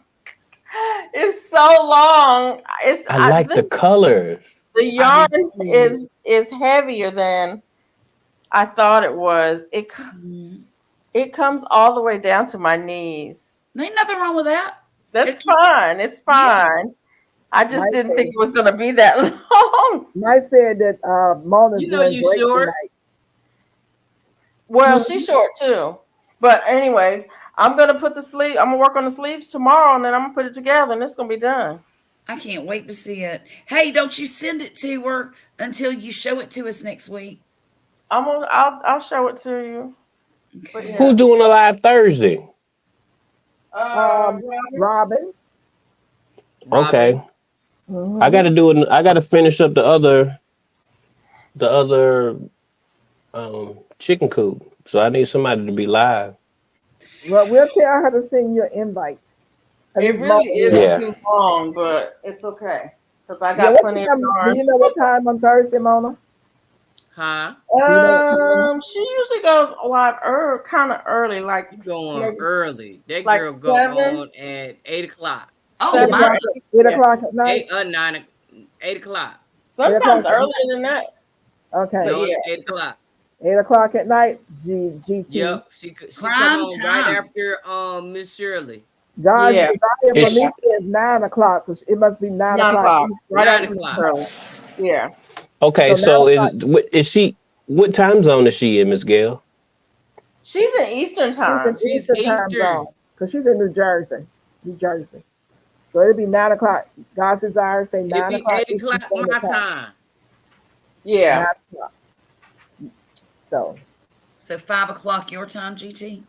It's so long. I like the This colors. the I yarn do too. is heavier than I thought it was. Mm. It comes all the way down to my knees. Ain't nothing wrong with that. That's It keep, fine. It's yeah. fine. I just Mike didn't think said, it was going to be that long. Mike said that Mona's you know doing you great short. tonight. Well, she's short too. But anyways, I'm going to put the sleeve. I'm going to work on the sleeves tomorrow, and then I'm going to put it together, and it's going to be done. I can't wait to see it. Hey, don't you send it to her until you show it to us next week. I'll show it to you. But Okay. Who's yeah. doing a live Thursday? Um, Robert? Robin. Robin. Okay. I Hmm. gotta do it. I gotta finish up the other chicken coop. So I need somebody to be live. Well, we'll tell her to send you an invite. At It least really Mona is will. Yeah. too long, but it's okay because I Yeah, got what plenty of time? Do yarn. you know what time on Thursday, Mona? Huh? Do you know what time? She usually goes live kind of early, like You going maybe early. That like girl go on at 8 o'clock. Oh, Eight seven my. or o'clock. eight. 8 o'clock at night. 8 o'clock. 8 o'clock Sometimes at earlier night. than that, but Okay. No, yeah. it's 8 o'clock. 8 o'clock at night. GT. Yep. She come Prime on right time. after Miss Shirley. God's Yeah, desire for It's me says 9 o'clock, so it must be 9 o'clock 9 o'clock, right Eastern. Nine after Miss o'clock. Shirley. Yeah, okay. So nine So o'clock is she? What time zone is she in, Miss Gail? she's in Eastern she's in time. She's Eastern time zone Eastern. because she's in New Jersey. New Jersey. So it'll be 9 o'clock. God's desire say It'd nine be o'clock 8 o'clock Eastern Standard my Time. time. Yeah, 9 o'clock. So So 5 o'clock your time, GT?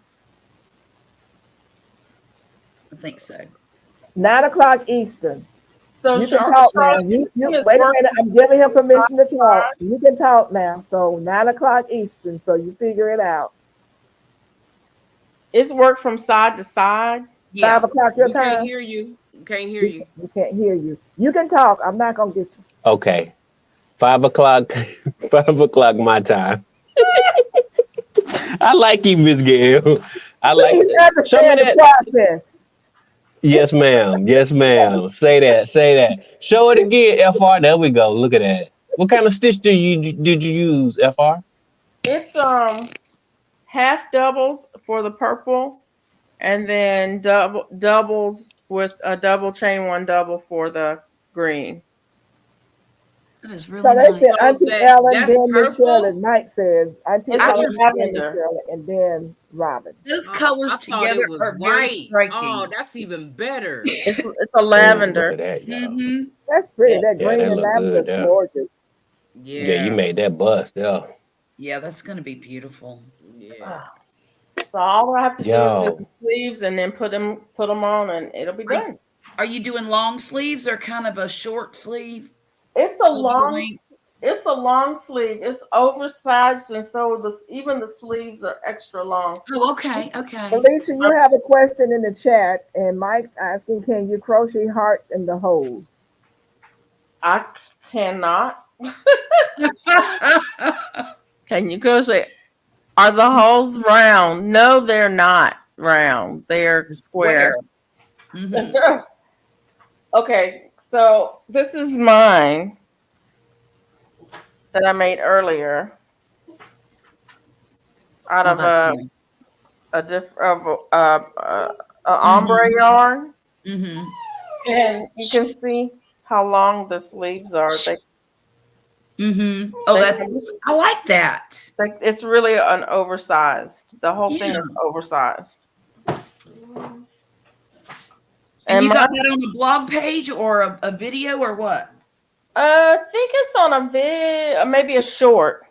I think so. 9 o'clock Eastern. so You can talk now. Charlotte You is wait a minute. working I'm giving him permission to talk. 5 You can talk now. So 9 o'clock Eastern. So you figure it out. It's work from side to side. Yeah. 5 o'clock your We can't time. hear you. We can't hear you. We can't hear you. You can talk. I'm not gonna get you. Okay. 5 o'clock. 5 o'clock my time. I like you, Miss Gail. I like. He Show me understand the that. process. Yes, ma'am. Yes, ma'am. Say that. Say that. Show it again, FR. There we go. Look at that. What kind of stitch did you use, FR? It's half doubles for the purple, and then doubles with a double chain one double for the green. That is So really they nice. said So Auntie Ellen, that's then Miss Shirley. purple. Mike says Auntie It's a I Ellen, just, then Miss lavender. Shirley, and then Robin. those Oh, colors I thought together it was are very white. Oh, striking. that's even better. It's a Oh, look lavender. at that, y'all. Mm-hmm. That's pretty. Yeah. That Yeah, green that and look lavender good is there. gorgeous. Yeah, you Yeah. made that bust, yeah. Yeah, that's going to be beautiful. Yeah. So all I have to do is do Yo, the sleeves and then put them on, and it'll be Are, done. are you doing long sleeves or kind of a short sleeve? It's a Shoulder long. length? It's a long sleeve. It's oversized, and so even the sleeves are extra long. Oh, okay. Okay. Alicia, you have a question in the chat, and Mike's asking, can you crochet hearts in the holes? I cannot. Can you go say? Are the holes round? No, they're not round. They're Where? square. Okay, so this is mine that I made earlier out Oh, of that's you. a ombre yarn, Mm-hmm. and you can see how long the sleeves are. Mm-hmm. Oh, They, I like that. it's really an oversized. The whole thing Yeah. is oversized. And And you my, got that on a blog page or a video or what? I think it's on a maybe a short.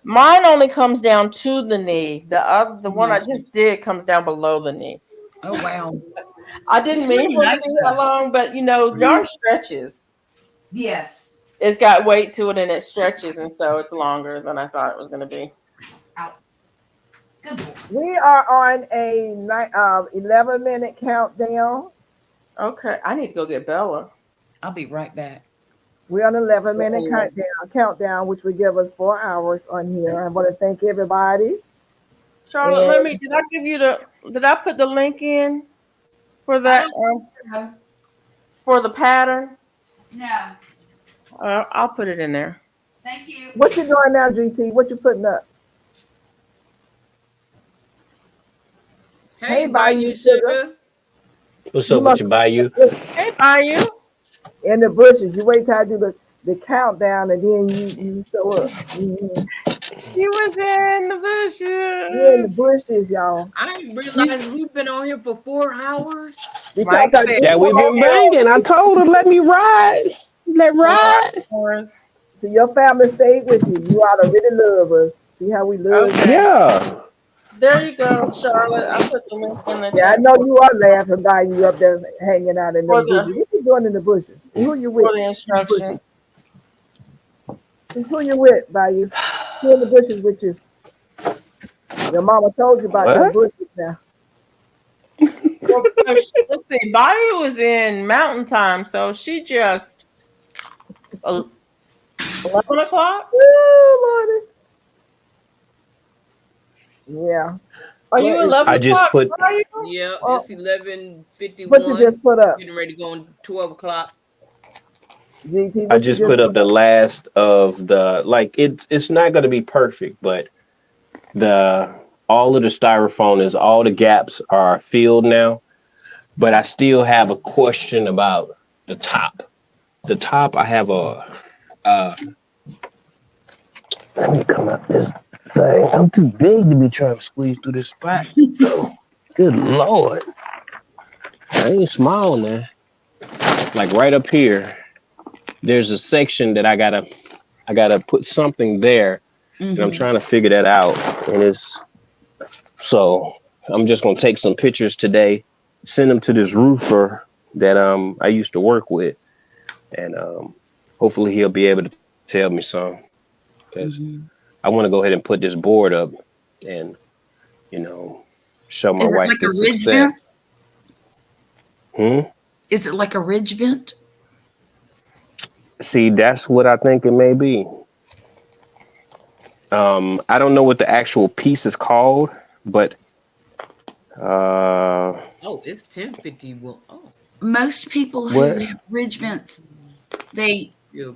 Mine only comes down to the knee. The one I just did comes down below the knee. Oh, wow. I It's didn't mean really for it to nice be that though. long, but yarn stretches. Yes. It's got weight to it and it stretches, and so it's longer than I thought it was going to be. Out. Good boy. We are on a 11-minute countdown. Okay, I need to go get Bella. I'll be right back. We're on an 11-minute Oh. countdown, which would give us 4 hours on here. I want to thank everybody. Charlotte, And did I give you did I put the link in for that, for the pattern? No. I'll put it in there. Thank you. what you doing now, GT? What you putting up? Hey, Hey, Bayou Bayou Sugar. Sugar. What's You up with must you, Bayou? Hey, Bayou. in the bushes. You wait till I do the countdown, and then you show up. Mhm. She was in the We're in the bushes. bushes, y'all. I didn't realize we've been on here for 4 hours. Because Mike I said did Yeah, come we've on been here. banging. I told her, let me ride. Let 4 ride. hours. So your family stayed with you. You ought to really love us. See how we love you. Okay. Yeah. There you go, Charlotte. I put the link in the Yeah, I chat know you are laughing by you up there hanging out in for them bushes. What you doing in the bushes? Who you with? the In the bushes. instructions. Who you with, by you? Who in the bushes with you? Your mama told you about them What? bushes now. Well, let's see. Bayou is in Mountain Time, so she just 11 o'clock. Oh, Lordy. Yeah. Are What you is I 11 just o'clock, put Bayou? Yep, oh, it's what you 11:51. just put up? Getting ready to go on 12 o'clock. GT, I what you just just put up put the up? last of the like it's not gonna be perfect, but the all of the styrofoam is all the gaps are filled now. But I still have a question about the top. The top I have uh let me come up this thing. I'm too big to be trying to squeeze through this spot. So good lord. I ain't small now. Like right up here, there's a section that I gotta put something there, and I'm Mm-hmm. trying to figure that out. And it's so I'm just gonna take some pictures today, send them to this roofer that I used to work with, and hopefully he'll be able to tell me some because Mm-hmm. I want to go ahead and put this board up and you know show my Is it wife like the a ridge success. vent? Hmm? Is it like a ridge vent? See, that's what I think it may be. I don't know what the actual piece is called, but Oh, it's 10:51. Oh, Most people who what? have ridge vents, they yeah.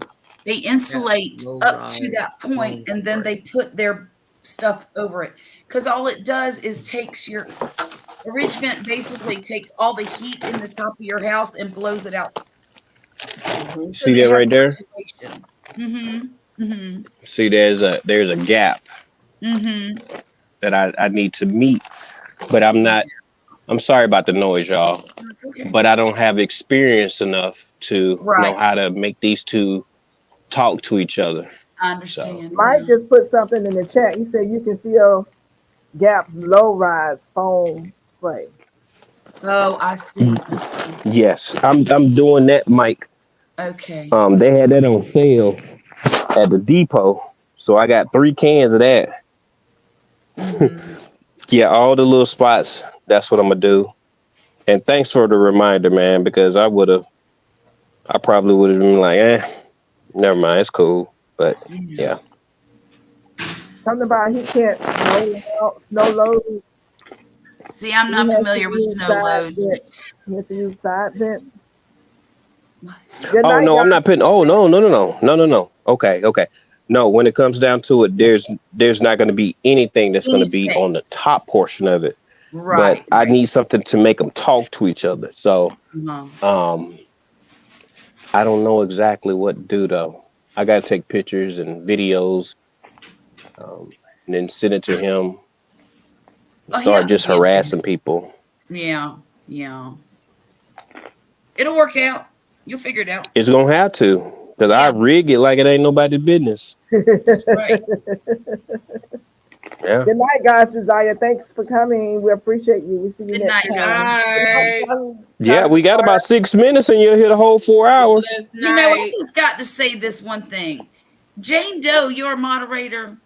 they That's insulate low up to rise that point foam and then they frame. put their stuff over it. Because all it does is takes your a ridge vent basically takes all the heat in the top of your house and blows it out Mm-hmm. so See that it that right has there? circulation. Mm-hmm. Mm-hmm. See, there's a gap Mm-hmm. that I need to meet, but I'm not. I'm sorry about the noise, y'all, That's okay. but I don't have experience enough to know Right. how to make these two talk to each other. I So understand. Mike Yeah. just put something in the chat. He said you can feel Gap's low rise foam spray. Oh, I see. I see. yes, I'm doing that, Mike. Okay. They had that on sale at the depot, so I got 3 cans of that. Mm-hmm. Yeah, all the little spots. That's what I'm gonna do. And thanks for the reminder, man, because I probably would have been like, never mind, it's cool. But Yeah. yeah, Something about he can't snow load. See, I'm He not has to familiar with use snow side loads. vents. He has to use side vents. Good Oh night, no, I'm guys. not putting. Oh no, no, no, no, no, no, no. Okay, okay. No, when it comes down to it, there's not going to be anything that's going Any to be on the space. top portion of it. But Right, I right. need something to make them talk to each other. So Uh-huh. um, I don't know exactly what to do though. I got to take pictures and videos, and then send it to him. Oh, Start he'll just get there. harassing people. Yeah, yeah. It'll work out. You'll figure it out. It's gonna have to, cause I Yeah, rig it like it ain't nobody's business. that's right. Yeah. Good night, guys. Desire, thanks for coming. We appreciate you. We see you Good next night, Good time. Johnson. night. Yeah, we got about 6 minutes, and you'll hit a whole 4 hours. Blessed You know, I night. just got to say this one thing. Jane Doe, your moderator.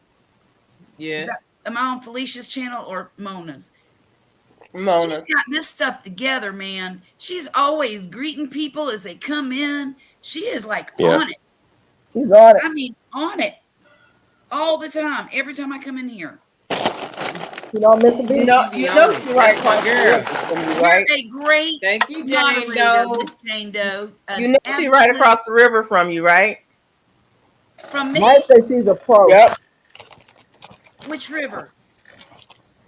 Is that, Yes. am I on Felicia's channel or Mona's? Mona. She's got this stuff together, man. She's always greeting people as they come in. She is like Yeah. on it. She's on it. I mean, on it all the time. Every time I come in here. You don't miss a You beat. know, Be on it. she right That's my across the girl. river from you, You're right? a great Thank you, Jane moderator, Doe. Miss Jane Doe. You know she right across the river from you, right? From me? Might say she's a pro. Yep. Which river?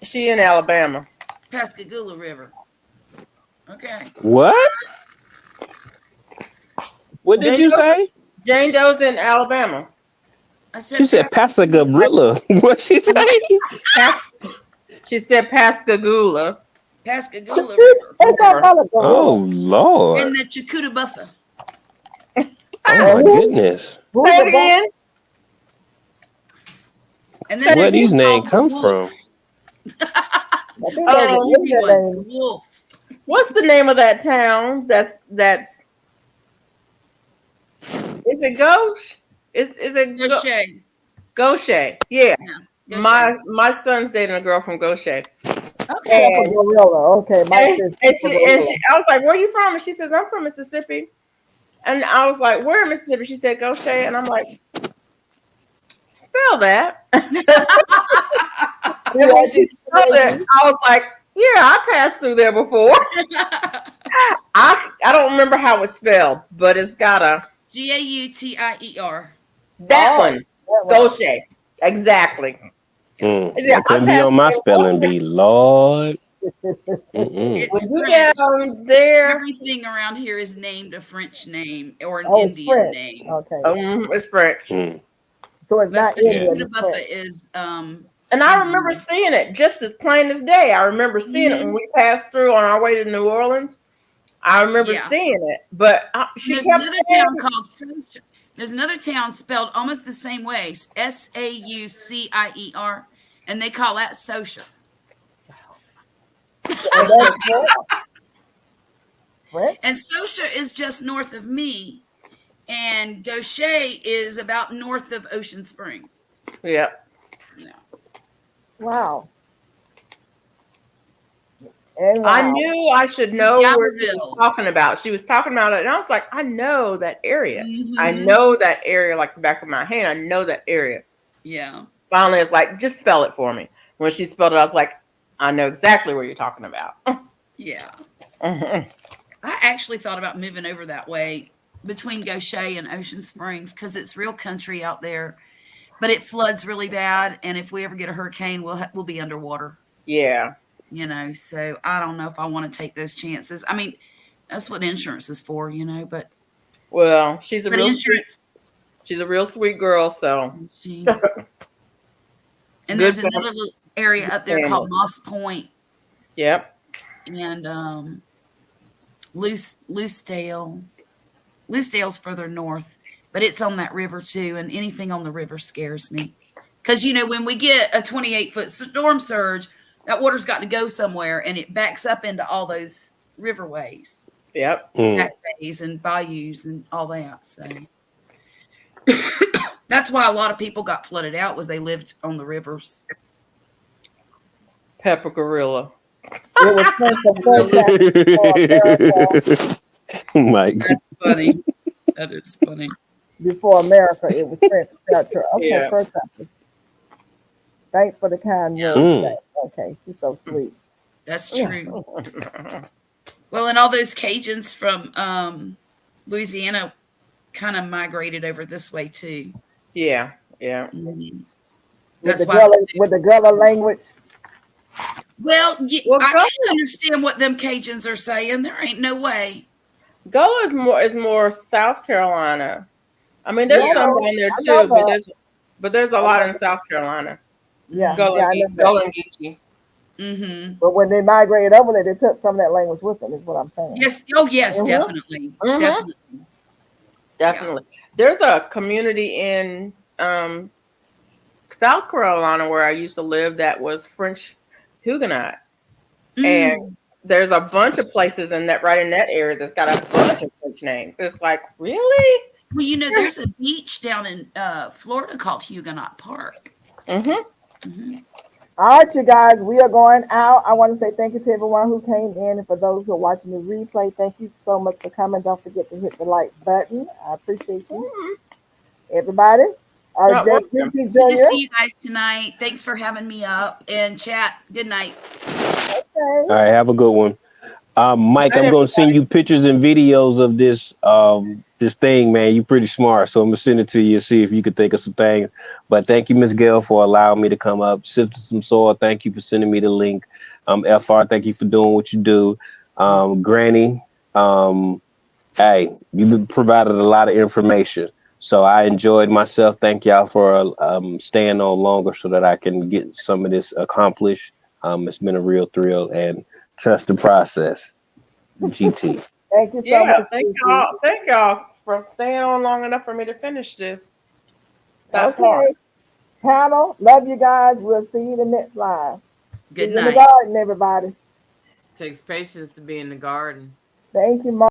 She in Alabama. Pascagoula River. Okay. What? What did you say? Jane Doe's in Alabama. I said She said Pascagoula. What she say? She said Pascagoula. Pascagoula River. That's all about a Oh gorilla. In Lord. the Chakuta Buffer. Oh my goodness. Who's Say the it boss? again. And then Where there's these one names called the come from? Wolf. I think There's those an are easy Indian one, the names. Wolf. What's the name of that town? That's. Is it Gauche? Is it Gaucher. Gauche? Yeah. Gaucher. My son's dating a girl from Gauche. Okay. That's a gorilla. Okay, Mike says I was like, "Where are you from?" And she says, "I'm from Mississippi." And I was like, "Where in Mississippi?" She said, "Gauche." And I'm like, "Spell that." And when she spelled it, I was like, "Yeah, I passed through there before." I don't remember how it's spelled, but it's got a Gautier. that one. Gauche. Exactly. That couldn't be on my spelling bee, Lord. It's When you French. down there, Everything around here is named a French name or an it's Indian French. name. Okay. it's French. So it's But not the Indian, Chakuta it's Buffer French. is And I remember seeing it just as plain as day. I remember seeing it when we passed through on our way to New Orleans. I remember seeing it, but she There's kept another saying, town called Saucier. There's another town spelled almost the same way, Saucier, and they call that Saucier. And Saucier is just north of me, and Gaucher is about north of Ocean Springs. Yeah. Wow. And wow. I knew I should know where she was talking about. She was talking about it, and I was like, I know that area. I know that area like the back of my hand. I know that area. Yeah. Finally, it's like, just spell it for me. When she spelled it, I was like, I know exactly what you're talking about. Yeah. I actually thought about moving over that way between Gaucher and Ocean Springs because it's real country out there, but it floods really bad. And if we ever get a hurricane, we'll be underwater. Yeah. You know, so I don't know if I want to take those chances. I mean, that's what insurance is for, you know, but. Well, she's a real sweet girl, so. And there's another little area up there called Moss Point. Yep. And Loosedale. Loosedale's further north, but it's on that river too. And anything on the river scares me. Because, you know, when we get a 28-foot storm surge, that water's got to go somewhere, and it backs up into all those riverways. Yep. Backways and bayous and all that. So that's why a lot of people got flooded out, was they lived on the rivers. Pepper Gorilla. It was Mike. That's funny. That is funny. Before America, it was French culture. Okay, Yeah. Thanks for the kind words. Okay, she's so sweet. That's true. Well, and all those Cajuns from Louisiana kind of migrated over this way too. Yeah, yeah. Mhm. With That's the why. Gullah language. Well, Well, I can't understand what them Cajuns are saying. There ain't no way. Gullah is more South Carolina. I mean, Yeah, there's some down there I know too, that. but there's a I lot know in that. South Carolina. Yeah, Gullah, yeah, I know that. Gullah and Geechee. Mm-hmm. But when they migrated over there, they took some of that language with them. Is what I'm saying. Yes. Oh, yes, Mhm, definitely, mhm, definitely. definitely. There's a community in South Carolina where I used to live that was French Huguenot, and Mm. there's a bunch of places in that right in that area that's got a bunch of French names. It's like, really? Well, there's a beach down in Florida called Huguenot Park. Mm-hmm. Mm-hmm. All right, you guys, we are going out. I want to say thank you to everyone who came in, and for those who are watching the replay, thank you so much for coming. Don't forget to hit the like button. I appreciate you, everybody. Not Jake welcome. Juicy Good to Jr. see you guys tonight. Thanks for having me up and chat. Good night. Okay. All right, have a good one. Mike, Night, I'm gonna send everybody. you pictures and videos of this thing, man. You're pretty smart, so I'm gonna send it to you and see if you could think of some things. But thank you, Miss Gail, for allowing me to come up. Sifted some soil. Thank you for sending me the link. FR, thank you for doing what you do. Granny, hey, you've been provided a lot of information. So I enjoyed myself. Thank y'all for staying on longer so that I can get some of this accomplished. It's been a real thrill and trust the process. GT. Thank you so Yeah, much, Juicy. thank y'all for staying on long enough for me to finish that part. Okay, panel. Love you guys. We'll see you the next live. See Good you in the night. garden, everybody. Takes patience to be in the garden. Thank you, Mark.